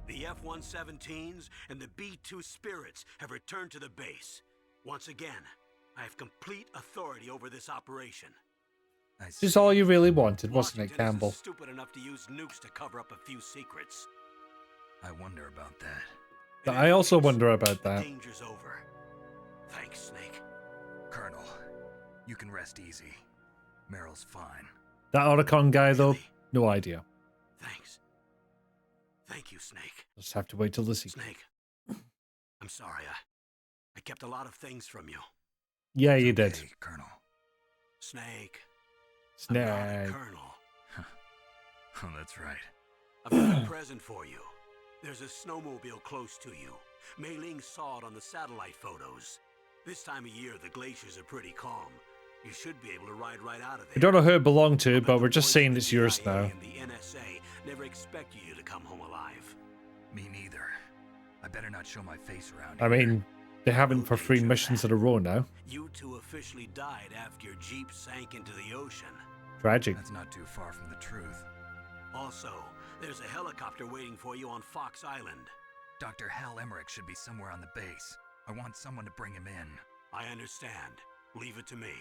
The F-117s and the B-2 Spirits have returned to the base. Once again, I have complete authority over this operation. This is all you really wanted, wasn't it, Washington Campbell? isn't stupid enough to use nukes to cover up a few secrets. I wonder about that. But I also wonder about The that. danger's over. Thanks, Snake. Colonel, you can rest easy. Meryl's fine. That Otacon guy, though, no idea. Thanks. Thank you, Snake. Just have to wait till the sequel. Snake. I'm sorry, I kept a lot of things from you. Yeah, you did. Hey, Colonel. Snake. Snake. I'm not a colonel. Oh, that's right. I've got a present for you. There's a snowmobile close to you. Mei Ling saw it on the satellite photos. This time of year, the glaciers are pretty calm. You should be able to ride right out of there. We don't know who it belonged to, but we're just saying it's yours now. And the NSA never expected you to come home alive. Me neither. I better not show my face around I here. mean, they haven't for 3 missions in a row now. You two officially died after your Jeep sank into the ocean. Tragic. That's not too far from the truth. Also, there's a helicopter waiting for you on Fox Island. Dr. Hal Emmerich should be somewhere on the base. I want someone to bring him in. I understand. Leave it to me.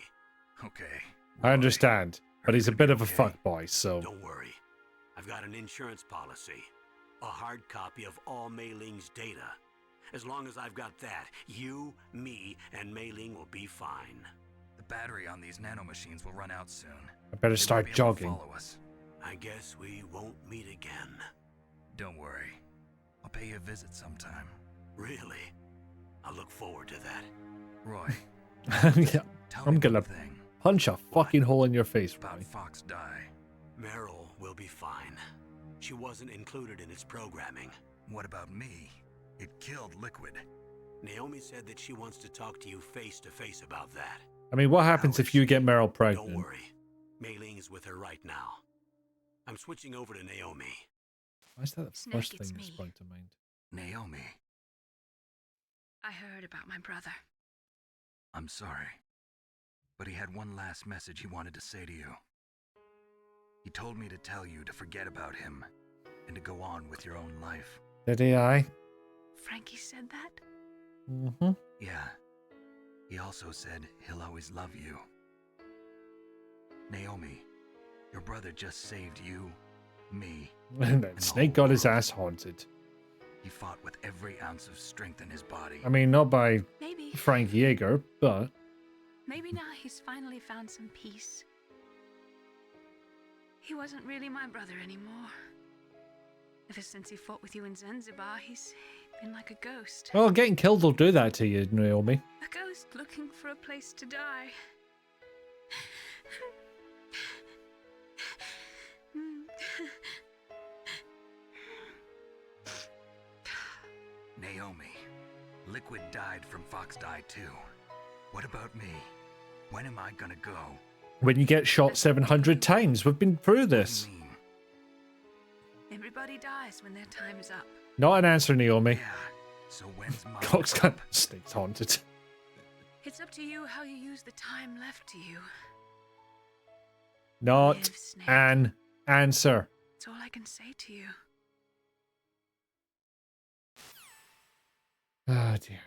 Okay. I understand, but he's a bit of a fuckboy, so... Don't worry. I've got an insurance policy. A hard copy of all Mei Ling's data. As long as I've got that, you, me, and Mei Ling will be fine. The battery on these nanomachines will run out soon. I better They start won't be able to jogging. follow us. I guess we won't meet again. Don't worry. I'll pay you a visit sometime. Really? I look forward to that. Roy, Yeah, tell I'm me gonna one thing punch a fucking hole in your face, about Roy. Fox Die. Meryl will be fine. She wasn't included in its programming. What about me? It killed Liquid. Naomi said that she wants to talk to you face to face about that. I mean, what happens if you get Meryl Don't pregnant? worry. Mei Ling is with her right now. I'm switching over to Naomi. Why is that the Snake, first it's thing that me. sprung to mind? Naomi, I heard about my brother. I'm sorry. But he had one last message he wanted to say to you. He told me to tell you to forget about him and to go on with your own life. Did AI? Frankie said that? Mm-hmm. Yeah. He also said he'll always love you. Naomi, your brother just saved you, me. And then Snake got his ass haunted. He fought with every ounce of strength in his body. I mean, not by Maybe. Frank Yeager, but... Maybe now he's finally found some peace. He wasn't really my brother anymore. Ever since he fought with you in Zanzibar, he's been like a ghost. Well, getting killed will do that to you, Naomi. A ghost looking for a place to die. Naomi, Liquid died from Fox Die too. What about me? When am I gonna go? When you get shot 700 times. We've been through this. Everybody dies when their time is up. Not an answer, Naomi. Yeah. So when's my Cox gun. Snake's haunted. It's up to you how you use the time left to you. Not Live, Snake. an answer. That's all I can say to you. Oh dear.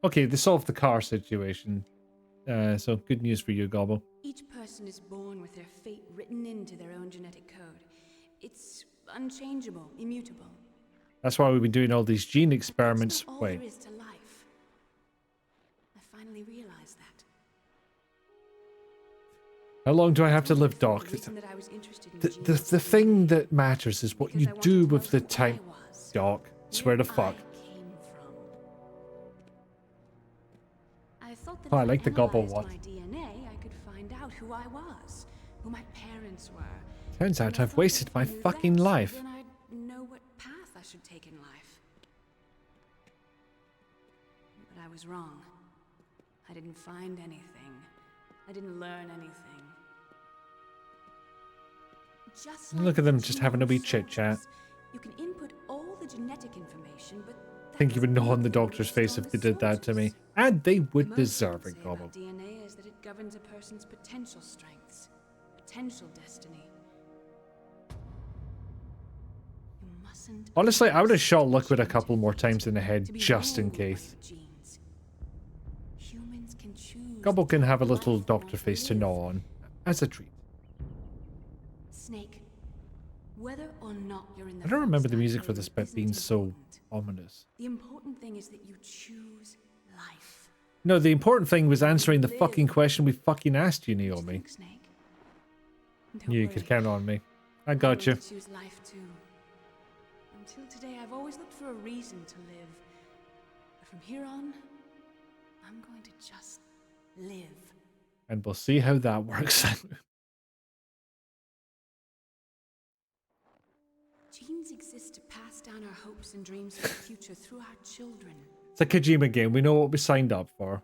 Okay, they solved the car situation. So good news for you, Gobble. Each person is born with their fate written into their own genetic code. It's unchangeable, immutable. That's why we've been doing all these gene experiments. That's not all Wait. there is to life. I finally realized that. How long do I have to live, Doc? The thing that matters is what you do with the time. Doc, swear to fuck. Oh, I like the Gobble one. My DNA, I could find out who I was, who my parents were. Turns out I've wasted my fucking life. Then I'd know what path I should take in life. But I was wrong. I didn't find anything. I didn't learn anything. Just Look at them just having a wee chit chat. You can input all the genetic information, but I think you would know on the doctor's face if they did that to me. And they would deserve it, Gobble. DNA is that it governs a person's potential strengths, potential destiny. You mustn't. Honestly, I would have shot Liquid a couple more times in the head just in case. Humans can choose. Gobble can have a little doctor face to gnaw on as a treat. Snake, whether or not you're in the I don't remember the music for this bit being so ominous. The important thing is that you choose life. No, the important thing was answering the fucking question we fucking asked you, Naomi. You could count on me. I got you. Choose life too. Until today, I've always looked for a reason to live. But from here on, I'm going to just live. And we'll see how that works out. Genes exist to pass down our hopes and dreams for the future through our children. It's a Kojima game. We know what we signed up for.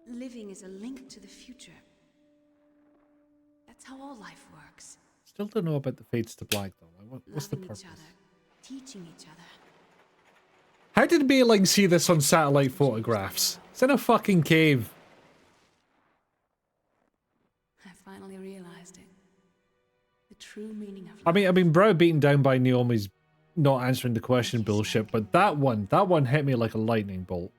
Living is a link to the future. That's how all life works. Still don't know about the Fates to Black, though. What's the Loving purpose? each other, teaching each other. How did Bailing see this on satellite photographs? It's in a fucking cave. I finally realized it. The true meaning of life. I mean, I've been browbeaten down by Naomi's not answering the question bullshit, but that one hit me like a lightning bolt.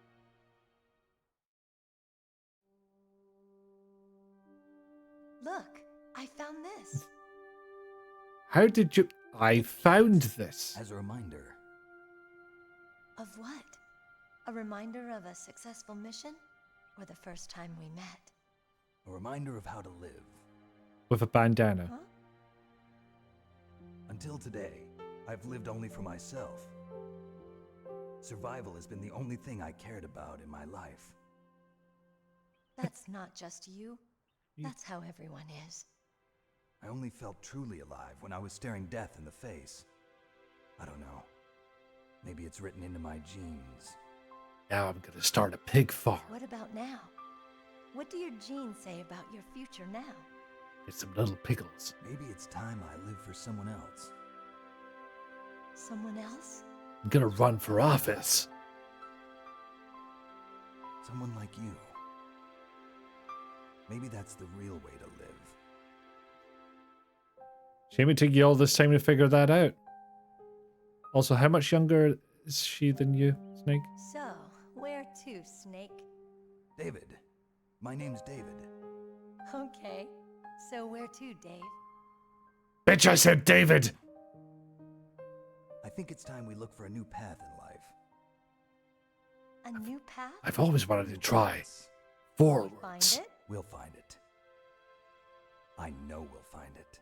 Look, I found this. How did you... I found this. As a reminder. Of what? A reminder of a successful mission? Or the first time we met? A reminder of how to live. With a bandana. Huh? Until today, I've lived only for myself. Survival has been the only thing I cared about in my life. That's not just you. That's how everyone is. I only felt truly alive when I was staring death in the face. I don't know. Maybe it's written into my genes. Now I'm gonna start a pig farm. What about now? What do your genes say about your future now? Get some little pickles. Maybe it's time I live for someone else. Someone else? I'm gonna run for office. Someone like you. Maybe that's the real way to live. Shame it took you all this time to figure that out. Also, how much younger is she than you, Snake? So, where to, Snake? David. My name's David. Okay. So where to, Dave? Bitch, I said David! I think it's time we look for a new path in life. A new path? I've always wanted to try. Find Forwards. it? We'll find it. I know we'll find it.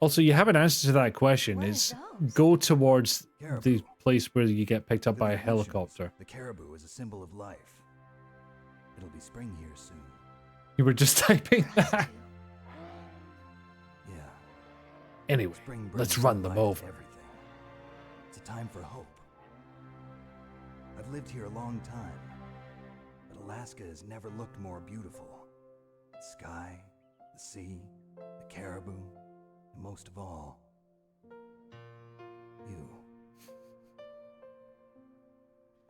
Also, you have an answer to that question. Is go towards the place where you get picked up by a helicopter. The caribou is a symbol of life. It'll be spring here soon. You were just typing that. Yeah. Anyway, Spring brings let's run them life to over. everything. It's a time for hope. I've lived here a long time, but Alaska has never looked more beautiful. The sky, the sea, the caribou, and most of all, you.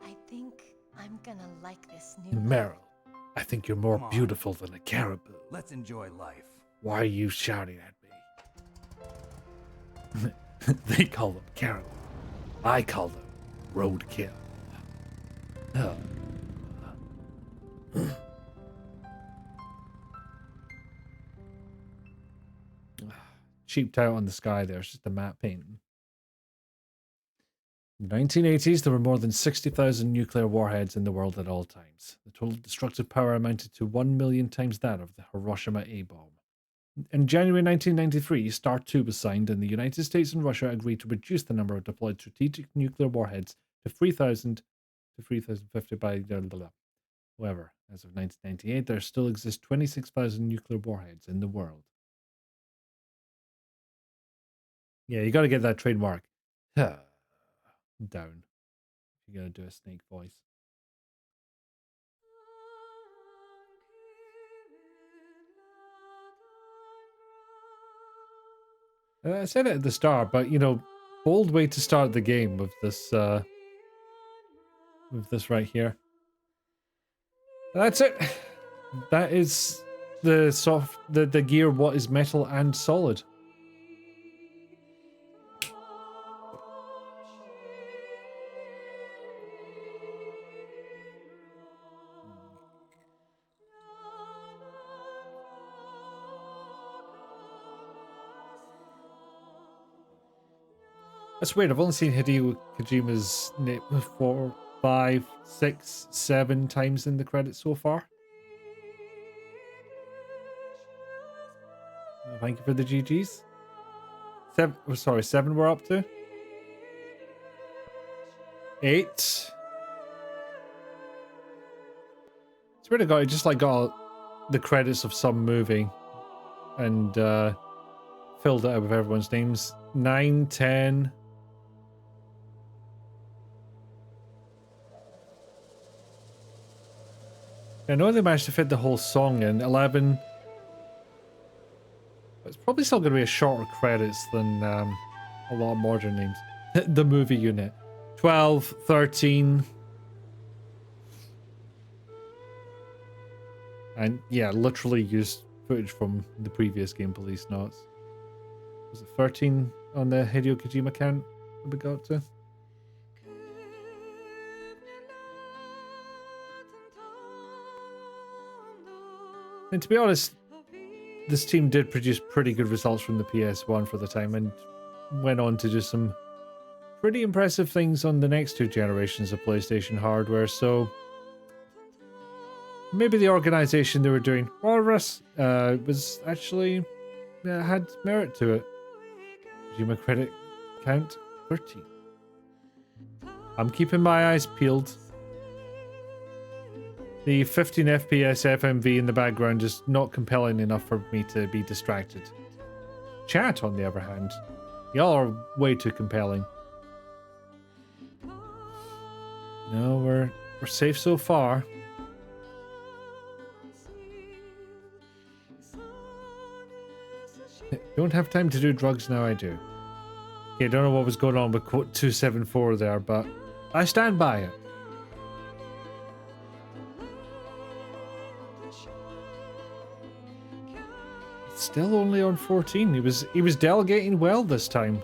I think I'm gonna like this new Meryl, I think you're more Come on. beautiful than a caribou. Let's enjoy life. Why are you shouting at me? They call them caribou. I call them roadkill. Oh. Cheaped out on the sky there. It's just a matte painting. In the 1980s, there were more than 60,000 nuclear warheads in the world at all times. The total destructive power amounted to 1 million times that of the Hiroshima A-bomb. In January 1993, START II was signed, and the United States and Russia agreed to reduce the number of deployed strategic nuclear warheads to 3,000 to 3,050 by however, as of 1998, there still exist 26,000 nuclear warheads in the world. Yeah, you got to get that trademark down. You're going to do a snake voice. I said it at the start, but you know, bold way to start the game with this right here. That's it. That is the gear what is metal and solid. That's weird. I've only seen Hideo Kojima's name 4, 5, 6, 7 times in the credits so far. Thank you for the GGs. 7 we're up to. 8. Swear to God, I just like got the credits of some movie and filled it out with everyone's names. 9, 10. I know they managed to fit the whole song in. 11. But it's probably still going to be a shorter credits than a lot of modern names. The movie unit. 12, 13. And yeah, literally used footage from the previous game, Police Notes. Was it 13 on the Hideo Kojima count that we got to? And to be honest, this team did produce pretty good results from the PS1 for the time and went on to do some pretty impressive things on the next 2 generations of PlayStation hardware, so maybe the organization they were doing, Walrus, was actually had merit to it. Kojima credit count 13. I'm keeping my eyes peeled. The 15 FPS FMV in the background is not compelling enough for me to be distracted. Chat, on the other hand, y'all are way too compelling. No, we're safe so far. Don't have time to do drugs now, I do. Okay, don't know what was going on with quote 274 there, but I stand by it. Still only on 14. He was delegating well this time.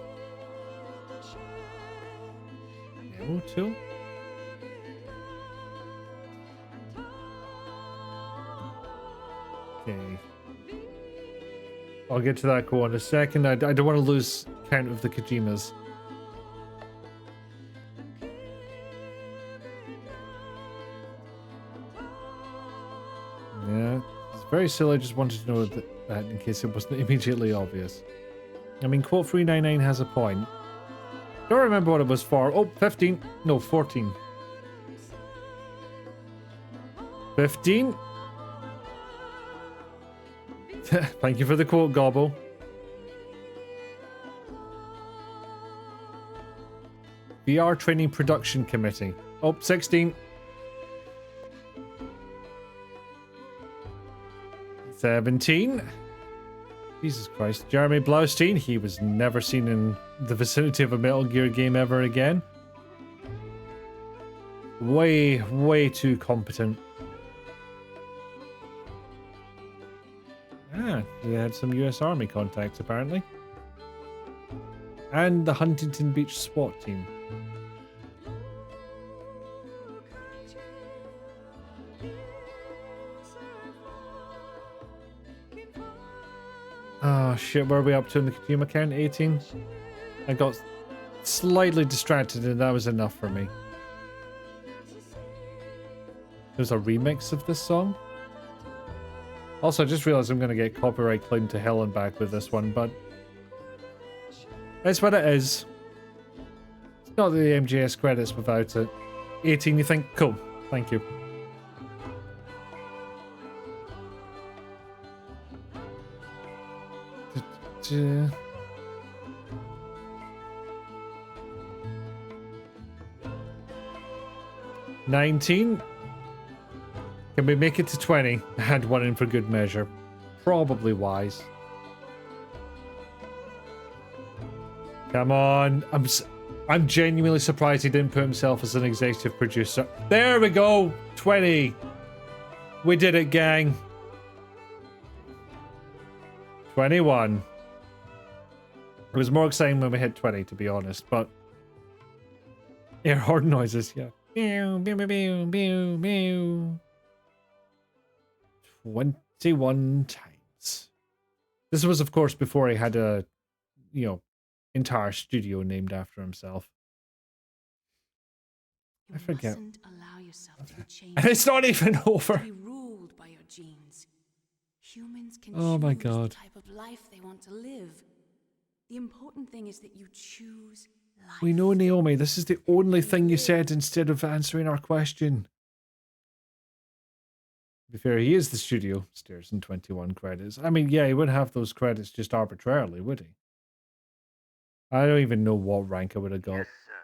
Ammo tool. Okay. I'll get to that goal in a second. I don't want to lose count of the Kojimas. Yeah, it's very silly. I just wanted to know that in case it wasn't immediately obvious. I mean, quote 399 has a point. Don't remember what it was for. Oh, 15. No, 14. 15. Thank you for the quote, Gobble. VR Training Production Committee. Oh, 16. 17. Jesus Christ. Jeremy Blaustein. He was never seen in the vicinity of a Metal Gear game ever again. Way, way too competent. Ah, they had some US Army contacts apparently. And the Huntington Beach SWAT team. Oh shit, where are we up to in the Kojima count? 18? I got slightly distracted and that was enough for me. There's a remix of this song. Also, I just realized I'm going to get copyright claimed to hell and back with this one, but that's what it is. It's not the MGS credits without it. 18, you think? Cool. Thank you. $19. Can we make it to 20? I had one in for good measure. Probably wise. Come on. I'm genuinely surprised he didn't put himself as an executive producer. There we go. 20. We did it, gang. 21. It was more exciting when we hit 20, to be honest, but air horn noises, yeah. 21 times. This was, of course, before he had a, entire studio named after himself. I forget. Allow yourself to be changed. And it's not even over. To be ruled by your genes. Humans can Oh my choose God. the type of life they want to live. The important thing is that you choose life. We know, Naomi, this is the only thing you said instead of answering our question. To be fair, he is the studio. Stares in 21 credits. I mean, yeah, he wouldn't have those credits just arbitrarily, would he? I don't even know what rank I would have got. Yes, sir.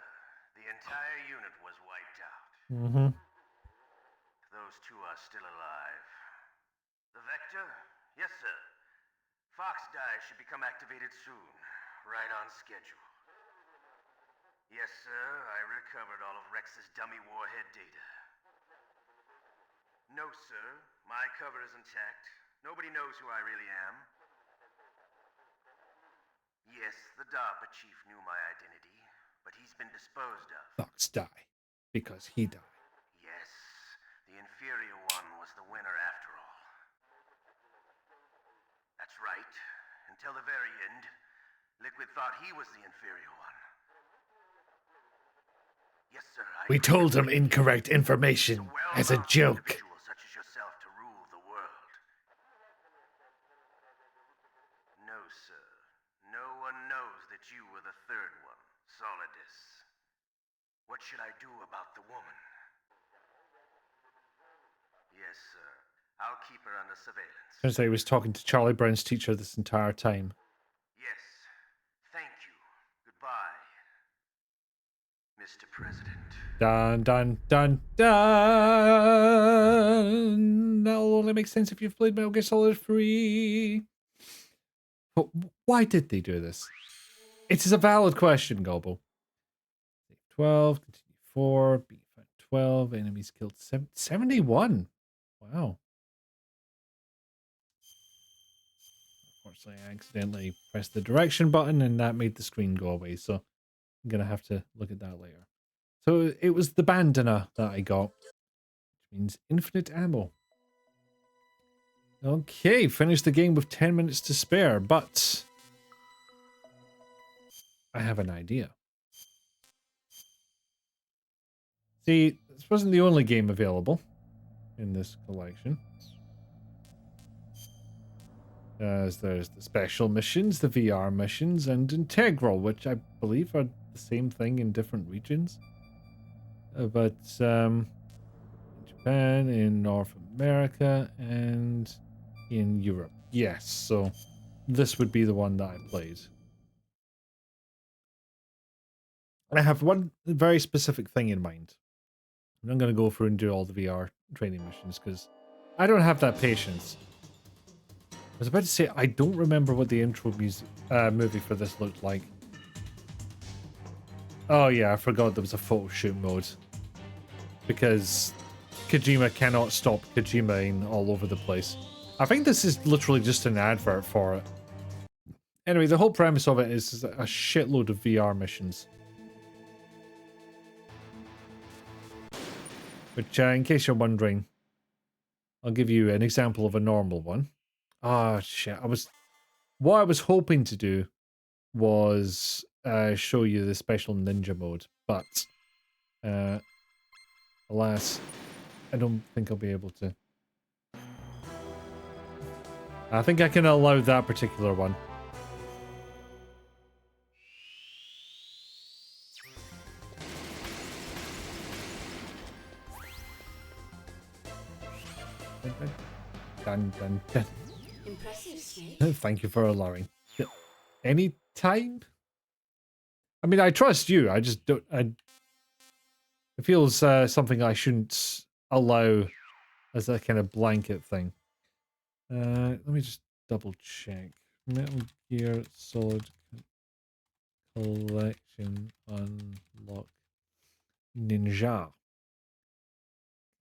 The entire unit was wiped out. Mm-hmm. Those two are still alive. The Vector? Yes, sir. Fox Die should become activated soon. Right on schedule. Yes, sir. I recovered all of Rex's dummy warhead data. No, sir. My cover is intact. Nobody knows who I really am. Yes, the DARPA chief knew my identity, but he's been disposed of. Fox die. Because he died. Yes, the inferior one was the winner after all. That's right. Until the very end, Liquid thought he was the inferior one. Yes, sir. We told him incorrect information as a joke. Such as yourself to rule the world. No, sir. No one knows that you were the third one, Solidus. What should I do about the woman? Yes, sir. I'll keep her under surveillance. Turns out he was talking to Charlie Brown's teacher this entire time. Yes. Thank you. Goodbye, Mr. President. Dun dun dun dun. That'll only make sense if you've played Metal Gear Solid 3. But why did they do this? It is a valid question, Gobble. 12, continue 4, B12, enemies killed 71. Wow. Unfortunately, I accidentally pressed the direction button and that made the screen go away, so I'm going to have to look at that later. So it was the bandana that I got, which means infinite ammo. Okay, finished the game with 10 minutes to spare, but I have an idea. See, this wasn't the only game available in this collection. There's the special missions, the VR missions, and Integral, which I believe are the same thing in different regions. But in Japan, in North America, and in Europe. Yes, so this would be the one that I played. I have one very specific thing in mind. I'm going to go through and do all the VR training missions because I don't have that patience. I was about to say, I don't remember what the intro music movie for this looked like. Oh yeah, I forgot there was a photo shoot mode. Because Kojima cannot stop Kojimaing all over the place. I think this is literally just an advert for it. Anyway, the whole premise of it is a shitload of VR missions. Which, in case you're wondering, I'll give you an example of a normal one. Ah, shit. What I was hoping to do was show you the special ninja mode, but alas, I don't think I'll be able to. I think I can allow that particular one. Dun, dun, dun. Impressive, Snake. Thank you for allowing. Any time? I mean, I trust you. I just don't. It feels something I shouldn't allow as a kind of blanket thing. Let me just double check. Metal Gear Solid Collection Unlock Ninja.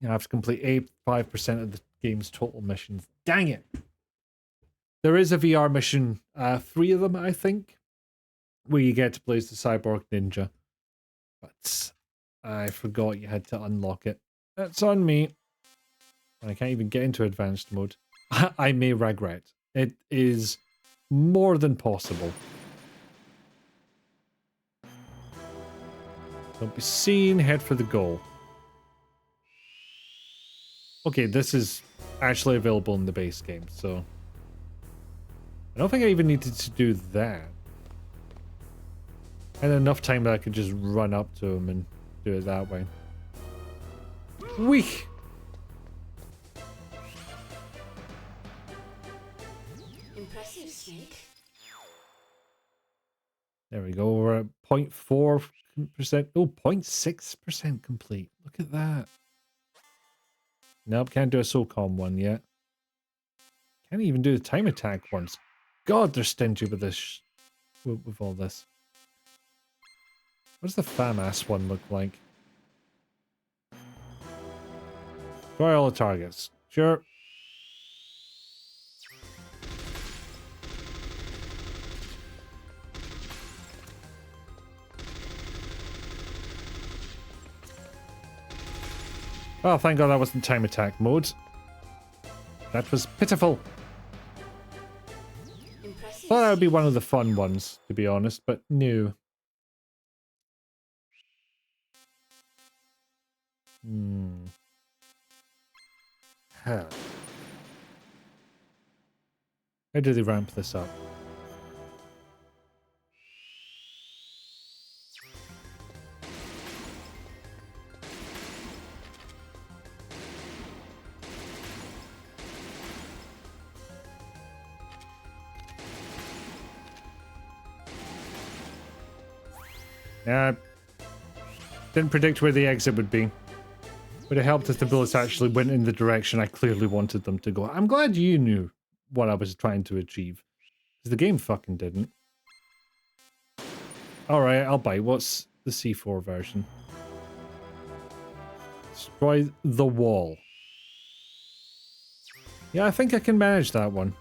I have to complete 85% of the game's total missions. Dang it! There is a VR mission, 3 of them, I think, where you get to play as the cyborg ninja. But I forgot you had to unlock it. That's on me. I can't even get into advanced mode. I may regret. It is more than possible. Don't be seen, head for the goal. Okay, this is actually available in the base game, so I don't think I even needed to do that. I had enough time that I could just run up to him and do it that way. Weak! Impressive, Snake. There we go, we're at 0.4%. Oh, 0.6% complete. Look at that. Nope, can't do a SOCOM one yet. Can't even do the time attack ones. God, they're stingy with this, with all this. What does the FAMAS one look like? Try all the targets. Sure. Oh, thank God that wasn't time attack mode. That was pitiful. Thought that would be one of the fun ones, to be honest, but no. Huh. How do they ramp this up? Didn't predict where the exit would be. Would have helped if the bullets actually went in the direction I clearly wanted them to go. I'm glad you knew what I was trying to achieve. Because the game fucking didn't. Alright, I'll bite. What's the C4 version? Destroy the wall. Yeah, I think I can manage that one.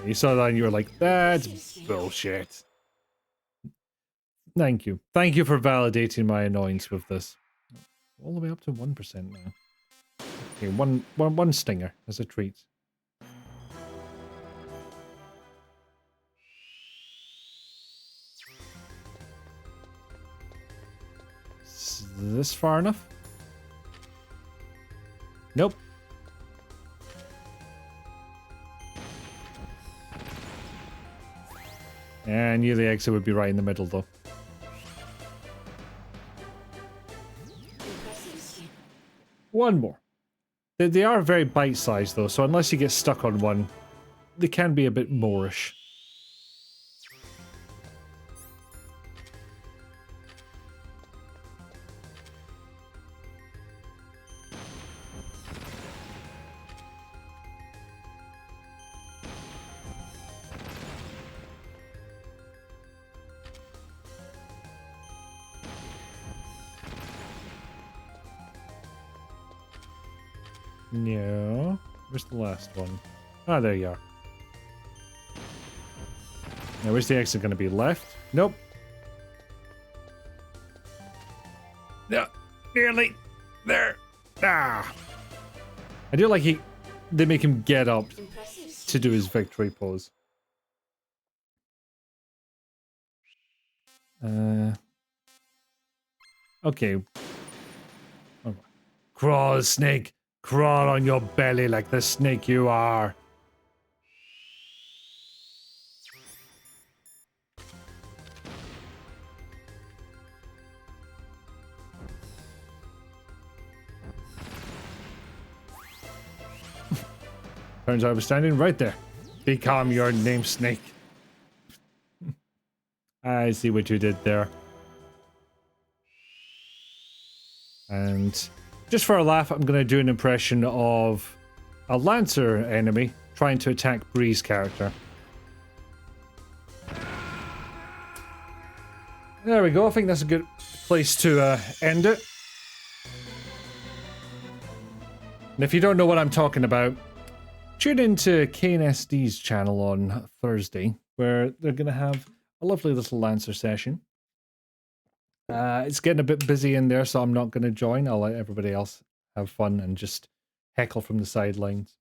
You saw that and you were like, that's bullshit. Thank you. Thank you for validating my annoyance with this. All the way up to 1% now. Okay, one stinger as a treat. Is this far enough? Nope. And I knew the exit would be right in the middle, though. One more. They are very bite-sized, though, so unless you get stuck on one, they can be a bit moreish. No. Where's the last one? Ah, there you are. Now, where's the exit going to be? Left? Nope. Yeah, nearly there. Ah. I do like they make him get up to do his victory pose. Okay. Oh. Crawl, snake. Crawl on your belly like the snake you are. Turns out I was standing right there. Become your name, snake. I see what you did there. And just for a laugh, I'm going to do an impression of a Lancer enemy trying to attack Bree's character. There we go. I think that's a good place to end it. And if you don't know what I'm talking about, tune into KNSD's channel on Thursday, where they're going to have a lovely little Lancer session. It's getting a bit busy in there, so I'm not going to join. I'll let everybody else have fun and just heckle from the sidelines.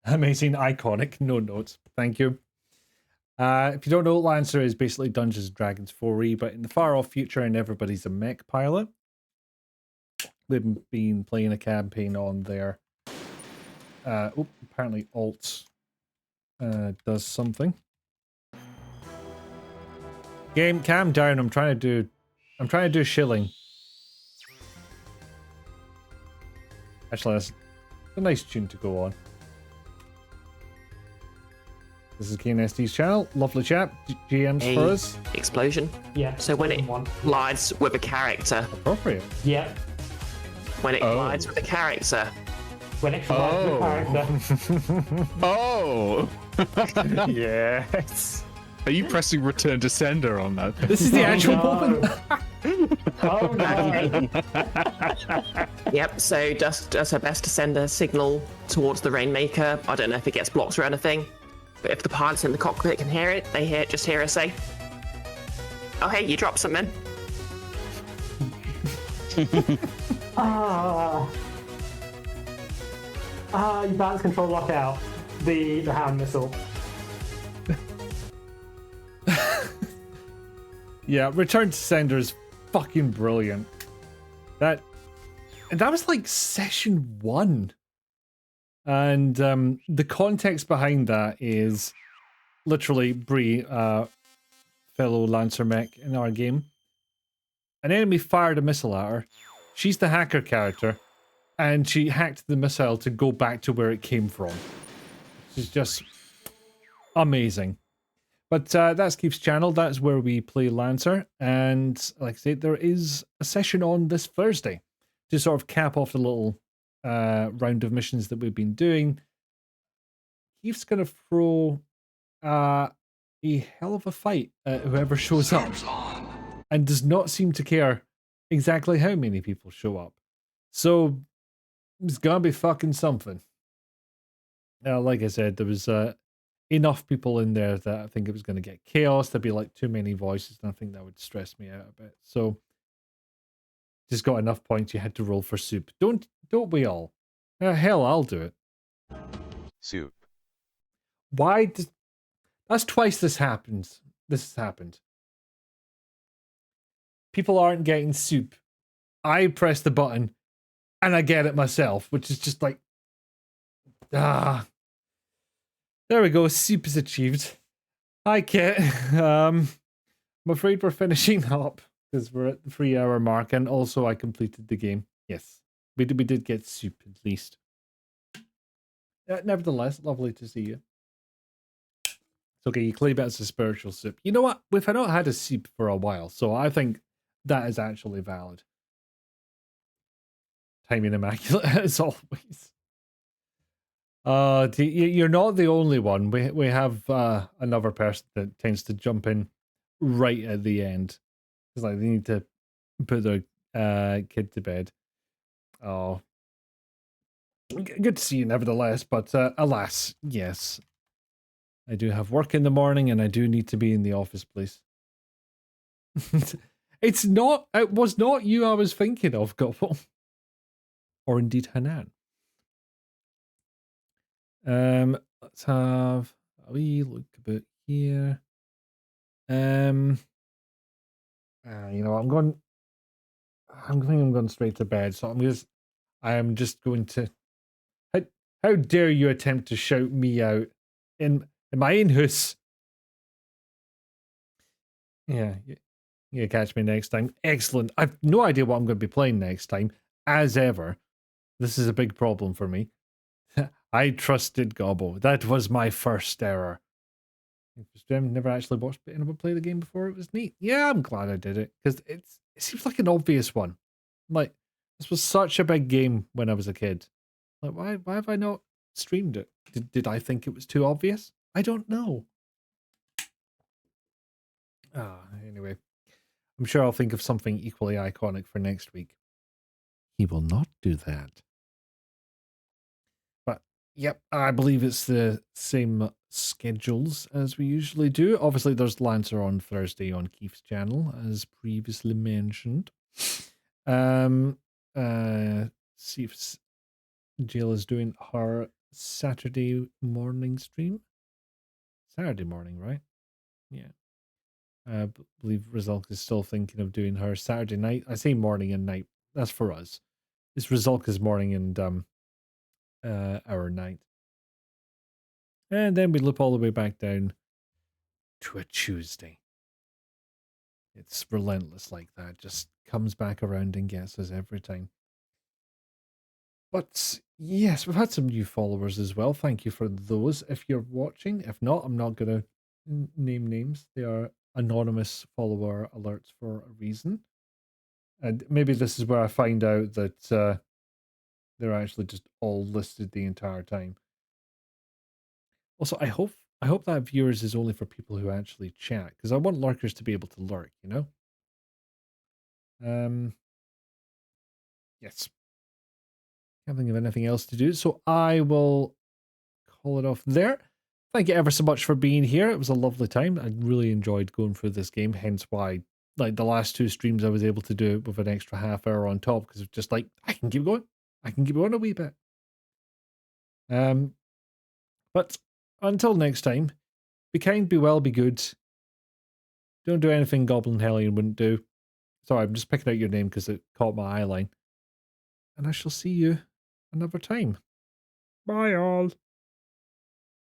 Amazing, iconic, no notes. Thank you. If you don't know, Lancer is basically Dungeons & Dragons 4e, but in the far-off future, and everybody's a mech pilot. We've been playing a campaign on there. Apparently Alt does something. Game, calm down. I'm trying to do shilling. Actually, that's a nice tune to go on. This is KNSD's channel. Lovely chap. GMs for us. Explosion. Yeah. So when it collides with a character. Appropriate. Yeah. When it collides with a character. When it collides with a character. Oh! Yes. Are you pressing return to sender on that? This is the actual moment. Oh no. Yep, so Dust does her best to send a signal towards the Rainmaker. I don't know if it gets blocked or anything, but if the pilots in the cockpit can hear it, they just hear her say, "Oh hey, you dropped something." You balance control lockout. The hand missile. Yeah, return to sender is fucking brilliant. That was like session 1. And the context behind that is literally Bree, fellow Lancer mech in our game. An enemy fired a missile at her. She's the hacker character, and she hacked the missile to go back to where it came from. Which is just amazing. But that's Keith's channel. That's where we play Lancer. And like I said, there is a session on this Thursday to sort of cap off the little round of missions that we've been doing. Keith's going to throw a hell of a fight at whoever shows up. And does not seem to care exactly how many people show up. So it's going to be fucking something. Like I said, there was enough people in there that I think it was going to get chaos. There'd be like too many voices, and I think that would stress me out a bit. So just got enough points you had to roll for soup. Don't we all? Hell, I'll do it. Soup. Why? That's twice this happens. This has happened. People aren't getting soup. I press the button, and I get it myself, which is just like, There we go. Soup is achieved. Hi, Kit. I'm afraid we're finishing up because we're at the 3-hour mark, and also I completed the game. Yes, we did get soup at least. Nevertheless, lovely to see you. It's okay, you claim it as a spiritual soup. You know what? We've not had a soup for a while, so I think that is actually valid. Timing immaculate as always. You're not the only one. We have another person that tends to jump in right at the end. It's like they need to put their kid to bed. Oh, good to see you nevertheless, but alas, yes. I do have work in the morning and I do need to be in the office, please. It was not you I was thinking of, Gobble. Or indeed Hanan. Let's have a wee look a bit here. You know, I'm going straight to bed, so I am just going to. How dare you attempt to shout me out in my own house? Yeah, you catch me next time. Excellent. I've no idea what I'm going to be playing next time, as ever. This is a big problem for me. I trusted Gobbo. That was my first error. I've never actually watched anyone play the game before. It was neat. Yeah, I'm glad I did it because it seems like an obvious one. Like, this was such a big game when I was a kid. Like, why have I not streamed it? Did I think it was too obvious? I don't know. Anyway, I'm sure I'll think of something equally iconic for next week. He will not do that. But, yep, I believe it's the same schedules as we usually do. Obviously, there's Lancer on Thursday on Keith's channel, as previously mentioned. See if Jill is doing her Saturday morning stream. Saturday morning, right? Yeah. I believe Rizalk is still thinking of doing her Saturday night. I say morning and night. That's for us. It's Rizalka's morning and our night. And then we loop all the way back down to a Tuesday. It's relentless like that. Just comes back around and gets us every time. But yes, we've had some new followers as well. Thank you for those if you're watching. If not, I'm not going to name names. They are anonymous follower alerts for a reason. And maybe this is where I find out that they're actually just all listed the entire time. Also, I hope that viewers is only for people who actually chat, because I want lurkers to be able to lurk, you know? Yes. Can't think of anything else to do, so I will call it off there. Thank you ever so much for being here. It was a lovely time. I really enjoyed going through this game, hence why, like, the last two streams I was able to do it with an extra half hour on top, because it's just like, I can keep going. I can keep going a wee bit. But until next time, be kind, be well, be good. Don't do anything Goblin Hellion wouldn't do. Sorry, I'm just picking out your name because it caught my eye line. And I shall see you another time. Bye all.